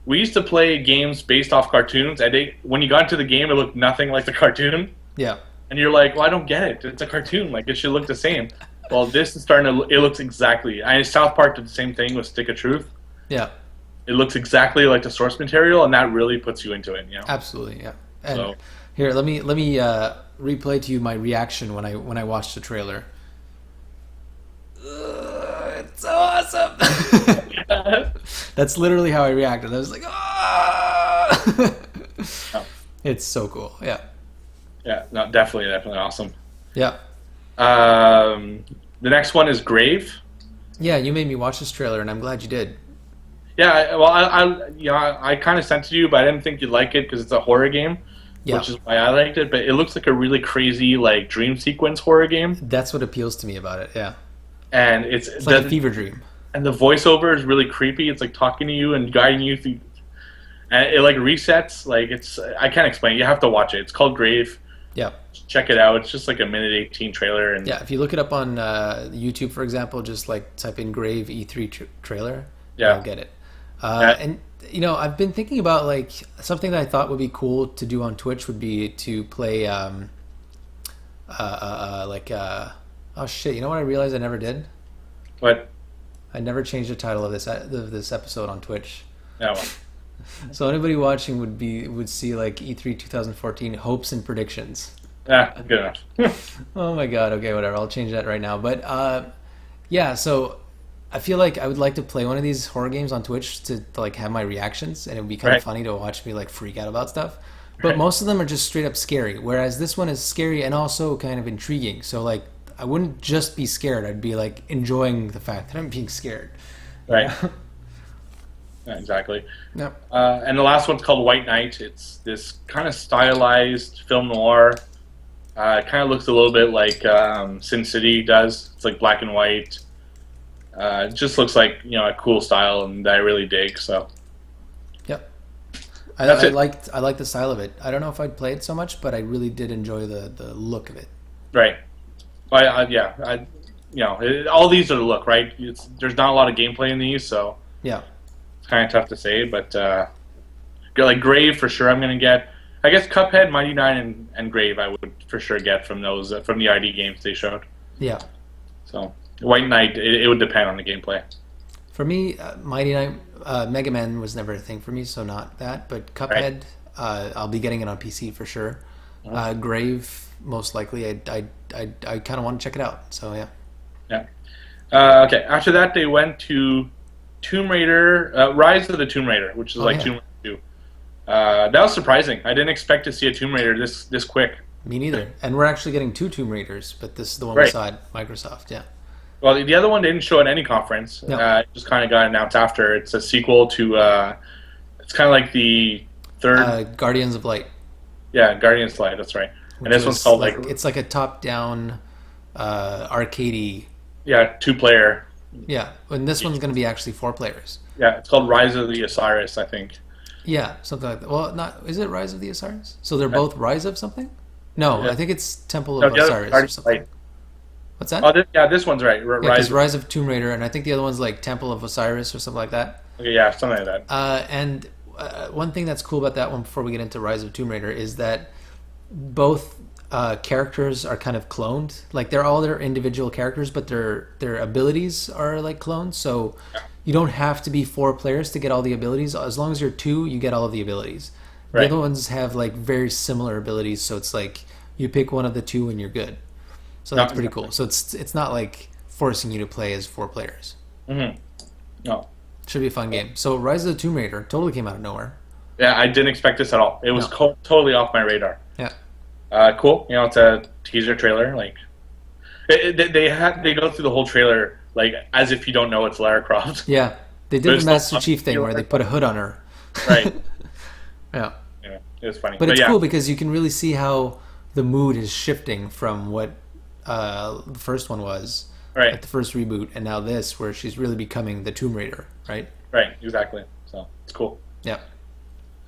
we used to play games based off cartoons, and when you got into the game, it looked nothing like the cartoon. Yeah. And you're like, well, I don't get it. It's a cartoon. Like, it should look the same. Well, this is starting to. It looks exactly. South Park did the same thing with Stick of Truth. Yeah. It looks exactly like the source material, and that really puts you into it. Absolutely, yeah. And here, let me replay to you my reaction when I watched the trailer. It's so awesome. That's literally how I reacted. I was like, oh! It's so cool. Yeah. Yeah. No, definitely awesome. Yeah. The next one is Grave. Yeah, you made me watch this trailer, and I'm glad you did. Yeah. I kind of sent it to you, but I didn't think you'd like it because it's a horror game. Yeah. Which is why I liked it. But it looks like a really crazy like dream sequence horror game. That's what appeals to me about it. Yeah. And it's like a fever dream. And the voiceover is really creepy. It's like talking to you and guiding you through, and it like resets. Like I can't explain it. You have to watch it. It's called Grave. Yeah. Check it out. It's just like a minute 18 trailer. And yeah, if you look it up on YouTube, for example, just like type in Grave E3 trailer. Yeah. You'll get it. And I've been thinking about like something that I thought would be cool to do on Twitch would be to play Oh shit! You know what I realized I never did? But I never changed the title of this episode on Twitch. yeah, well, So anybody watching would see like E3 2014 hopes and predictions. yeah, good enough. Oh my god. Okay, whatever. I'll change that right now. But yeah. So I feel like I would like to play one of these horror games on Twitch to like have my reactions, and it would be kind of Right. funny to watch me like freak out about stuff. But Right. most of them are just straight up scary, whereas this one is scary and also kind of intriguing. So like I wouldn't just be scared; I'd be like enjoying the fact that I'm being scared. Right. Yeah, exactly. Yep. And the last one's called White Knight. It's this kind of stylized film noir. It kind of looks a little bit like Sin City does. It's like black and white. It just looks like a cool style, and that I really dig. So Yep. That's it. I liked the style of it. I don't know if I'd play it so much, but I really did enjoy the look of it. right, all these are the look right. There's not a lot of gameplay in these, so Yeah. it's kind of tough to say. But like Grave for sure, I'm gonna get. I guess Cuphead, Mighty Nine, and Grave I would for sure get from those from the ID games they showed. Yeah. So White Knight, it would depend on the gameplay. For me, Mighty Knight, Mega Man was never a thing for me, so not that. But Cuphead, I'll be getting it on PC for sure. Grave, most likely. I kind of want to check it out. So yeah. Yeah. Okay. After that, they went to Tomb Raider, Rise of the Tomb Raider, which is like yeah. Tomb Raider 2. That was surprising. I didn't expect to see a Tomb Raider this quick. Me neither. And we're actually getting 2 Tomb Raiders, but this is the one Right. we saw at Microsoft. Yeah. Well, the other one didn't show at any conference. No. It just kind of got announced after. It's a sequel to. It's kind of like the third. Guardians of Light. Yeah, Guardians Light. That's right. And this which one's was called it's like a top-down arcadey. yeah, 2-player. Yeah, and this one's going to be actually 4 players. Yeah, it's called Rise of the Osiris, I think. Yeah, something like that. Well, not is it Rise of the Osiris? So they're both Rise of something? No, Yeah. I think it's Temple No, of the other- Osiris or Guardians something. Light. What's that? Oh, this one's right. Yeah, because Rise of Tomb Raider, and I think the other one's like Temple of Osiris or something like that. Okay, yeah, something like that. And one thing that's cool about that one, before we get into Rise of Tomb Raider, is that both characters are kind of cloned. Like they're all their individual characters, but their abilities are like clones. So you don't have to be 4 players to get all the abilities. As long as you're 2, you get all of the abilities. Right. The other ones have like very similar abilities, so it's like you pick one of the 2 and you're good. So that's pretty cool. So it's not like forcing you to play as 4 players. Mm-hmm. No. Should be a fun game. So Rise of the Tomb Raider totally came out of nowhere. Yeah, I didn't expect this at all. It was totally off my radar. Yeah. Cool. It's a teaser trailer. Like they go through the whole trailer like as if you don't know it's Lara Croft. Yeah. They did There's the Master no- Chief thing where they put a hood on her. Right. Yeah. Yeah, it was funny. But it's yeah. cool because you can really see how the mood is shifting from what the first one was, Right. like the first reboot, and now this, where she's really becoming the Tomb Raider, right? Right. Exactly. So it's cool. Yeah.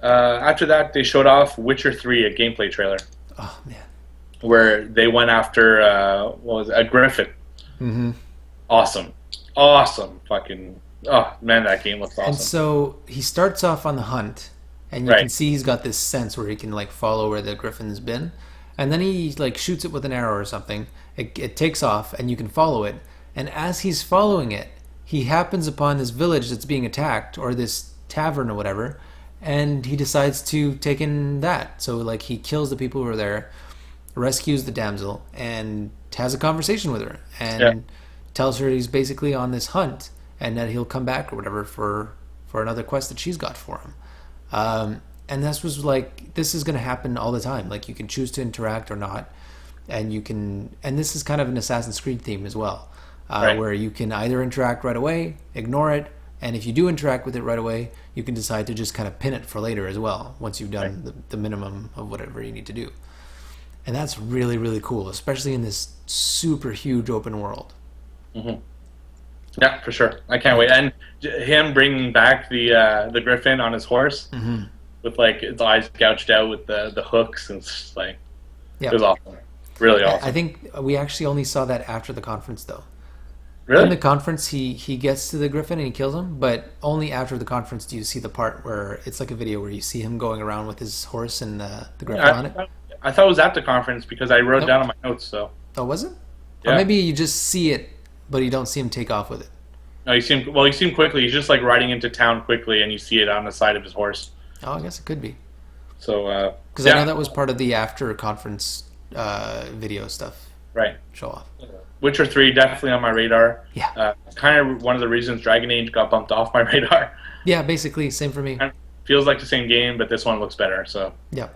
After that, they showed off Witcher 3, a gameplay trailer, Oh man. where they went after a griffin. Mm-hmm. Awesome. Fucking. Oh man, that game looks awesome. And so he starts off on the hunt, and you Right. can see he's got this sense where he can like follow where the griffin's been, and then he like shoots it with an arrow or something. It takes off, and you can follow it. And as he's following it, he happens upon this village that's being attacked, or this tavern or whatever, and he decides to take in that. So like he kills the people who are there, rescues the damsel, and has a conversation with her, and tells her he's basically on this hunt, and that he'll come back or whatever for another quest that she's got for him. And this was like, this is going to happen all the time. Like you can choose to interact or not, and this is kind of an Assassin's Creed theme as well, Right. where you can either interact right away, ignore it, and if you do interact with it right away, you can decide to just kind of pin it for later as well, once you've done the minimum of whatever you need to do. And that's really, really cool, especially in this super huge open world. Mm-hmm. Yeah, for sure. I can't wait. And him bringing back the griffin on his horse with like its eyes gouged out with the hooks, and it's just like it was awesome. Really awesome. I think we actually only saw that after the conference, though. Really? In the conference, he gets to the griffin and he kills him, but only after the conference do you see the part where it's like a video where you see him going around with his horse and the griffin on it. I thought it was at the conference because I wrote Nope. down on my notes. So Oh, was it? Or maybe you just see it, but you don't see him take off with it. No, you see him quickly. He's just like riding into town quickly, and you see it on the side of his horse. Oh, I guess it could be. So, because I know that was part of the after conference video stuff. Right. Show off. Witcher 3 definitely on my radar. Yeah. Kind of one of the reasons Dragon Age got bumped off my radar. Yeah, basically same for me. Feels like the same game, but this one looks better. So. Yeah.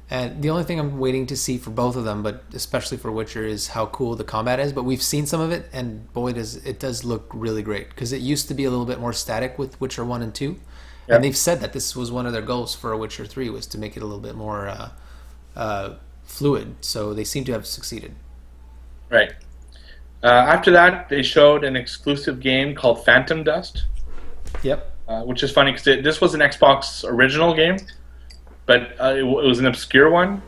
And the only thing I'm waiting to see for both of them, but especially for Witcher, is how cool the combat is. But we've seen some of it, and boy, it does look really great. Because it used to be a little bit more static with Witcher 1 and 2. Yeah. And they've said that this was one of their goals for Witcher 3, was to make it a little bit more fluid. So they seem to have succeeded. Right. After that, they showed an exclusive game called Phantom Dust. Yep. Which is funny because this was an Xbox original game. But it was an obscure one,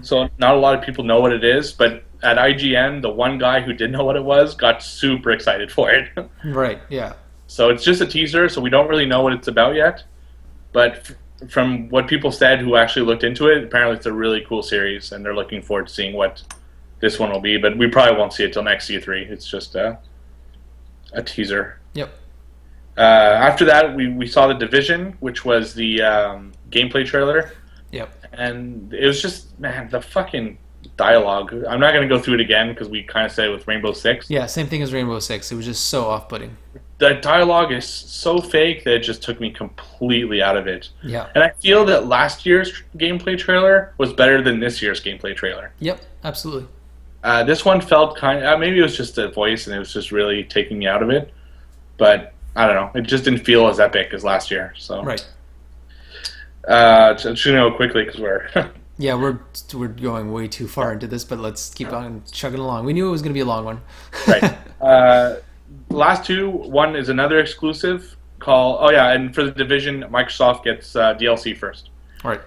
so not a lot of people know what it is. But at IGN, the one guy who did know what it was got super excited for it. Right, yeah. So it's just a teaser, so we don't really know what it's about yet. But from what people said who actually looked into it, apparently it's a really cool series, and they're looking forward to seeing what this one will be. But we probably won't see it till next E3. It's just a teaser. Yep. After that, we saw The Division, which was the gameplay trailer. Yep. And it was just, man, the fucking dialogue. I'm not going to go through it again because we kind of said it with Rainbow Six. Yeah, same thing as Rainbow Six. It was just so off-putting. The dialogue is so fake that it just took me completely out of it. Yeah. And I feel that last year's gameplay trailer was better than this year's gameplay trailer. Yep, absolutely. This one felt kind of, maybe it was just the voice and it was just really taking me out of it. But I don't know. It just didn't feel as epic as last year. So. Right. Just going to go quickly because we're... Yeah, we're going way too far into this, but let's keep on chugging along. We knew it was going to be a long one. Right. Last two, one is another exclusive called... Oh, yeah, and for The Division, Microsoft gets DLC first. Right.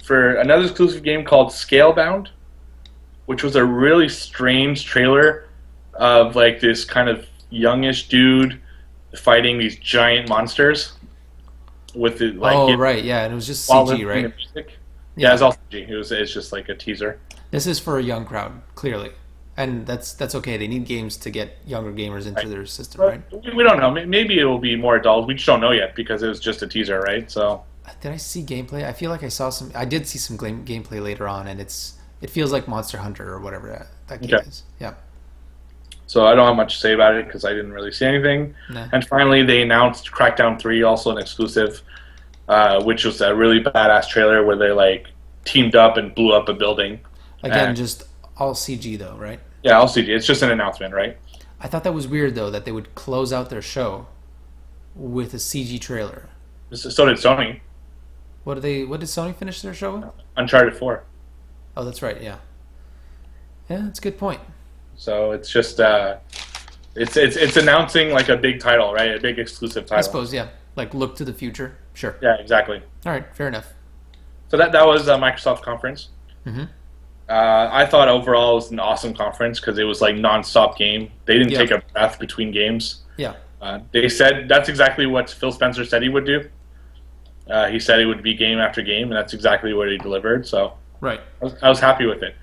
For another exclusive game called Scalebound, which was a really strange trailer of like this kind of youngish dude fighting these giant monsters. With the, like, right, yeah, and it was just CG, right? Yeah, it's all CG. It's just like a teaser. This is for a young crowd, clearly, and that's okay. They need games to get younger gamers into their system, right? We don't know. Maybe it will be more adult. We just don't know yet because it was just a teaser, right? So. Did I see gameplay? I feel like I saw some. I did see some gameplay later on, and it feels like Monster Hunter or whatever that game is. Yeah. So I don't have much to say about it because I didn't really see anything. Nah. And finally, they announced Crackdown 3, also an exclusive, which was a really badass trailer where they like teamed up and blew up a building. Again, just all CG though, right? Yeah, all CG. It's just an announcement, right? I thought that was weird though that they would close out their show with a CG trailer. So did Sony. What did Sony finish their show with? Uncharted 4. Oh, that's right. Yeah. Yeah, that's a good point. So it's just it's announcing like a big title, right? A big exclusive title. I suppose, yeah. Like look to the future. Sure. Yeah, exactly. All right, fair enough. So that was a Microsoft conference. Mm-hmm. I thought overall it was an awesome conference because it was like non-stop game. They didn't take a breath between games. Yeah. They said that's exactly what Phil Spencer said he would do. He said it would be game after game, and that's exactly what he delivered. So right. I was happy with it.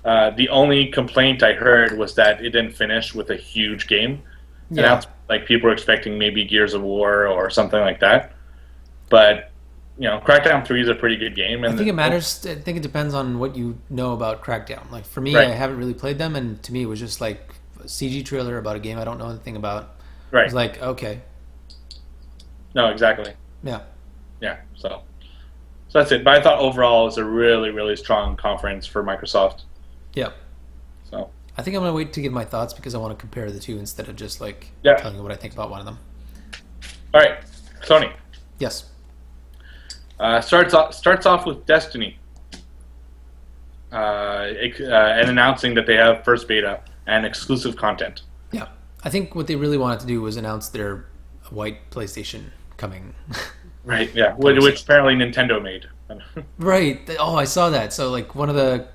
The only complaint I heard was that it didn't finish with a huge game. Yeah. And that's, like people were expecting maybe Gears of War or something like that. But Crackdown 3 is a pretty good game. And I think it matters. I think it depends on what you know about Crackdown. Like for me, right. I haven't really played them, and to me, it was just like a CG trailer about a game I don't know anything about. Right. It was like, okay. No, exactly. Yeah. Yeah. So that's it. But I thought overall it was a really, really strong conference for Microsoft. Yeah. So I think I'm gonna wait to give my thoughts because I want to compare the two instead of just like telling you what I think about one of them. All right, Sony. Yes. Starts off with Destiny, and announcing that they have first beta and exclusive content. Yeah, I think what they really wanted to do was announce their white PlayStation coming. Right. Yeah. Which apparently Nintendo made. Right. Oh, I saw that. So like one of the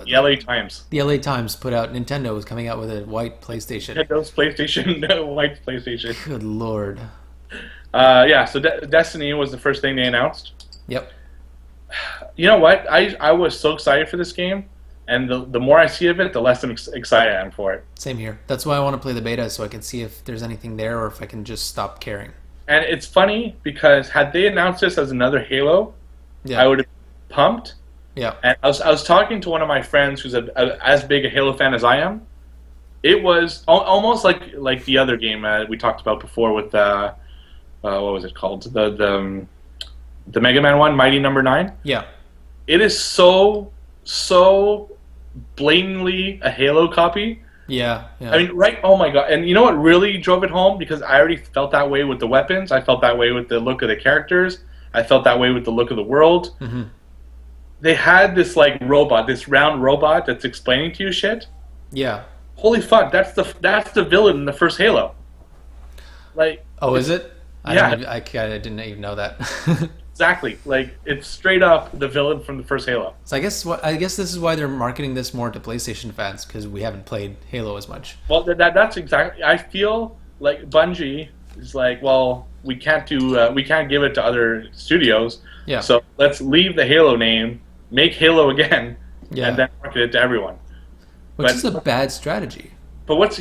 LA Times. The LA Times put out Nintendo was coming out with a white PlayStation. Nintendo's PlayStation, white PlayStation. Good lord. Yeah. So Destiny was the first thing they announced. Yep. You know what? I was so excited for this game, And the more I see of it, the less excited I am for it. Same here. That's why I want to play the beta, so I can see if there's anything there or if I can just stop caring. And it's funny because had they announced this as another Halo, Yeah. I would have been pumped. Yeah. And I was talking to one of my friends who's as big a Halo fan as I am. It was almost like the other game we talked about before with what was it called? The Mega Man one, Mighty Number 9. Yeah. It is so blatantly a Halo copy. Yeah. Yeah. I mean, right? Oh my god! And you know what really drove it home? Because I already felt that way with the weapons. I felt that way with the look of the characters. I felt that way with the look of the world. Mm-hmm. They had this robot, this round robot that's explaining to you shit. Yeah. Holy fuck! That's the villain in the first Halo. Like. Oh, is it? Yeah. I didn't even know that. Exactly. Like, it's straight up the villain from the first Halo. So I guess this is why they're marketing this more to PlayStation fans, because we haven't played Halo as much. Well, that's exactly. I feel like Bungie is like, well, we can't give it to other studios. Yeah. So let's leave the Halo name, make Halo again, Yeah. and then market it to everyone. Which is a bad strategy. But what's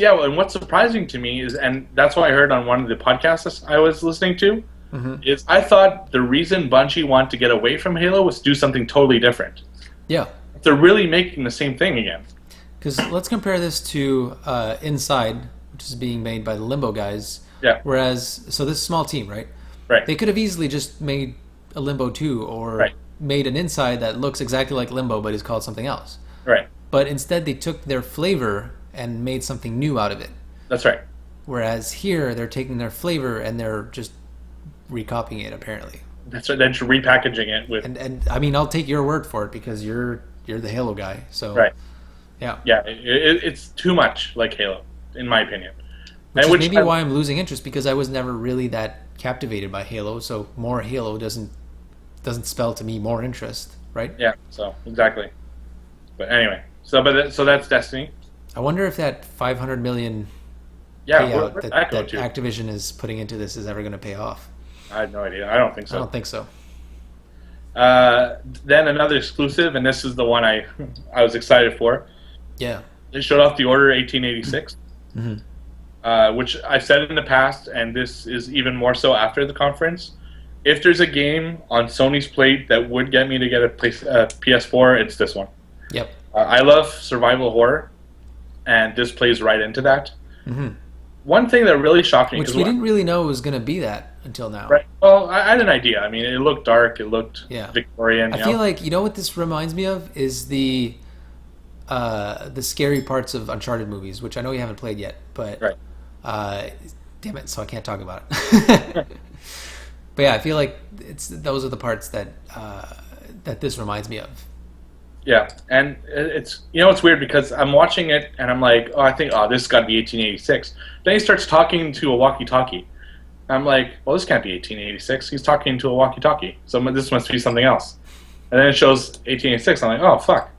surprising to me is, and that's what I heard on one of the podcasts I was listening to, is I thought the reason Bungie wanted to get away from Halo was to do something totally different. Yeah. They're really making the same thing again. Because let's compare this to Inside, which is being made by the Limbo guys. Yeah. Whereas, so this small team, right? Right. They could have easily just made a Limbo 2 or made an Inside that looks exactly like Limbo but is called something else. Right. But instead they took their flavor and made something new out of it. That's right. Whereas here they're taking their flavor and they're just recopying it, apparently. That's right. They're just repackaging it with. And I mean, I'll take your word for it because you're the Halo guy. So right. Yeah. Yeah. It's too much like Halo, in my opinion. Which is maybe why I'm losing interest, because I was never really that captivated by Halo. So more Halo doesn't spell to me more interest, right? Yeah. So exactly. But anyway, so that's Destiny. I wonder if that 500 million payout that Activision is putting into this is ever going to pay off. I have no idea. I don't think so. I don't think so. Then another exclusive, and this is the one I was excited for. Yeah. They showed off the Order 1886, which I've said in the past, and this is even more so after the conference. If there's a game on Sony's plate that would get me to get a PS4, it's this one. Yep. I love survival horror, and this plays right into that. Mm-hmm. One thing that really shocked me, which we didn't really know was going to be that until now. Right. Well, I had an idea. I mean, it looked dark. It looked Victorian. I feel like, you know what this reminds me of is the scary parts of Uncharted movies, which I know you haven't played yet, but damn it, so I can't talk about it. But yeah, I feel like those are the parts that this reminds me of. Yeah, and it's weird because I'm watching it and I'm like, this has got to be 1886. Then he starts talking to a walkie-talkie. I'm like, well, this can't be 1886. He's talking to a walkie-talkie, so this must be something else. And then it shows 1886. I'm like, oh fuck.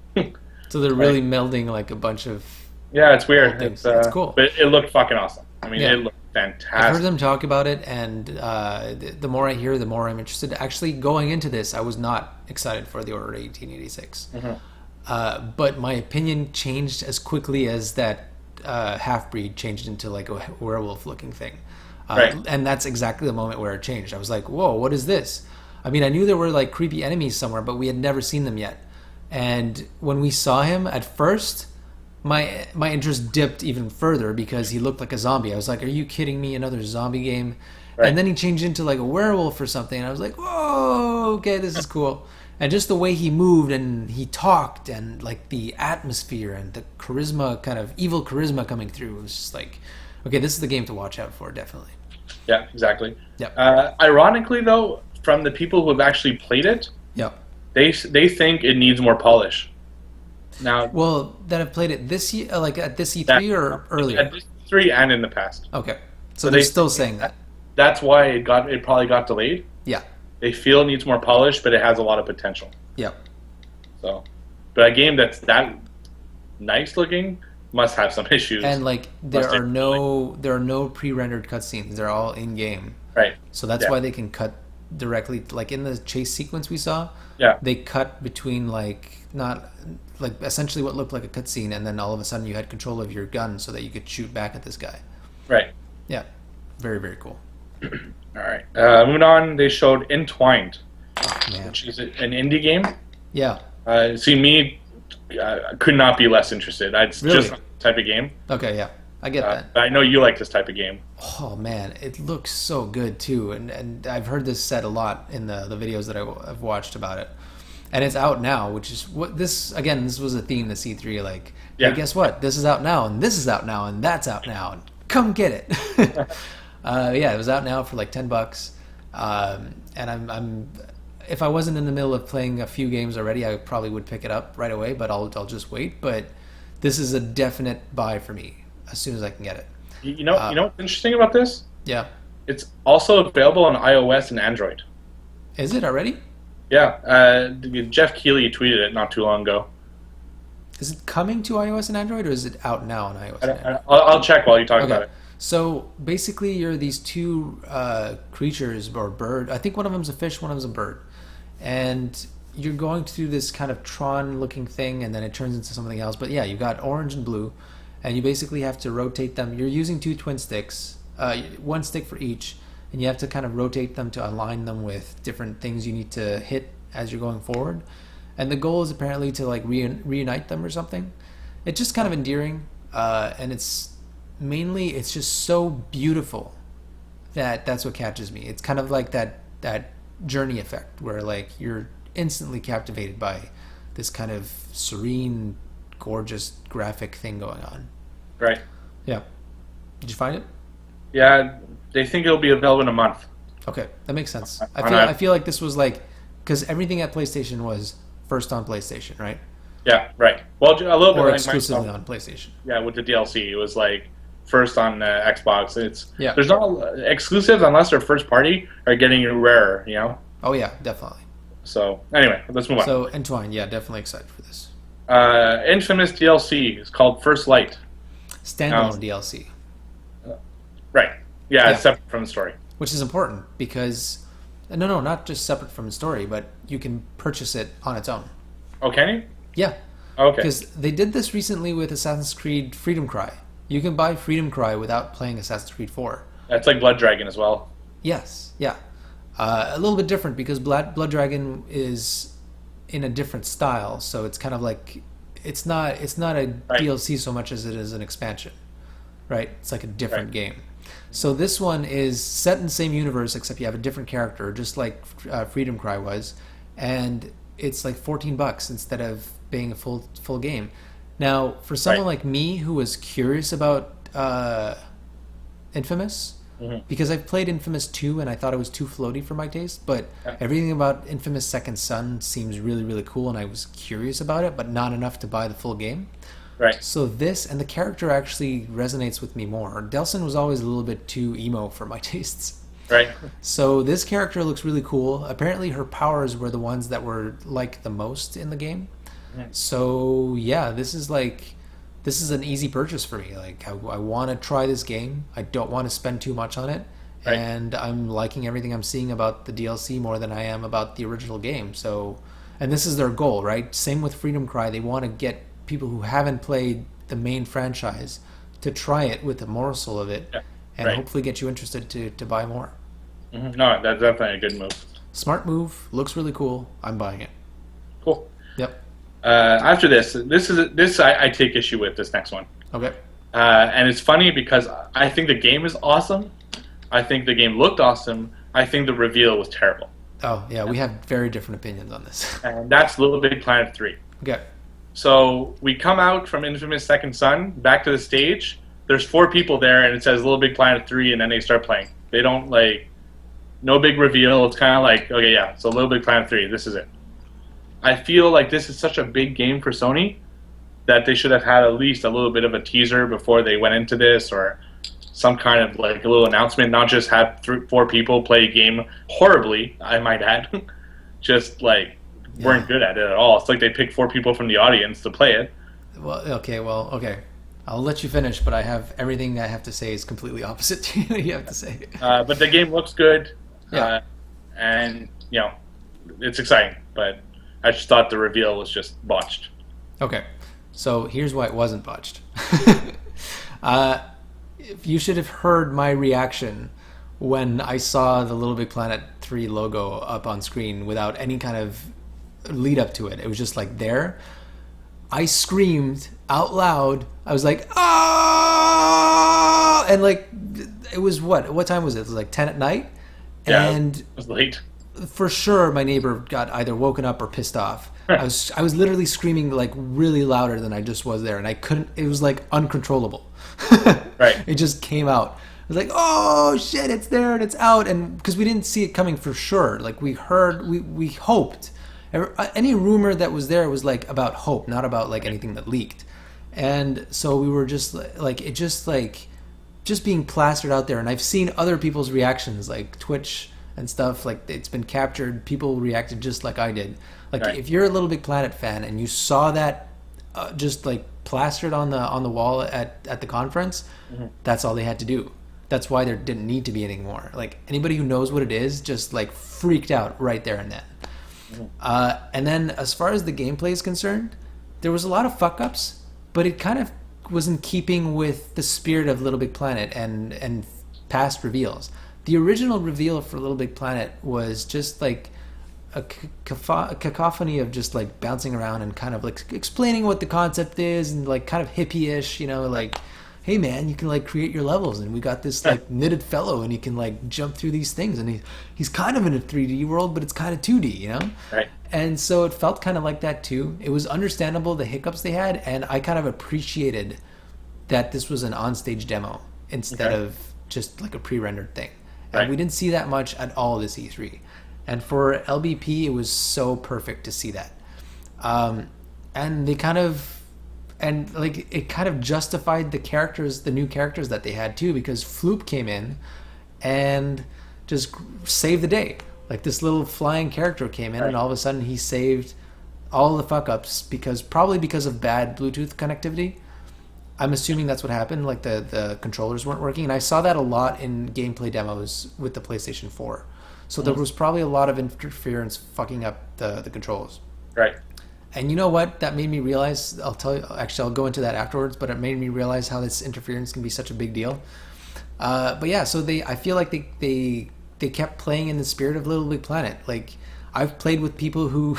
So they're really melding like a bunch of. Yeah, it's weird. It's cool, but it looked fucking awesome. I mean, it looked fantastic. I've heard them talk about it, and the more I hear, the more I'm interested. Actually, going into this, I was not excited for the Order 1886. But my opinion changed as quickly as that half-breed changed into like a werewolf-looking thing. And that's exactly the moment where it changed. I was like, whoa, what is this? I mean, I knew there were like creepy enemies somewhere, but we had never seen them yet. And when we saw him at first, my interest dipped even further because he looked like a zombie. I was like, are you kidding me? Another zombie game? And then he changed into like a werewolf or something. And I was like, whoa, okay, this is cool. And just the way he moved and he talked and like the atmosphere and the charisma, kind of evil charisma coming through, it was just like, okay, this is the game to watch out for, definitely. Yeah, exactly. Yeah. Ironically, though, from the people who have actually played it, they think it needs more polish. Now, well, that have played it this year, like at this E3 or earlier? At this E3 and in the past. Okay, so they're still saying that. That's why it probably got delayed. Yeah. They feel it needs more polish, but it has a lot of potential. Yeah. So, but a game that's that nice looking must have some issues. And like there are no pre-rendered cutscenes; they're all in game. Right. So that's why they can cut directly, like in the chase sequence we saw. Yeah. They cut between like not like essentially what looked like a cutscene, and then all of a sudden you had control of your gun so that you could shoot back at this guy. Right. Yeah, very very cool. All right. Moving on, they showed Entwined, which is an indie game. Yeah. Could not be less interested. It's Really? just the type of game. Okay, yeah, I get that. But I know you like this type of game. Oh man, it looks so good too, and I've heard this said a lot in the videos that I've watched about it, and it's out now, which is what this again. This was a theme this E3, like, Yeah. hey, guess what? This is out now, and this is out now, and that's out now, and come get it. Yeah, it was out now for like $10, and I'm if I wasn't in the middle of playing a few games already, I probably would pick it up right away, but I'll just wait. But this is a definite buy for me as soon as I can get it. You know what's interesting about this? Yeah. It's also available on iOS and Android. Is it already? Yeah. Jeff Keighley tweeted it not too long ago. Is it coming to iOS and Android, or is it out now on iOS and Android? I'll check while you talk Okay. about it. So basically, you're these two creatures or bird. I think one of them's a fish, one of them's a bird, and you're going through this kind of Tron-looking thing, and then it turns into something else. But yeah, you've got orange and blue, and you basically have to rotate them. You're using two twin sticks, one stick for each, and you have to kind of rotate them to align them with different things you need to hit as you're going forward. And the goal is apparently to like reunite them or something. It's just kind of endearing, and it's just so beautiful that's what catches me. It's kind of like that journey effect where like you're instantly captivated by this kind of serene, gorgeous graphic thing going on. Right. Yeah. Did you find it? Yeah, they think it'll be available in a month. Okay, that makes sense. I feel like this was like, because everything at PlayStation was first on PlayStation, right? Yeah, right. Well, a little bit Or like exclusively Microsoft. on PlayStation. Yeah, with the DLC, it was like first on Xbox. Yeah. There's not exclusives unless they're first party are getting rarer, you know. Oh yeah, definitely. So anyway, let's move on. So Entwine, yeah, definitely excited for this. Infamous DLC is called First Light. Standalone DLC. Right. Yeah, Yeah. it's separate from the story. Which is important because, no, not just separate from the story, but you can purchase it on its own. Oh, can you? Yeah. Okay. Because they did this recently with Assassin's Creed Freedom Cry. You can buy Freedom Cry without playing Assassin's Creed 4. That's like Blood Dragon as well. Yes, yeah. A little bit different because Blood Dragon is in a different style, so it's kind of like it's not a Right. DLC so much as it is an expansion, right? It's like a different game. So this one is set in the same universe except you have a different character, just like Freedom Cry was, and it's like $14 instead of being a full game. Now, for someone Right. like me who was curious about Infamous, because I've played Infamous 2 and I thought it was too floaty for my taste, but everything about Infamous Second Son seems really, really cool, and I was curious about it, but not enough to buy the full game. Right. So this, and the character actually resonates with me more. Delsin was always a little bit too emo for my tastes. Right. So this character looks really cool. Apparently her powers were the ones that were liked the most in the game. So yeah, this is an easy purchase for me. Like I want to try this game. I don't want to spend too much on it. Right. And I'm liking everything I'm seeing about the DLC more than I am about the original game. So, and this is their goal, right? Same with Freedom Cry. They want to get people who haven't played the main franchise to try it with a morsel of it, and hopefully get you interested to buy more. No, that's definitely a good move. Smart move. Looks really cool. I'm buying it. Cool. Yep. After this I take issue with this next one. Okay. And it's funny because I think the game is awesome. I think the game looked awesome. I think the reveal was terrible. Oh, yeah, we have very different opinions on this. And that's Little Big Planet 3. Okay. So we come out from Infamous Second Son, back to the stage. There's 4 people there, and it says Little Big Planet 3, and then they start playing. They don't, no big reveal. It's kind of like, okay, yeah, so Little Big Planet 3, this is it. I feel like this is such a big game for Sony that they should have had at least a little bit of a teaser before they went into this, or some kind of a little announcement, not just have 4 people play a game horribly, I might add. Just weren't good at it at all. It's like they picked 4 people from the audience to play it. Well, okay. I'll let you finish, but I have everything that I have to say is completely opposite to what you have to say. But the game looks good. Yeah. and it's exciting. But I just thought the reveal was just botched. Okay, so here's why it wasn't botched. You should have heard my reaction when I saw the Little Big Planet 3 logo up on screen without any kind of lead up to it. It was just like there. I screamed out loud. I was like, "Ah!" And like, it was what time was it? It was like 10 at night. Yeah, and it was late. For sure, my neighbor got either woken up or pissed off. I was literally screaming like really louder than I just was there, and I couldn't. It was like uncontrollable. Right. It just came out. I was like, "Oh shit, it's there and it's out!" And because we didn't see it coming for sure, like we heard, we hoped. Any rumor that was there was like about hope, not about like anything that leaked. And so we were just like it, just being plastered out there. And I've seen other people's reactions, like Twitch and stuff, like it's been captured. People reacted just like I did. Like if you're a Little Big Planet fan and you saw that just like plastered on the wall at the conference, that's all they had to do. That's why there didn't need to be anything more. Like anybody who knows what it is just like freaked out right there and then. And then as far as the gameplay is concerned, there was a lot of fuck ups, but it kind of was in keeping with the spirit of Little Big Planet and past reveals. The original reveal for Little Big Planet was just like a cacophony of just like bouncing around and kind of like explaining what the concept is and like kind of hippie-ish, like, hey man, you can like create your levels and we got this like knitted fellow and he can like jump through these things and he's kind of in a 3D world, but it's kind of 2D, Right. And so it felt kind of like that too. It was understandable the hiccups they had, and I kind of appreciated that this was an onstage demo instead of just like a pre-rendered thing. And we didn't see that much at all this E3. And for LBP, it was so perfect to see that. And they kind of, and like it kind of justified the new characters that they had too, because Floop came in and just saved the day. Like this little flying character came in and all of a sudden he saved all the fuck ups probably because of bad Bluetooth connectivity. I'm assuming that's what happened. Like the controllers weren't working, and I saw that a lot in gameplay demos with the PlayStation 4. So there was probably a lot of interference fucking up the controls. Right. And you know what? That made me realize. I'll tell you. Actually, I'll go into that afterwards. But it made me realize how this interference can be such a big deal. But yeah, so I feel like they kept playing in the spirit of Little Big Planet. Like I've played with people who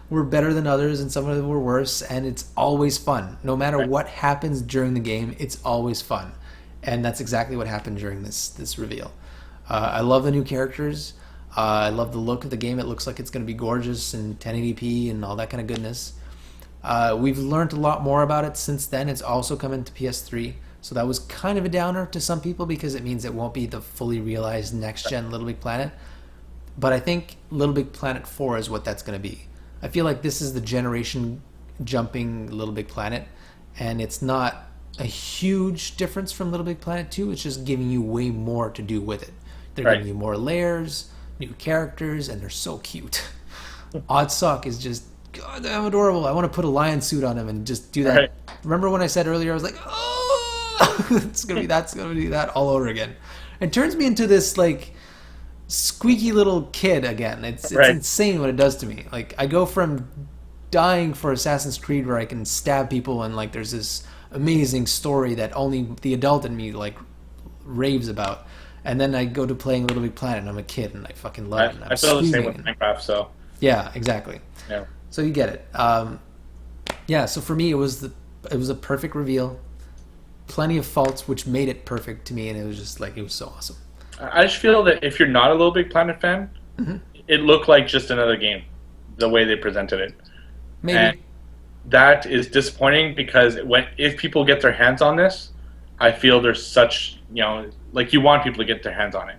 were better than others and some of them were worse, and it's always fun. No matter what happens during the game, it's always fun. And that's exactly what happened during this reveal. I love the new characters. I love the look of the game. It looks like it's going to be gorgeous and 1080p and all that kind of goodness. We've learned a lot more about it since then. It's also coming to PS3. So that was kind of a downer to some people because it means it won't be the fully realized next-gen Little Big Planet. But I think Little Big Planet 4 is what that's going to be. I feel like this is the generation jumping Little Big Planet, and it's not a huge difference from Little Big Planet 2. It's just giving you way more to do with it. They're giving you more layers, new characters, and they're so cute. Oddsock is just goddamn adorable. I want to put a lion suit on him and just do that. Remember when I said earlier, I was like, oh, that's gonna be that all over again. It turns me into this like squeaky little kid again. It's insane what it does to me. Like I go from dying for Assassin's Creed where I can stab people and like there's this amazing story that only the adult in me like raves about, and then I go to playing Little Big Planet and I'm a kid and I fucking love it. I feel the same with Minecraft. So yeah, exactly. Yeah. So you get it. Yeah. So for me, it was a perfect reveal. Plenty of faults, which made it perfect to me, and it was just like it was so awesome. I just feel that if you're not a Little Big Planet fan, it looked like just another game, the way they presented it. Maybe. And that is disappointing because if people get their hands on this, I feel there's such, like you want people to get their hands on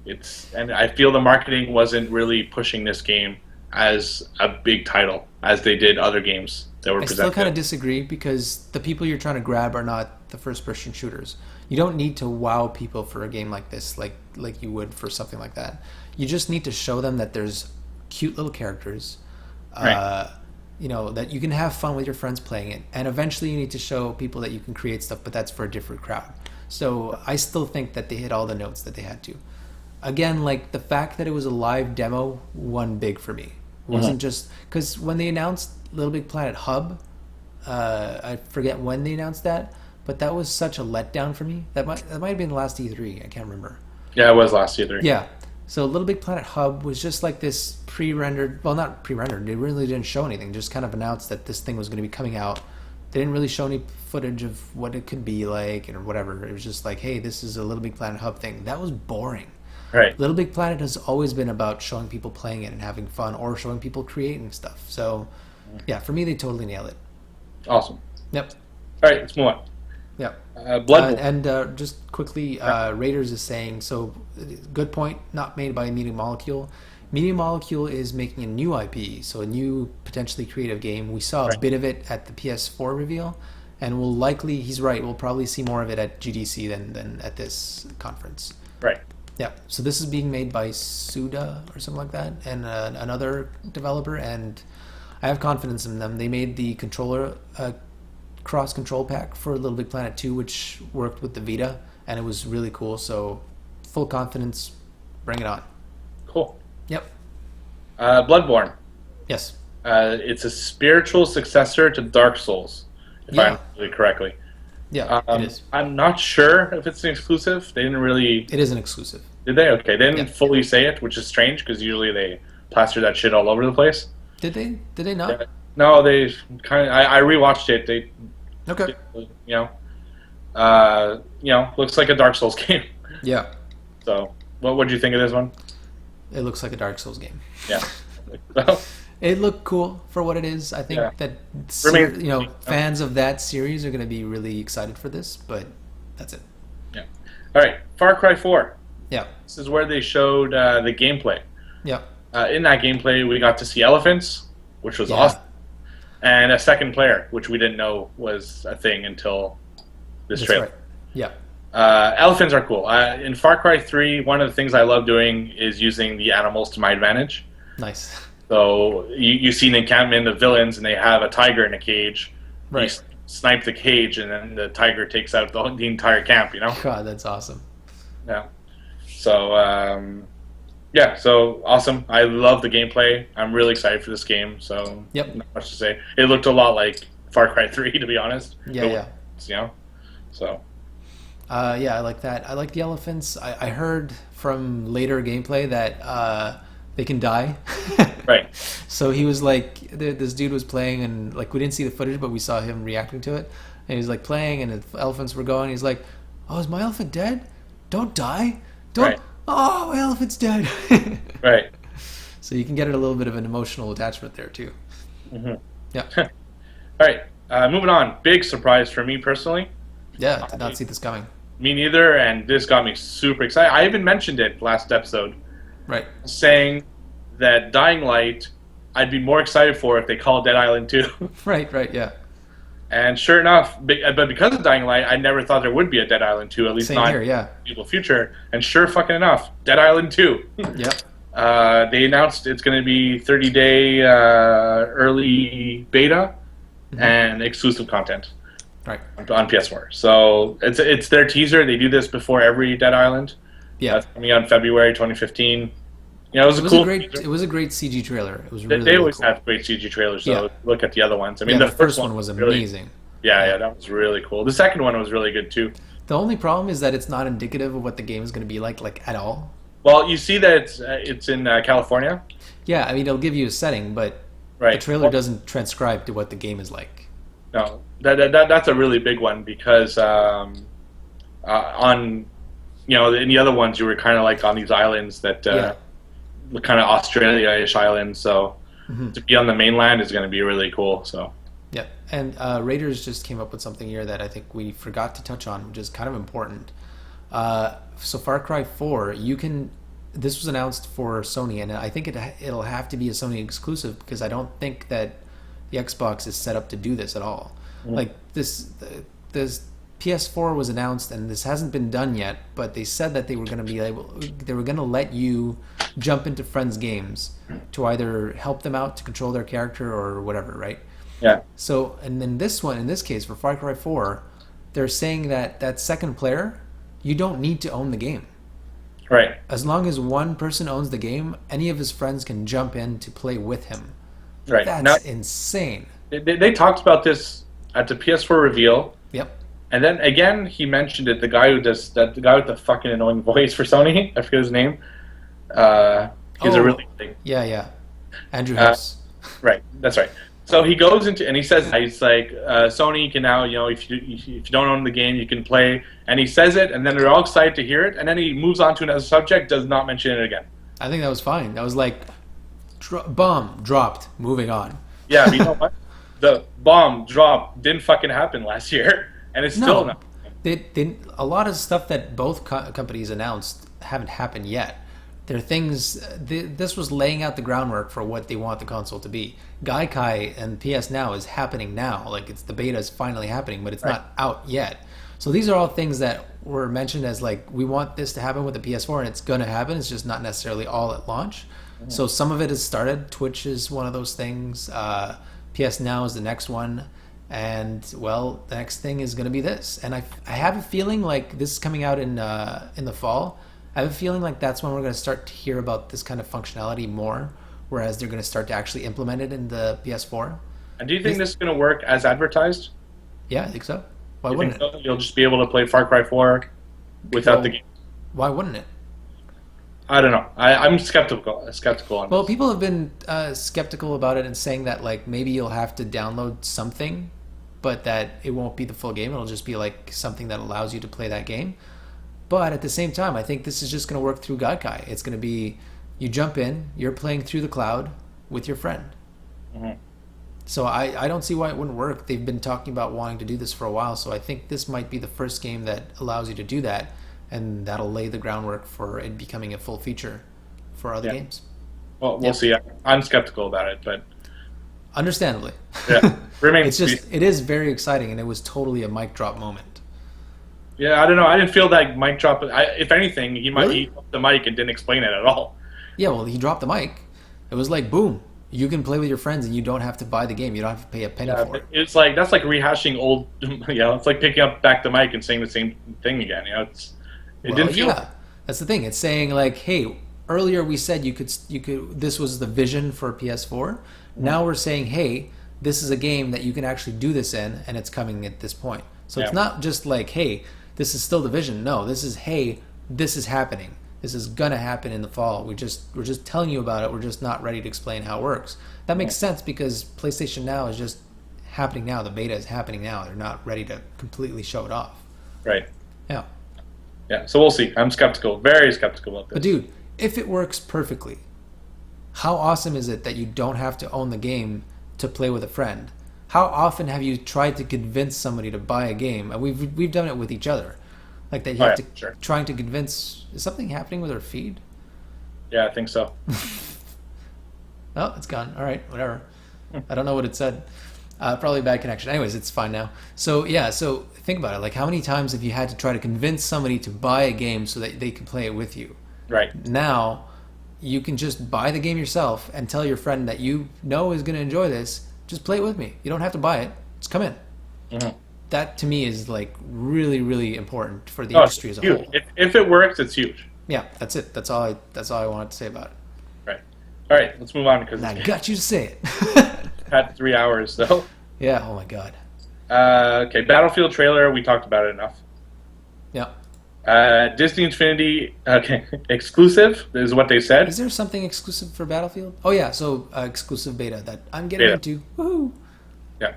it. And I feel the marketing wasn't really pushing this game as a big title as they did other games that were presented. I still kind of disagree because the people you're trying to grab are not the first-person shooters. You don't need to wow people for a game like this, like you would for something like that. You just need to show them that there's cute little characters, that you can have fun with your friends playing it, and eventually you need to show people that you can create stuff, but that's for a different crowd. So I still think that they hit all the notes that they had to. again, like the fact that it was a live demo won big for me. It wasn't just because when they announced Little Big Planet Hub, I forget when they announced that, but that was such a letdown for me. That might have been the last E3. I can't remember. Yeah, it was last E3. Yeah. So Little Big Planet Hub was just like this pre-rendered, well, not pre-rendered. They really didn't show anything. Just kind of announced that this thing was going to be coming out. They didn't really show any footage of what it could be like or whatever. It was just like, hey, this is a Little Big Planet Hub thing. That was boring. Right. Little Big Planet has always been about showing people playing it and having fun, or showing people creating stuff. So, yeah, for me, they totally nailed it. Awesome. Yep. All right, let's move on. Yep. Bloodborne. And just quickly, Raiders is saying, so good point, not made by Media Molecule. Media Molecule is making a new IP, so a new potentially creative game. We saw a bit of it at the PS4 reveal, and we'll likely, he's right, we'll probably see more of it at GDC than at this conference. Right. Yeah, so this is being made by Suda or something like that, and another developer, and I have confidence in them. They made the controller cross control pack for Little Big Planet 2, which worked with the Vita, and it was really cool. So full confidence, bring it on. Cool. Yep. Bloodborne. Yes. It's a spiritual successor to Dark Souls, if I understood it correctly. Yeah, it is. I'm not sure if it's an exclusive. They didn't really... It is an exclusive. Did they? Okay. They didn't fully say it, which is strange, because usually they plaster that shit all over the place. Did they? Did they not? No, they kind of... I rewatched it. They... Okay. Looks like a Dark Souls game. Yeah. So, what did you think of this one? It looks like a Dark Souls game. Yeah. It looked cool for what it is. I think that fans of that series are going to be really excited for this, but that's it. Yeah. All right, Far Cry 4. Yeah. This is where they showed the gameplay. Yeah. In that gameplay, we got to see elephants, which was awesome, and a second player, which we didn't know was a thing until this trailer. Right. Yeah. Elephants are cool. In Far Cry 3, one of the things I love doing is using the animals to my advantage. Nice. So you see an encampment of villains, and they have a tiger in a cage. Right. You snipe the cage, and then the tiger takes out the entire camp. God, that's awesome. Yeah. So so awesome. I love the gameplay. I'm really excited for this game. So not much to say. It looked a lot like Far Cry 3, to be honest. Yeah. So. I like that. I like the elephants. I heard from later gameplay that they can die. Right. So he was like, this dude was playing, and like we didn't see the footage, but we saw him reacting to it. And he was like playing, and the elephants were going. He's like, "Oh, is my elephant dead? Don't die! Don't! Right. Oh, my elephant's dead!" Right. So you can get a little bit of an emotional attachment there too. Mm-hmm. Yeah. All right. Moving on. Big surprise for me personally. Yeah, did not see this coming. Me neither, and this got me super excited. I even mentioned it last episode. Right. Saying that Dying Light, I'd be more excited for if they called Dead Island 2. Right, yeah. And sure enough, but because of Dying Light, I never thought there would be a Dead Island 2, at least Same not here, yeah. in the future. And sure fucking enough, Dead Island 2. Yep. They announced it's going to be 30-day early beta and exclusive content. Right. On PS4. So it's their teaser. They do this before every Dead Island. Yeah. That's coming out in February 2015. It was a great CG trailer. It was really, they always cool. have great CG trailers, so look at the other ones. I mean, the first one was amazing. Really, that was really cool. The second one was really good too. The only problem is that it's not indicative of what the game is going to be like at all. Well, you see that it's in California. Yeah, I mean, it'll give you a setting, but the trailer doesn't transcribe to what the game is like. No, that's a really big one because on in the other ones you were kind of like on these islands that kind of Australia-ish islands. So to be on the mainland is going to be really cool. So yeah, and Raiders just came up with something here that I think we forgot to touch on, which is kind of important. So Far Cry 4, this was announced for Sony, and I think it'll have to be a Sony exclusive because I don't think that the Xbox is set up to do this at all. Like this PS4 was announced, and this hasn't been done yet, but they said that they were going to let you jump into friends' games to either help them out to control their character or whatever, right? Yeah. So, and then in this case, for Far Cry 4, they're saying that second player, you don't need to own the game. Right. As long as one person owns the game, any of his friends can jump in to play with him. Right. Now, That's insane. they talked about this at the PS4 reveal. Yep. And then again, he mentioned it. The guy who does that, the guy with the fucking annoying voice for Sony. I forget his name. He's a really big. Yeah. Andrew House. Right. That's right. So he goes into and he says he's like Sony can now if you don't own the game you can play, and he says it and then they're all excited to hear it, and then he moves on to another subject, does not mention it again. I think that was fine. That was like bomb dropped. Moving on. Yeah, but you know what? The bomb drop didn't fucking happen last year. And it's still not. A lot of stuff that both companies announced haven't happened yet. They're things. This was laying out the groundwork for what they want the console to be. Gaikai and PS Now is happening now. Like the beta is finally happening, but it's not out yet. So these are all things that were mentioned as like we want this to happen with the PS4, and it's going to happen. It's just not necessarily all at launch. Mm-hmm. So some of it has started. Twitch is one of those things. PS Now is the next one. And well, the next thing is going to be this, and I have a feeling like this is coming out in the fall. I have a feeling like that's when we're going to start to hear about this kind of functionality more, whereas they're going to start to actually implement it in the PS4. And do you think this is going to work as advertised? Yeah, I think so. Why wouldn't it? You'll just be able to play Far Cry 4 without the game. Why wouldn't it? I don't know. I'm skeptical on this. Well, people have been skeptical about it and saying that like maybe you'll have to download something, but that it won't be the full game. It'll just be like something that allows you to play that game. But at the same time, I think this is just going to work through Gaikai. It's going to be you jump in, you're playing through the cloud with your friend. Mm-hmm. So I don't see why it wouldn't work. They've been talking about wanting to do this for a while, so I think this might be the first game that allows you to do that, and that'll lay the groundwork for it becoming a full feature for other games. Well, we'll see. I'm skeptical about it, but understandably. Yeah, it is very exciting, and it was totally a mic drop moment. Yeah, I don't know. I didn't feel that mic drop. If anything, he dropped the mic and didn't explain it at all. Yeah, well, he dropped the mic. It was like, boom, you can play with your friends, and you don't have to buy the game. You don't have to pay a penny for it. It's like that's like rehashing old. It's like picking up back the mic and saying the same thing again. Didn't feel. Yeah, that's the thing. It's saying like, hey, earlier we said you could. This was the vision for PS4. Mm-hmm. Now we're saying, hey, this is a game that you can actually do this in, and it's coming at this point. So it's not just like, hey, this is still the vision. No, this is, hey, this is happening. This is gonna happen in the fall. We're just telling you about it. We're just not ready to explain how it works. That makes sense because PlayStation Now is just happening now. The beta is happening now. They're not ready to completely show it off. Right. Yeah. Yeah. So we'll see. I'm skeptical, very skeptical about this. But dude, if it works perfectly, how awesome is it that you don't have to own the game to play with a friend? How often have you tried to convince somebody to buy a game? And we've done it with each other. Like that you have to trying to convince. Is something happening with our feed? Yeah, I think so. Oh, it's gone. All right, whatever. I don't know what it said. Probably a bad connection. Anyways, it's fine now. So yeah, so think about it. Like how many times have you had to try to convince somebody to buy a game so that they can play it with you? Right. Now, you can just buy the game yourself and tell your friend that you know is going to enjoy this. Just play it with me. You don't have to buy it. Just come in. Mm-hmm. That to me is like really, really important for the industry as a whole. If it works, it's huge. Yeah, that's it. That's all I wanted to say about it. Right. All right, let's move on because I got you to say it. Had 3 hours though. Yeah. Oh my god. Okay, Battlefield trailer. We talked about it enough. Yeah. Disney Infinity exclusive is what they said. Is there something exclusive for Battlefield? Oh yeah, so exclusive beta that I'm getting into. Woohoo! Yeah.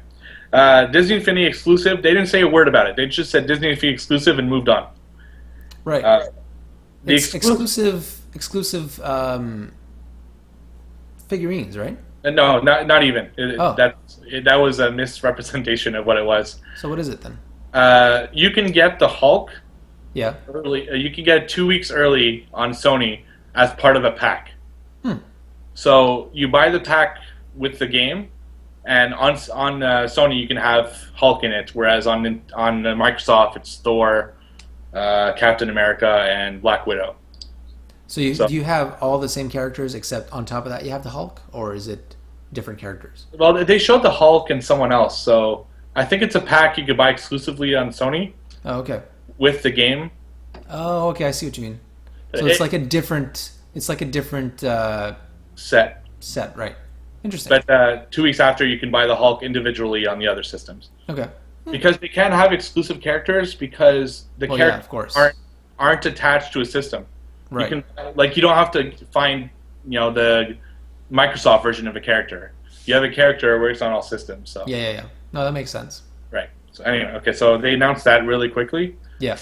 Disney Infinity exclusive. They didn't say a word about it. They just said Disney Infinity exclusive and moved on. Right. It's exclusive figurines, right? No, not even. That was a misrepresentation of what it was. So what is it then? You can get the Hulk. Yeah. Early. You can get it 2 weeks early on Sony as part of a pack. So you buy the pack with the game, and on Sony you can have Hulk in it, whereas on Microsoft it's Thor, Captain America, and Black Widow. So do you have all the same characters except on top of that you have the Hulk, or is it different characters? Well, they showed the Hulk and someone else, so I think it's a pack you could buy exclusively on Sony. Oh, okay. With the game. Oh, okay. I see what you mean. So it's like a different. It's like a different set. set, right? Interesting. But 2 weeks after, you can buy the Hulk individually on the other systems. Okay. Because they can't have exclusive characters because the characters of course. aren't attached to a system. Right. You can you don't have to find the Microsoft version of a character. You have a character that works on all systems. So Yeah. No, that makes sense. right. So anyway, okay. So they announced that really quickly. Yeah.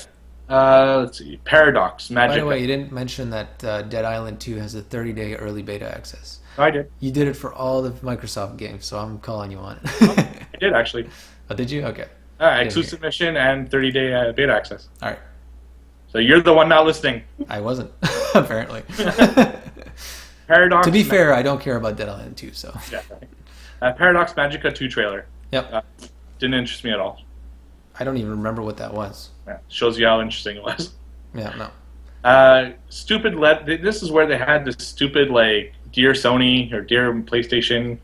Let's see. Paradox Magic. By the way, you didn't mention that Dead Island 2 has a 30-day early beta access. I did. You did it for all the Microsoft games, so I'm calling you on it. I did actually. Oh, did you? Okay. Exclusive mission and 30-day beta access. All right. So you're the one not listening. I wasn't, apparently. Paradox. To be fair, I don't care about Dead Island 2, so. Yeah. Paradox Magica 2 trailer. Yep. Didn't interest me at all. I don't even remember what that was. Yeah, shows you how interesting it was. Yeah, no. Stupid. This is where they had this stupid Dear Sony or Dear PlayStation.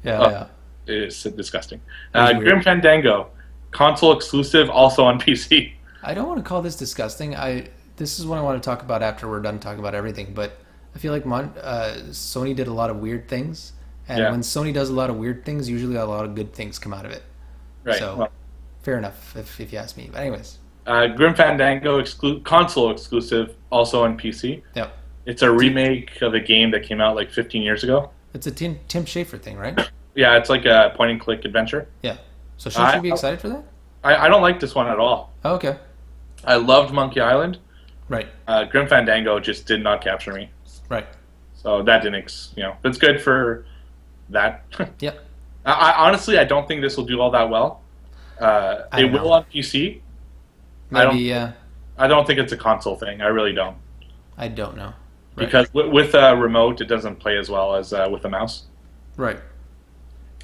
Yeah. It's disgusting. It Grim Fandango, console exclusive, also on PC. I don't want to call this disgusting. This is what I want to talk about after we're done talking about everything. But I feel like Sony did a lot of weird things, and when Sony does a lot of weird things, usually a lot of good things come out of it. Right. So, fair enough, if you ask me. But anyways. Grim Fandango console exclusive, also on PC. Yep. It's a remake of a game that came out 15 years ago. It's a Tim Schafer thing, right? Yeah, it's like a point-and-click adventure. Yeah. So should you be excited for that? I don't like this one at all. Oh, okay. I loved Monkey Island. Right. Grim Fandango just did not capture me. Right. So that didn't, it's good for that. Yep. Honestly, I don't think this will do all that well. It will on PC. Maybe, I don't think it's a console thing. I really don't. I don't know. Right. Because with a remote, it doesn't play as well as with a mouse. Right.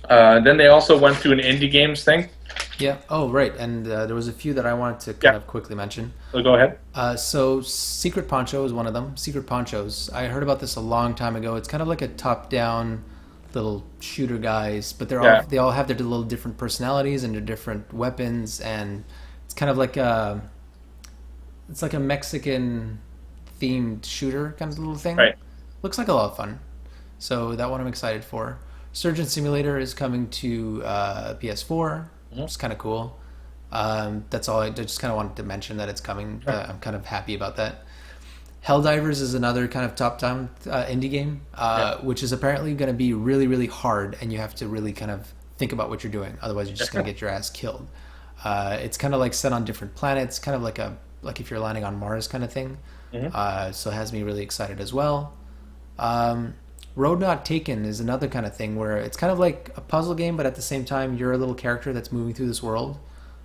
Then they also went through an indie games thing. Yeah. Oh, right. And there was a few that I wanted to kind of quickly mention. So go ahead. So Secret Poncho is one of them. Secret Ponchos. I heard about this a long time ago. It's kind of like a top-down little shooter guys, but they all have their little different personalities and their different weapons, and it's kind of like a Mexican themed shooter kind of little thing. Right. Looks like a lot of fun. So that one I'm excited for. Surgeon Simulator is coming to PS4. It's kind of cool. That's all. I just kind of wanted to mention that it's coming. I'm kind of happy about that. Helldivers is another kind of top-down indie game, which is apparently going to be really, really hard, and you have to really kind of think about what you're doing. Otherwise, you're just going to get your ass killed. It's kind of like set on different planets, kind of like if you're landing on Mars kind of thing. So it has me really excited as well. Road Not Taken is another kind of thing where it's kind of like a puzzle game, but at the same time, you're a little character that's moving through this world.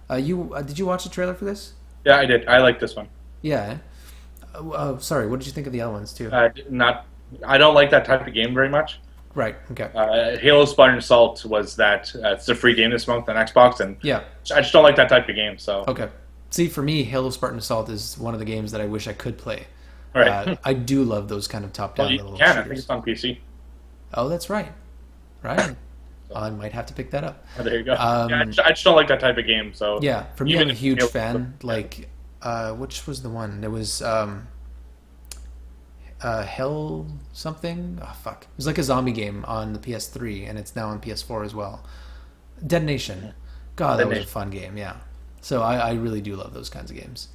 Did you watch the trailer for this? Yeah, I did. I like this one. Yeah. Sorry, what did you think of the other ones too? I don't like that type of game very much. Right. Okay. Halo Spartan Assault was that. It's a free game this month on Xbox, and yeah, I just don't like that type of game. So okay. See, for me, Halo Spartan Assault is one of the games that I wish I could play. Right. I do love those kind of top-down little shooters. I think it's on PC. Oh, that's right. Right. I might have to pick that up. Oh, there you go. I just don't like that type of game. So yeah, for me, I'm a huge fan. Like, which was the one? There was Hell something. Oh fuck! It was like a zombie game on the PS3, and it's now on PS4 as well. Dead Nation. God, that was a fun game. Yeah. So I really do love those kinds of games.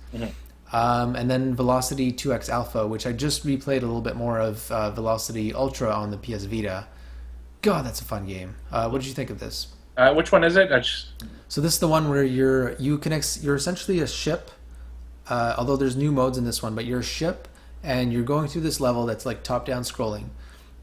And then Velocity 2X Alpha, which I just replayed a little bit more of Velocity Ultra on the PS Vita. God, that's a fun game. What did you think of this? Which one is it? So this is the one where you're essentially a ship, although there's new modes in this one, but you're a ship and you're going through this level that's like top-down scrolling,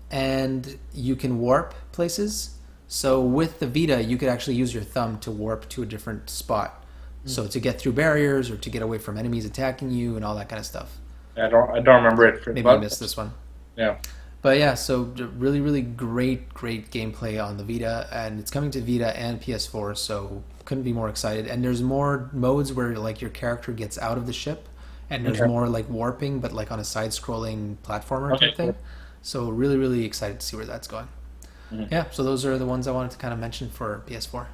and you can warp places. So with the Vita, you could actually use your thumb to warp to a different spot. So to get through barriers or to get away from enemies attacking you and all that kind of stuff. I don't remember it. Maybe I missed this one. Yeah. But yeah, so really, really great gameplay on the Vita, and it's coming to Vita and PS4, so couldn't be more excited. And there's more modes where like your character gets out of the ship, and there's more like warping, but like on a side-scrolling platformer type thing. So really, really excited to see where that's going. Yeah, so those are the ones I wanted to kind of mention for PS4.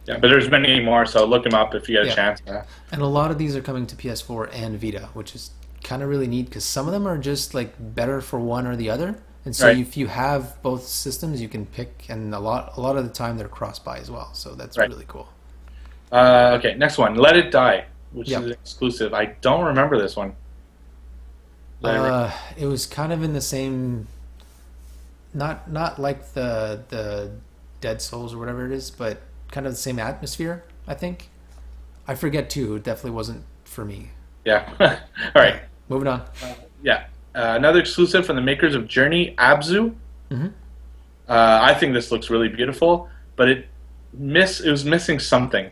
Yeah, but there's many more, so look them up if you get a chance. And a lot of these are coming to PS4 and Vita, which is kind of really neat because some of them are just like better for one or the other. And so Right. if you have both systems, you can pick, and a lot of the time they're cross-buy as well. So that's Right. really cool. Okay, next one. Let It Die, which Yep. is exclusive. I don't remember this one. Did I It was kind of in the same, not like the Dead Souls or whatever it is, but kind of the same atmosphere, I think. I forget too. It definitely wasn't for me. Yeah. All right. Yeah. Moving on. Yeah. Another exclusive from the makers of Journey, Abzu. Hmm. I think this looks really beautiful, but it was missing something.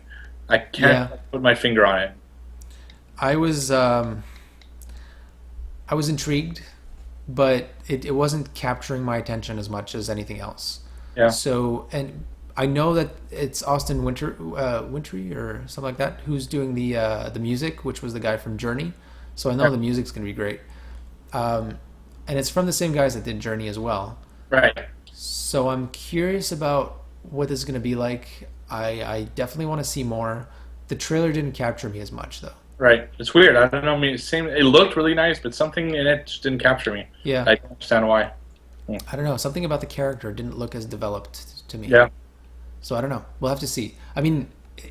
I can't Yeah. put my finger on it. I was um, I was intrigued, but it wasn't capturing my attention as much as anything else. Yeah. So, and I know that it's Austin Wintry or something like that who's doing the music, which was the guy from Journey. So I know the music's gonna be great. And it's from the same guys that did Journey as well. Right. So I'm curious about what this is gonna be like. I definitely want to see more. The trailer didn't capture me as much though. Right. It's weird. I don't know. I mean, it looked really nice, but something in it just didn't capture me. Yeah, I don't understand why. I don't know. Something about the character didn't look as developed to me. Yeah. So I don't know. We'll have to see. I mean,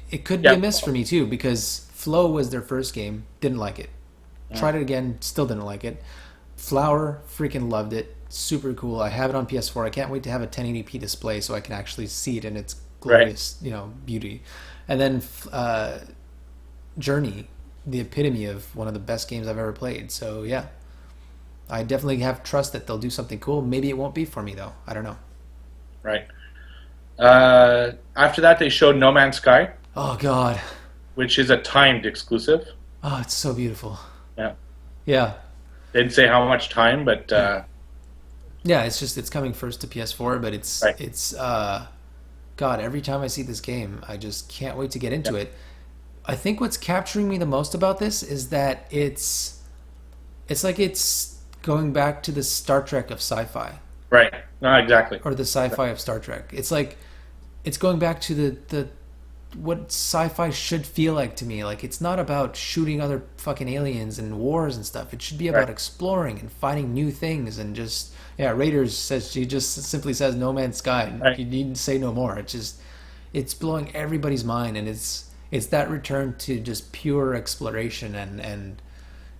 it could be Yeah. a miss for me too because Flow was their first game. Didn't like it. Tried it again. Still didn't like it. Flower freaking loved it. Super cool. I have it on PS4. I can't wait to have a 1080p display so I can actually see it in its glorious, beauty. And then Journey, the epitome of one of the best games I've ever played. So yeah, I definitely have trust that they'll do something cool. Maybe it won't be for me though. I don't know. Right. After that, they showed No Man's Sky, Oh God. which is a timed exclusive. Oh, it's so beautiful. Yeah. Yeah. They didn't say how much time, but Yeah, it's coming first to PS4, but Right. it's God, every time I see this game, I just can't wait to get into it. I think what's capturing me the most about this is that it's like it's going back to the Star Trek of sci-fi right. No, exactly. or the sci-fi of Star Trek. It's like it's going back to the what sci-fi should feel like to me. Like it's not about shooting other fucking aliens and wars and stuff. It should be about Right. exploring and finding new things and just Raiders says she just simply says No Man's Sky. Right. You need to say no more. It's blowing everybody's mind and it's that return to just pure exploration and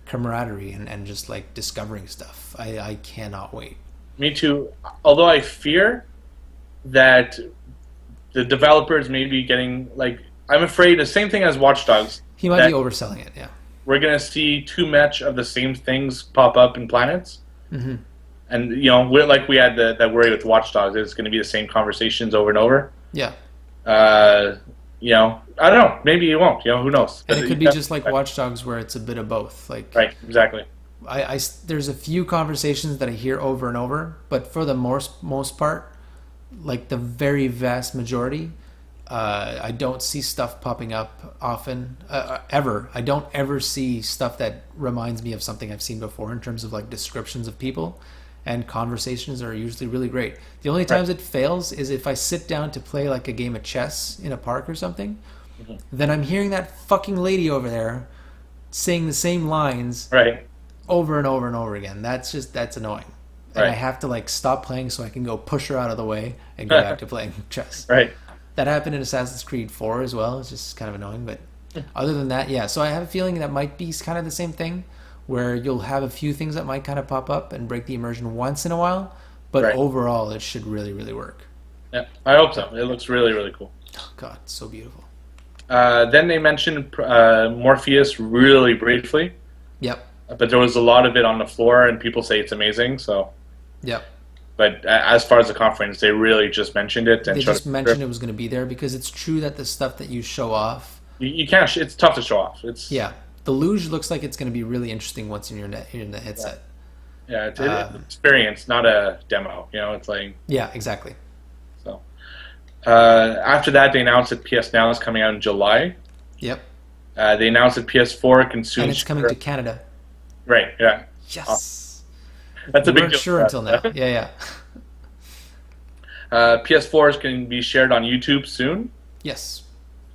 camaraderie and just like discovering stuff. I cannot wait. Me too. Although I fear that the developers may be getting like I'm afraid the same thing as Watch Dogs. He might that be overselling it, yeah. We're gonna see too much of the same things pop up in planets, Hmm. and we had that worry with Watch Dogs. It's gonna be the same conversations over and over. Yeah. I don't know. Maybe it won't. Who knows? And it could be just like Watch Dogs where it's a bit of both. Like Right. Exactly. there's a few conversations that I hear over and over, but for the most part, like the very vast majority, I don't see stuff popping up often, ever. I don't ever see stuff that reminds me of something I've seen before in terms of like descriptions of people, and conversations are usually really great. The only times it fails is if I sit down to play like a game of chess in a park or something, then I'm hearing that fucking lady over there saying the same lines Right. over and over and over again. That's annoying. And I Right. have to like stop playing so I can go push her out of the way and go back to playing chess. Right. That happened in Assassin's Creed 4 as well. It's just kind of annoying, but other than that, yeah. So I have a feeling that might be kind of the same thing where you'll have a few things that might kind of pop up and break the immersion once in a while, but Right. overall it should really, really work. Yeah. I hope so. It looks really, really cool. Oh, God, it's so beautiful. Then they mentioned Morpheus really briefly, Yep. but there was a lot of it on the floor, and people say it's amazing. So, Yep. but as far as the conference, they really just mentioned it and They showed just mentioned it was going to be there because it's true that the stuff that you show off, You can't. It's tough to show off. It's yeah, the luge looks like it's going to be really interesting once you're in the headset. Yeah, it's an experience, not a demo. It's like Yeah, exactly. so. After that, they announced that PS Now is coming out in July. Yep. They announced that PS4 can soon. And it's coming to Canada. Right. Yeah. Yes. That's a We big weren't deal. sure until now. Yeah, yeah. PS4s can be shared on YouTube soon. Yes.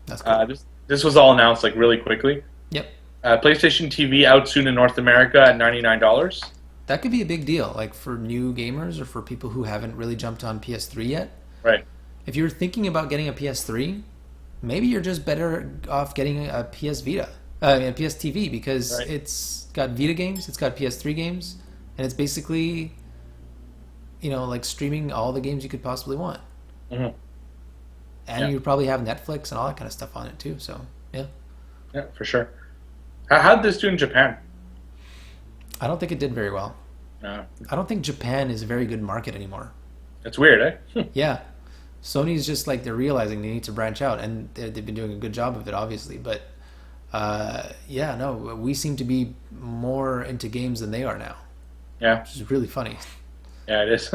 That's cool. This was all announced like really quickly. Yep. PlayStation TV out soon in North America at $99. That could be a big deal, like for new gamers or for people who haven't really jumped on PS3 yet. Right. If you're thinking about getting a PS3, maybe you're just better off getting a PS Vita, a PS TV, because it's got Vita games, it's got PS3 games, and it's basically, like streaming all the games you could possibly want. Mm-hmm. And you probably have Netflix and all that kind of stuff on it too. So yeah. Yeah, for sure. How did this do in Japan? I don't think it did very well. No. I don't think Japan is a very good market anymore. It's weird, eh? Yeah. Sony's just like, they're realizing they need to branch out, and they've been doing a good job of it, obviously. But we seem to be more into games than they are now. Yeah. Which is really funny. Yeah, it is.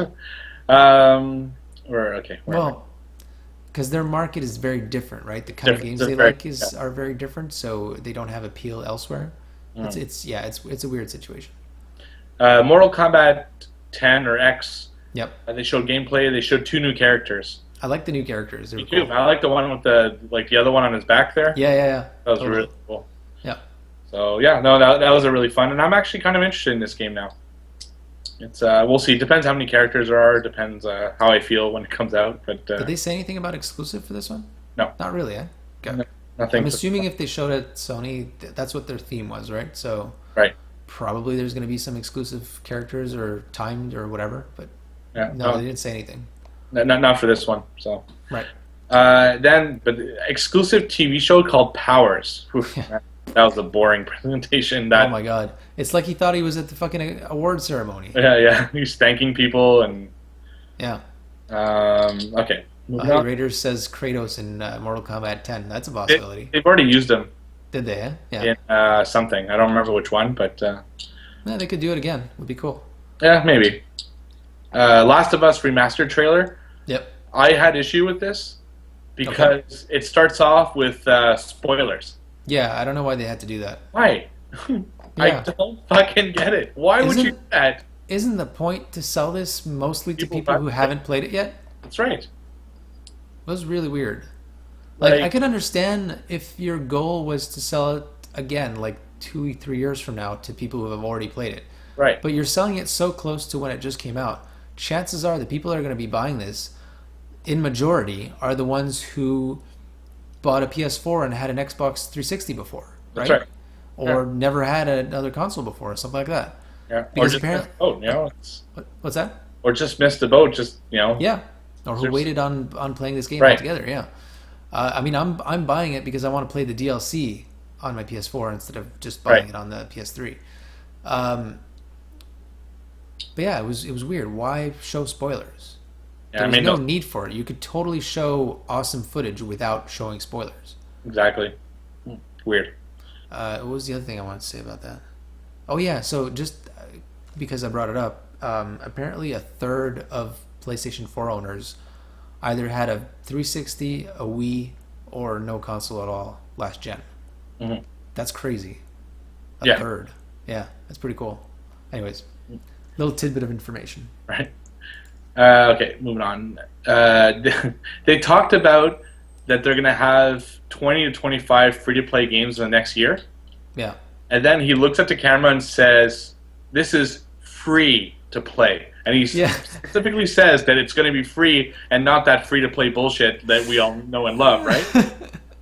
Because their market is very different, right? The kind of games they like are very different, so they don't have appeal elsewhere. It's a weird situation. Mortal Kombat 10 or X. Yep. They showed gameplay. They showed 2 new characters. I like the new characters. Me too. Cool. I like the one with the other one on his back there. Yeah. That was really cool. Yeah. So yeah, no, that was a really fun, and I'm actually kind of interested in this game now. It's we'll see. Depends how many characters there are. Depends how I feel when it comes out. But did they say anything about exclusive for this one? No, not really. Okay. No, nothing. I'm assuming if they showed it Sony, that's what their theme was, right? So right. Probably there's going to be some exclusive characters or timed or whatever. But yeah, no, they didn't say anything. Not for this one. So right. But exclusive TV show called Powers. Yeah. That was a boring presentation. Oh my god! It's like he thought he was at the fucking award ceremony. Yeah. He's thanking people and. Yeah. Okay. Raiders says Kratos in Mortal Kombat 10. That's a possibility. They've already used him. Did they? Yeah. In something. I don't remember which one, but. Yeah, they could do it again. Would be cool. Yeah, maybe. Last of Us remastered trailer. Yep. I had issue with this because it starts off with spoilers. Yeah, I don't know why they had to do that. Why? I don't fucking get it. Why would you do that? Isn't the point to sell this mostly to people who haven't played it yet? That's right. It was really weird. Like I could understand if your goal was to sell it again, like 2-3 years from now, to people who have already played it. Right. But you're selling it so close to when it just came out. Chances are the people that are going to be buying this, in majority, are the ones who bought a PS4 and had an Xbox 360 before, right? That's right. Or never had another console before, or something like that. Yeah. Because or just apparently, what's that? Or just missed the boat, Yeah. Or who waited on playing this game altogether. Yeah. I mean, I'm buying it because I want to play the DLC on my PS4 instead of just buying it on the PS3. But yeah, it was weird. Why show spoilers? There was no need for it. You could totally show awesome footage without showing spoilers. Exactly. Weird. What was the other thing I wanted to say about that? Oh yeah, so just because I brought it up, apparently a third of PlayStation 4 owners either had a 360, a Wii, or no console at all last gen. Mm-hmm. That's crazy. A third. Yeah, that's pretty cool. Anyways, little tidbit of information. Right. Okay, moving on. They talked about that they're going to have 20 to 25 free-to-play games in the next year. Yeah. And then he looks at the camera and says, "This is free to play." And he specifically says that it's going to be free and not that free-to-play bullshit that we all know and love, right?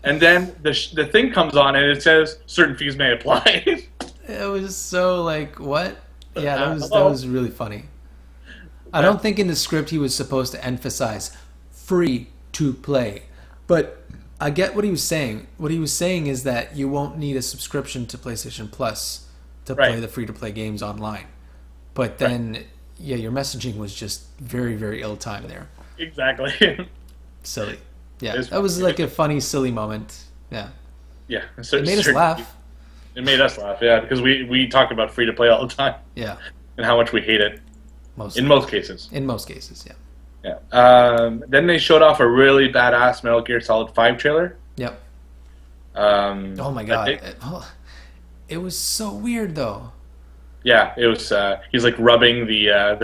And then the thing comes on and it says, "Certain fees may apply." It was so like, what? Yeah, that was really funny. I don't think in the script he was supposed to emphasize free to play. But I get what he was saying. What he was saying is that you won't need a subscription to PlayStation Plus to play the free-to-play games online. But then, your messaging was just very, very ill-timed there. Exactly. Silly. Yeah, that was like a funny, silly moment. Yeah. Yeah. It made us laugh. It made us laugh, yeah, because we talk about free-to-play all the time. Yeah. And how much we hate it. In most cases. In most cases, yeah. Yeah. Then they showed off a really badass Metal Gear Solid 5 trailer. Yep. Oh my god. It was so weird though. Yeah, it was he's like rubbing the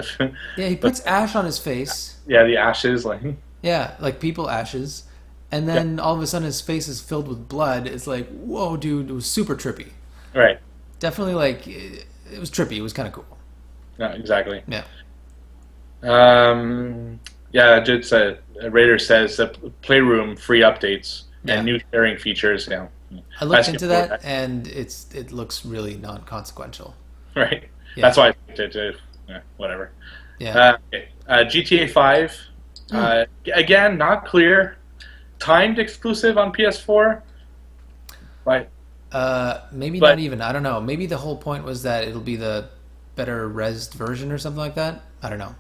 yeah, he puts ash on his face. Yeah, the ashes like yeah, like people ashes. And then all of a sudden his face is filled with blood. It's like, whoa, dude, it was super trippy. Right. Definitely, like, it was trippy. It was kind of cool. No, exactly. Yeah. Yeah, just Raider says that Playroom free updates Yeah. and new sharing features. Yeah, I looked into that, and it looks really non-consequential. Right. Yeah. That's why I picked it. Whatever. Yeah. Okay. GTA 5. Again, not clear. Timed exclusive on PS4. Right. Maybe But not even. I don't know. Maybe the whole point was that it'll be the better resed version or something like that. I don't know.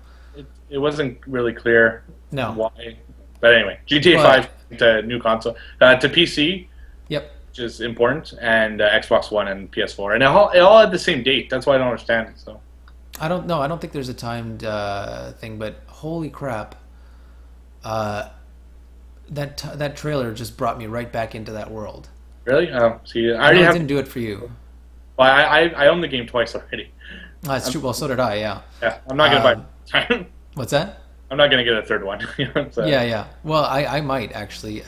it wasn't really clear No. why. But anyway, GTA But- 5 to new console to PC, Yep. which is important, and Xbox One and PS4, and it all had the same date. That's why I don't understand. So I don't know. I don't think there's a timed thing, but holy crap. That trailer just brought me right back into that world. really, see, I I already know it have. didn't do it for you. Well, I own the game twice already. That's true. Well, so did I, yeah. Yeah, I'm not gonna buy it. What's that? I'm not gonna get a third one. So, Yeah, yeah. Well, I might actually.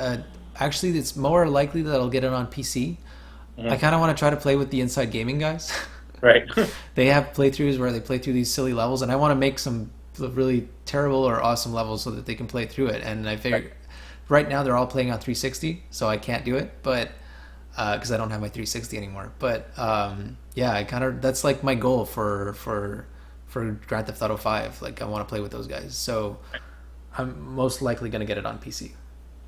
Actually, it's more likely that I'll get it on PC. I kind of want to try to play with the Inside Gaming guys. Right. They have playthroughs where they play through these silly levels, and I want to make some really terrible or awesome levels so that they can play through it. And I figure right now they're all playing on 360, so I can't do it, but because I don't have my 360 anymore. But yeah, I kind of that's like my goal for Grand Theft Auto 5. Like I want to play with those guys, so I'm most likely going to get it on PC.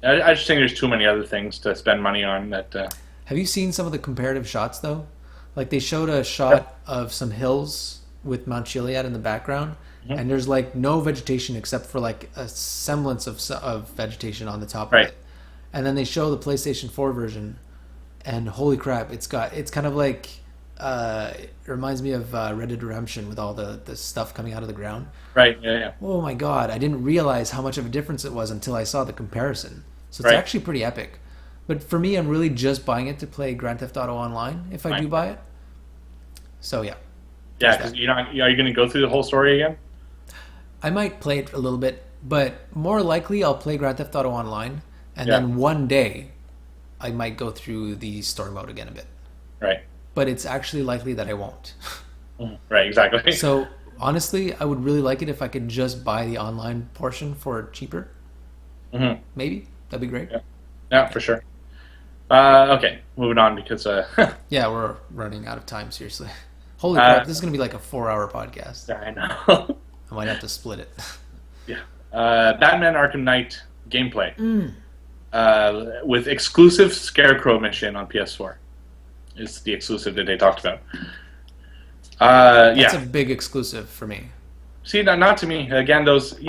I just think there's too many other things to spend money on that. Have you seen some of the comparative shots though? Like they showed a shot of some hills with Mount Chiliad in the background, and there's like no vegetation except for like a semblance of vegetation on the top of it. And then they show the PlayStation 4 version, and holy crap, it's kind of like it reminds me of Red Dead Redemption with all the stuff coming out of the ground. Right. Yeah. Yeah. Oh my god, I didn't realize how much of a difference it was until I saw the comparison. So it's actually pretty epic. But for me, I'm really just buying it to play Grand Theft Auto Online if I do buy it. So yeah. Yeah, because are you going to go through the whole story again? I might play it a little bit, but more likely I'll play Grand Theft Auto Online, and then one day I might go through the story mode again a bit. Right. But it's actually likely that I won't. Right, exactly. So honestly, I would really like it if I could just buy the online portion for cheaper. Maybe. That'd be great. Yeah, for sure. Okay, moving on because yeah, we're running out of time, seriously. Holy crap, this is going to be like a 4-hour podcast. I know. I might have to split it. Yeah. Batman Arkham Knight gameplay with exclusive Scarecrow mission on PS4. Is the exclusive that they talked about. That's a big exclusive for me. See, not to me. Again, those,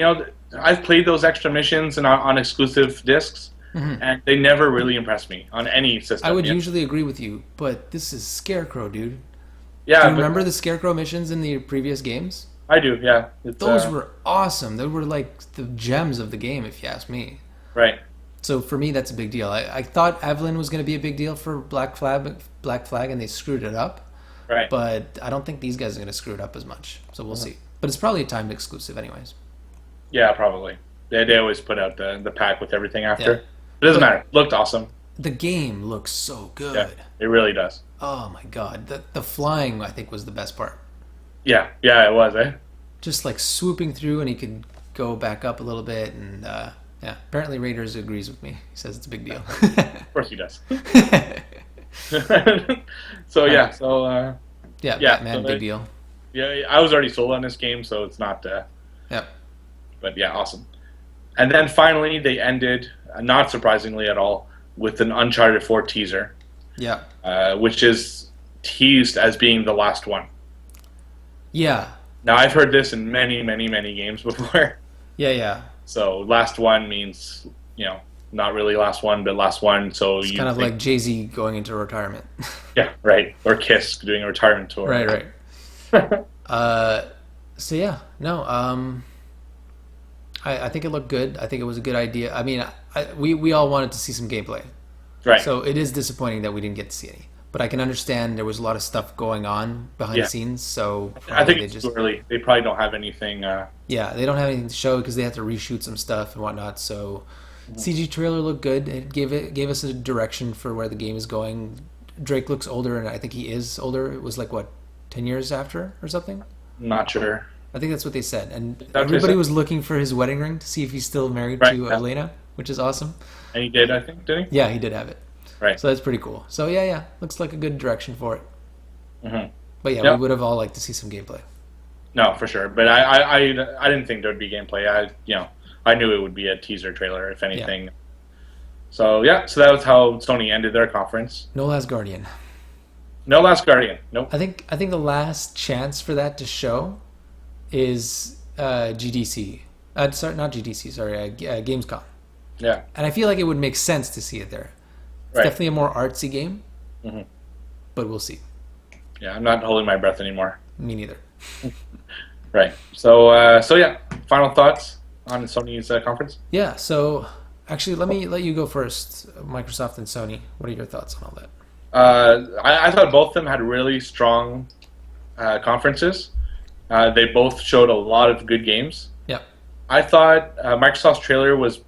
I've played those extra missions and on exclusive discs, and they never really impressed me on any system. I would usually agree with you, but this is Scarecrow, dude. Yeah. Do you remember the Scarecrow missions in the previous games? I do, yeah. Those were awesome. They were like the gems of the game, if you ask me. Right. So for me, that's a big deal. I thought Evelyn was going to be a big deal for Black Flag, and they screwed it up. Right. But I don't think these guys are going to screw it up as much. So we'll see. But it's probably a timed exclusive anyways. Yeah, probably. They always put out the pack with everything after. Yeah. It doesn't matter. Looked awesome. The game looks so good. Yeah, it really does. Oh my god. The flying, I think, was the best part. Yeah, it was, Just like swooping through, and he could go back up a little bit, and yeah. Apparently Raiders agrees with me. He says it's a big deal. Of course he does. Yeah, Batman, big deal. Yeah, I was already sold on this game, so it's not. Yeah. But yeah, awesome. And then finally, they ended, not surprisingly at all, with an Uncharted 4 teaser. Yeah. Which is teased as being the last one. Yeah. Now, I've heard this in many, many, many games before. Yeah. So last one means, not really last one, but last one. So it's kind of like Jay-Z going into retirement. Yeah, right. Or Kiss doing a retirement tour. Right. So yeah, no. I think it looked good. I think it was a good idea. I mean, we all wanted to see some gameplay. Right. So it is disappointing that we didn't get to see any. But I can understand there was a lot of stuff going on behind the scenes. So I think it's too early. They probably don't have anything. Yeah, they don't have anything to show because they have to reshoot some stuff and whatnot. So CG trailer looked good. It gave us a direction for where the game is going. Drake looks older, and I think he is older. It was like, what, 10 years after or something? Not sure. I think that's what they said. And everybody was looking for his wedding ring to see if he's still married to Elena, which is awesome. And he did, I think, did he? Yeah, he did have it. Right. So that's pretty cool. So yeah, looks like a good direction for it. Mm-hmm. But yeah, we would have all liked to see some gameplay. No, for sure. But I didn't think there would be gameplay. I knew it would be a teaser trailer, if anything. Yeah. So that was how Sony ended their conference. No Last Guardian. No Last Guardian. Nope. I think the last chance for that to show is GDC. Sorry, not GDC. Sorry, Gamescom. Yeah. And I feel like it would make sense to see it there. It's definitely a more artsy game, but we'll see. Yeah, I'm not holding my breath anymore. Me neither. Right. So yeah. Final thoughts on Sony's conference? Yeah. So actually, let me let you go first. Microsoft and Sony. What are your thoughts on all that? I thought both of them had really strong conferences. They both showed a lot of good games. Yep. I thought Microsoft's trailer was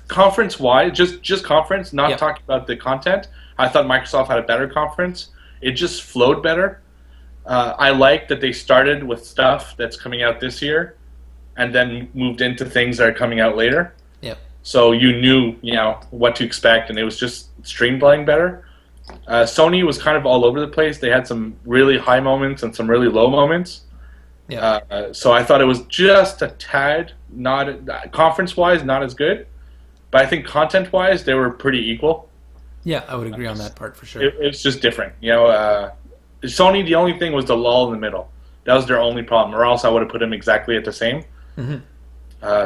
conference-wide, just conference, not talking about the content. I thought Microsoft had a better conference. It just flowed better. I like that they started with stuff that's coming out this year and then moved into things that are coming out later. Yep. So you knew, what to expect, and it was just streamlining better. Sony was kind of all over the place. They had some really high moments and some really low moments. Yeah. So I thought it was just a tad, not conference-wise, not as good. But I think content-wise, they were pretty equal. Yeah, I would agree on that part for sure. It's just different. Sony, the only thing was the lull in the middle. That was their only problem, or else I would have put them exactly at the same. Mm-hmm.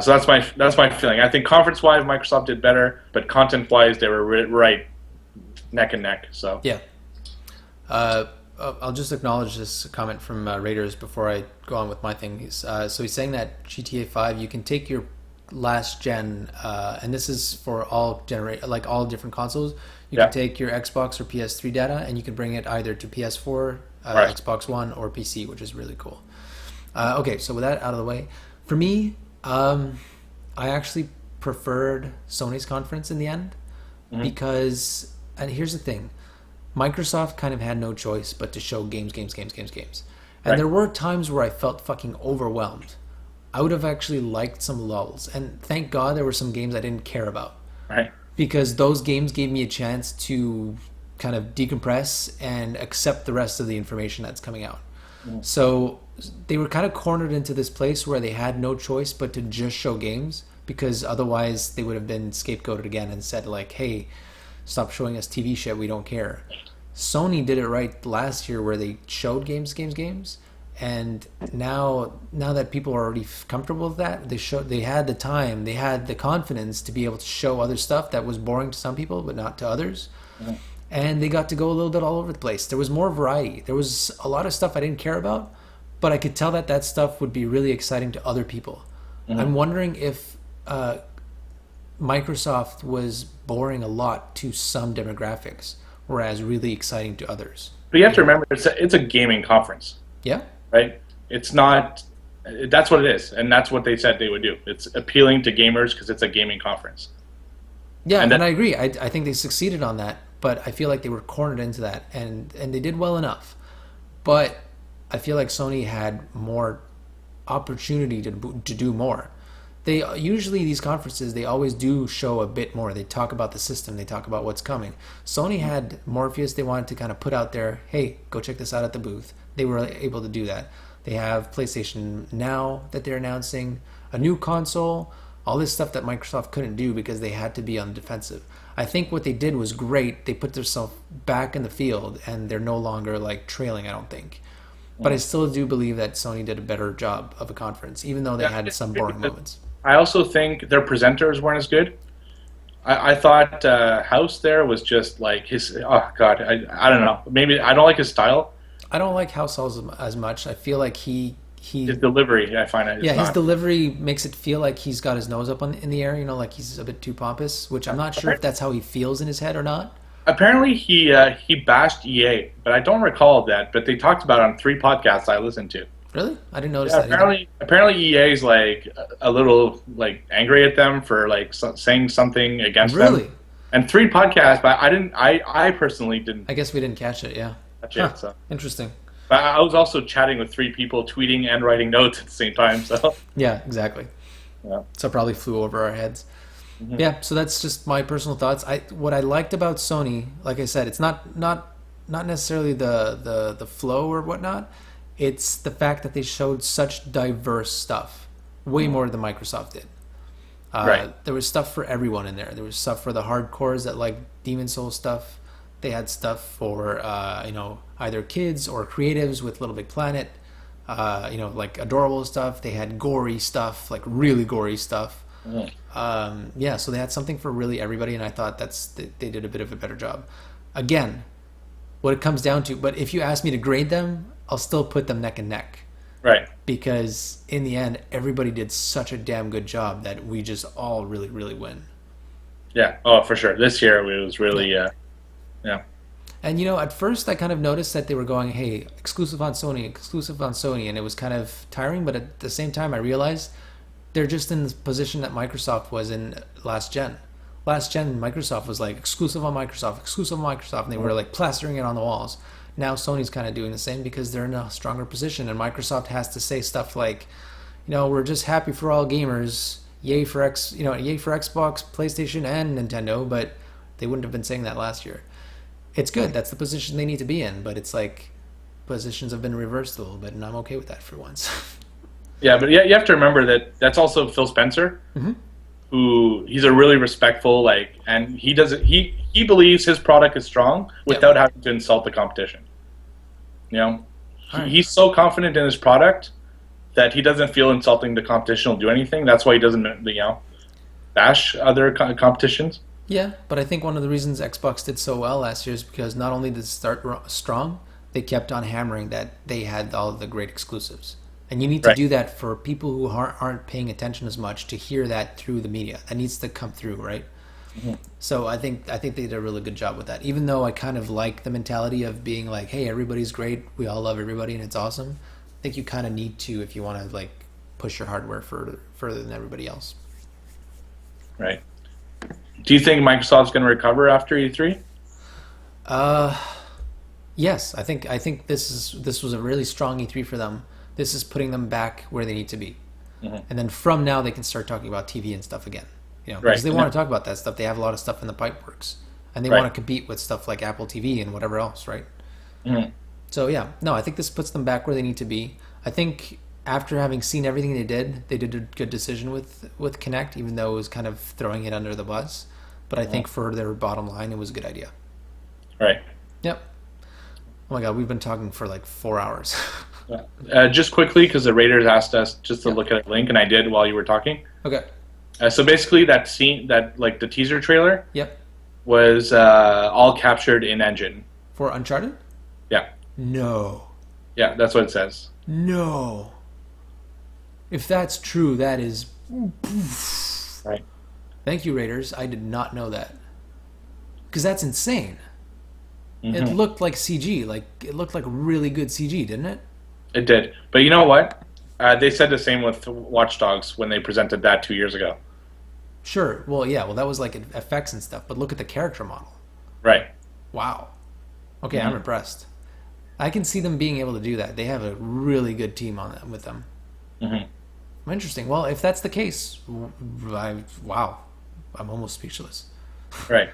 So that's my feeling. I think conference-wise, Microsoft did better, but content-wise, they were right neck and neck. So yeah. I'll just acknowledge this comment from Raiders before I go on with my thing. So he's saying that GTA 5, you can take your last gen, and this is for all all different consoles. You can take your Xbox or PS3 data, and you can bring it either to PS4, Xbox One, or PC, which is really cool. Okay, so with that out of the way, for me, I actually preferred Sony's conference in the end because, and here's the thing, Microsoft kind of had no choice but to show games. And there were times where I felt fucking overwhelmed. I would have actually liked some lulls. And thank God there were some games I didn't care about. Right. Because those games gave me a chance to kind of decompress and accept the rest of the information that's coming out. So they were kind of cornered into this place where they had no choice but to just show games, because otherwise they would have been scapegoated again and said like, hey, stop showing us TV shit, we don't care. Sony did it right last year where they showed games, and now that people are already comfortable with that, they had the time, they had the confidence to be able to show other stuff that was boring to some people but not to others. And they got to go a little bit all over the place. There was more variety. There was a lot of stuff I didn't care about, but I could tell that stuff would be really exciting to other people. I'm wondering if Microsoft was boring a lot to some demographics, whereas really exciting to others. But you have to remember, it's a gaming conference. Yeah. Right? It's not... That's what it is, and that's what they said they would do. It's appealing to gamers because it's a gaming conference. Yeah, and I agree. I think they succeeded on that, but I feel like they were cornered into that, and they did well enough. But I feel like Sony had more opportunity to do more. They usually, these conferences, they always do show a bit more. They talk about the system. They talk about what's coming. Sony had Morpheus. They wanted to kind of put out there, hey, go check this out at the booth. They were able to do that. They have PlayStation Now that they're announcing, a new console, all this stuff that Microsoft couldn't do because they had to be on the defensive. I think what they did was great. They put themselves back in the field, and they're no longer like trailing, I don't think. But I still do believe that Sony did a better job of a conference, even though they had some boring moments. I also think their presenters weren't as good. I thought House there was just like his... Oh, God. I don't know. Maybe I don't like his style. I don't like House as much. I feel like his delivery, I find it. His delivery makes it feel like he's got his nose up in the air, like he's a bit too pompous, which I'm not sure if that's how he feels in his head or not. Apparently he bashed EA, but I don't recall that. But they talked about it on 3 podcasts I listened to. Really? I didn't notice that. Apparently EA's like a little like angry at them for like saying something against them. Really? and 3 podcasts, but I didn't. I personally didn't I guess we didn't catch it. Yeah. catch it. So, Interesting. but I was also chatting with 3 people, tweeting and writing notes at the same time. So Yeah, exactly. yeah. So it probably flew over our heads. Mm-hmm. Yeah, so that's just my personal thoughts. What I liked about Sony, like I said, it's not necessarily the flow or whatnot. It's the fact that they showed such diverse stuff, way more than Microsoft did. Right. There was stuff for everyone in there. There was stuff for the hardcores that like Demon Souls stuff. They had stuff for either kids or creatives with Little Big Planet. Like adorable stuff. They had gory stuff, like really gory stuff. Mm. So they had something for really everybody, and I thought they did a bit of a better job. Again, what it comes down to, but if you ask me to grade them, I'll still put them neck and neck. Right. Because in the end, everybody did such a damn good job that we just all really, really win. Yeah. Oh, for sure. This year it was really, yeah. And at first I kind of noticed that they were going, hey, exclusive on Sony, and it was kind of tiring, but at the same time I realized they're just in the position that Microsoft was in last gen. Last gen, Microsoft was like exclusive on Microsoft, and they were like plastering it on the walls. Now Sony's kind of doing the same because they're in a stronger position, and Microsoft has to say stuff like, we're just happy for all gamers, yay for Xbox, PlayStation, and Nintendo, but they wouldn't have been saying that last year. It's good. That's the position they need to be in, but it's like positions have been reversed a little bit, and I'm okay with that for once. Yeah, but you have to remember that that's also Phil Spencer, who he's a really respectful, and he doesn't he believes his product is strong without having to insult the competition. He's so confident in his product that he doesn't feel insulting the competition will do anything. That's why he doesn't, bash other competitions. Yeah, but I think one of the reasons Xbox did so well last year is because not only did it start strong, they kept on hammering that they had all of the great exclusives. And you need to do that for people who aren't paying attention as much to hear that through the media. That needs to come through, right? Mm-hmm. So I think they did a really good job with that. Even though I kind of like the mentality of being like, hey, everybody's great, we all love everybody, and it's awesome. I think you kind of need to if you want to push your hardware further than everybody else. Right. Do you think Microsoft's going to recover after E3? Yes, I think this was a really strong E3 for them. This is putting them back where they need to be. Mm-hmm. And then from now they can start talking about TV and stuff again. Because they want to talk about that stuff. They have a lot of stuff in the pipe works. And they want to compete with stuff like Apple TV and whatever else, right? Mm-hmm. So I think this puts them back where they need to be. I think after having seen everything they did a good decision with Kinect, even though it was kind of throwing it under the bus. But I think for their bottom line, it was a good idea. Right. Yep. Oh my God, we've been talking for like 4 hours. Just quickly, because the Raiders asked us just to look at a link, and I did while you were talking. Okay. So basically, that scene, the teaser trailer, yep, was all captured in engine. For Uncharted? Yeah. No. Yeah, that's what it says. No. If that's true, that is... Right. Thank you, Raiders. I did not know that. Because that's insane. Mm-hmm. It looked like CG. It looked like really good CG, didn't it? It did. But you know what? They said the same with Watch Dogs when they presented that 2 years ago. Sure. Well, yeah. Well, that was like effects and stuff. But look at the character model. Right. Wow. Okay, I'm impressed. I can see them being able to do that. They have a really good team on that with them. Mm-hmm. Interesting. Well, if that's the case, wow. I'm almost speechless. Right.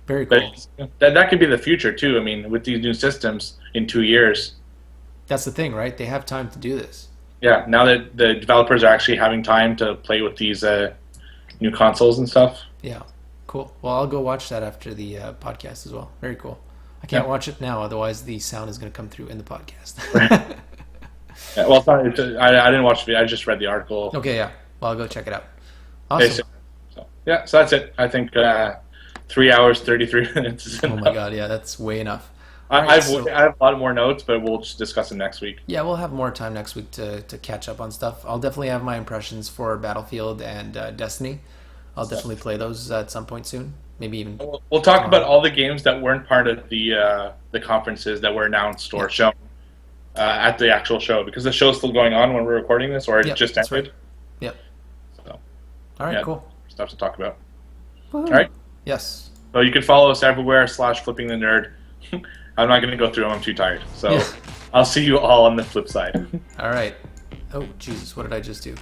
Very cool. But that could be the future, too. I mean, with these new systems in 2 years. That's the thing, right? They have time to do this. Yeah, now that the developers are actually having time to play with these new consoles and stuff. Yeah, cool. Well, I'll go watch that after the podcast as well. Very cool. I can't watch it now, otherwise the sound is going to come through in the podcast. Yeah, well, I didn't watch it. I just read the article. Okay, yeah. Well, I'll go check it out. Awesome. Okay, so that's it. I think 3 hours, 33 minutes is enough. Oh my God, yeah, that's way enough. I have a lot more notes, but we'll just discuss them next week. Yeah, we'll have more time next week to catch up on stuff. I'll definitely have my impressions for Battlefield and Destiny. I'll definitely play those at some point soon. Maybe even. We'll talk about all the games that weren't part of the conferences that were announced or shown at the actual show, because the show's still going on when we're recording this, or it just ended. Right. Yep. So, all right, cool. Stuff to talk about. Woo-hoo. All right. Yes. Well, you can follow us everywhere /flipping the nerd. I'm not going to go through them. I'm too tired. So Yeah. I'll see you all on the flip side. All right. Oh, Jesus, what did I just do?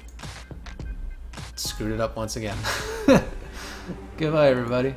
Screwed it up once again. Goodbye, everybody.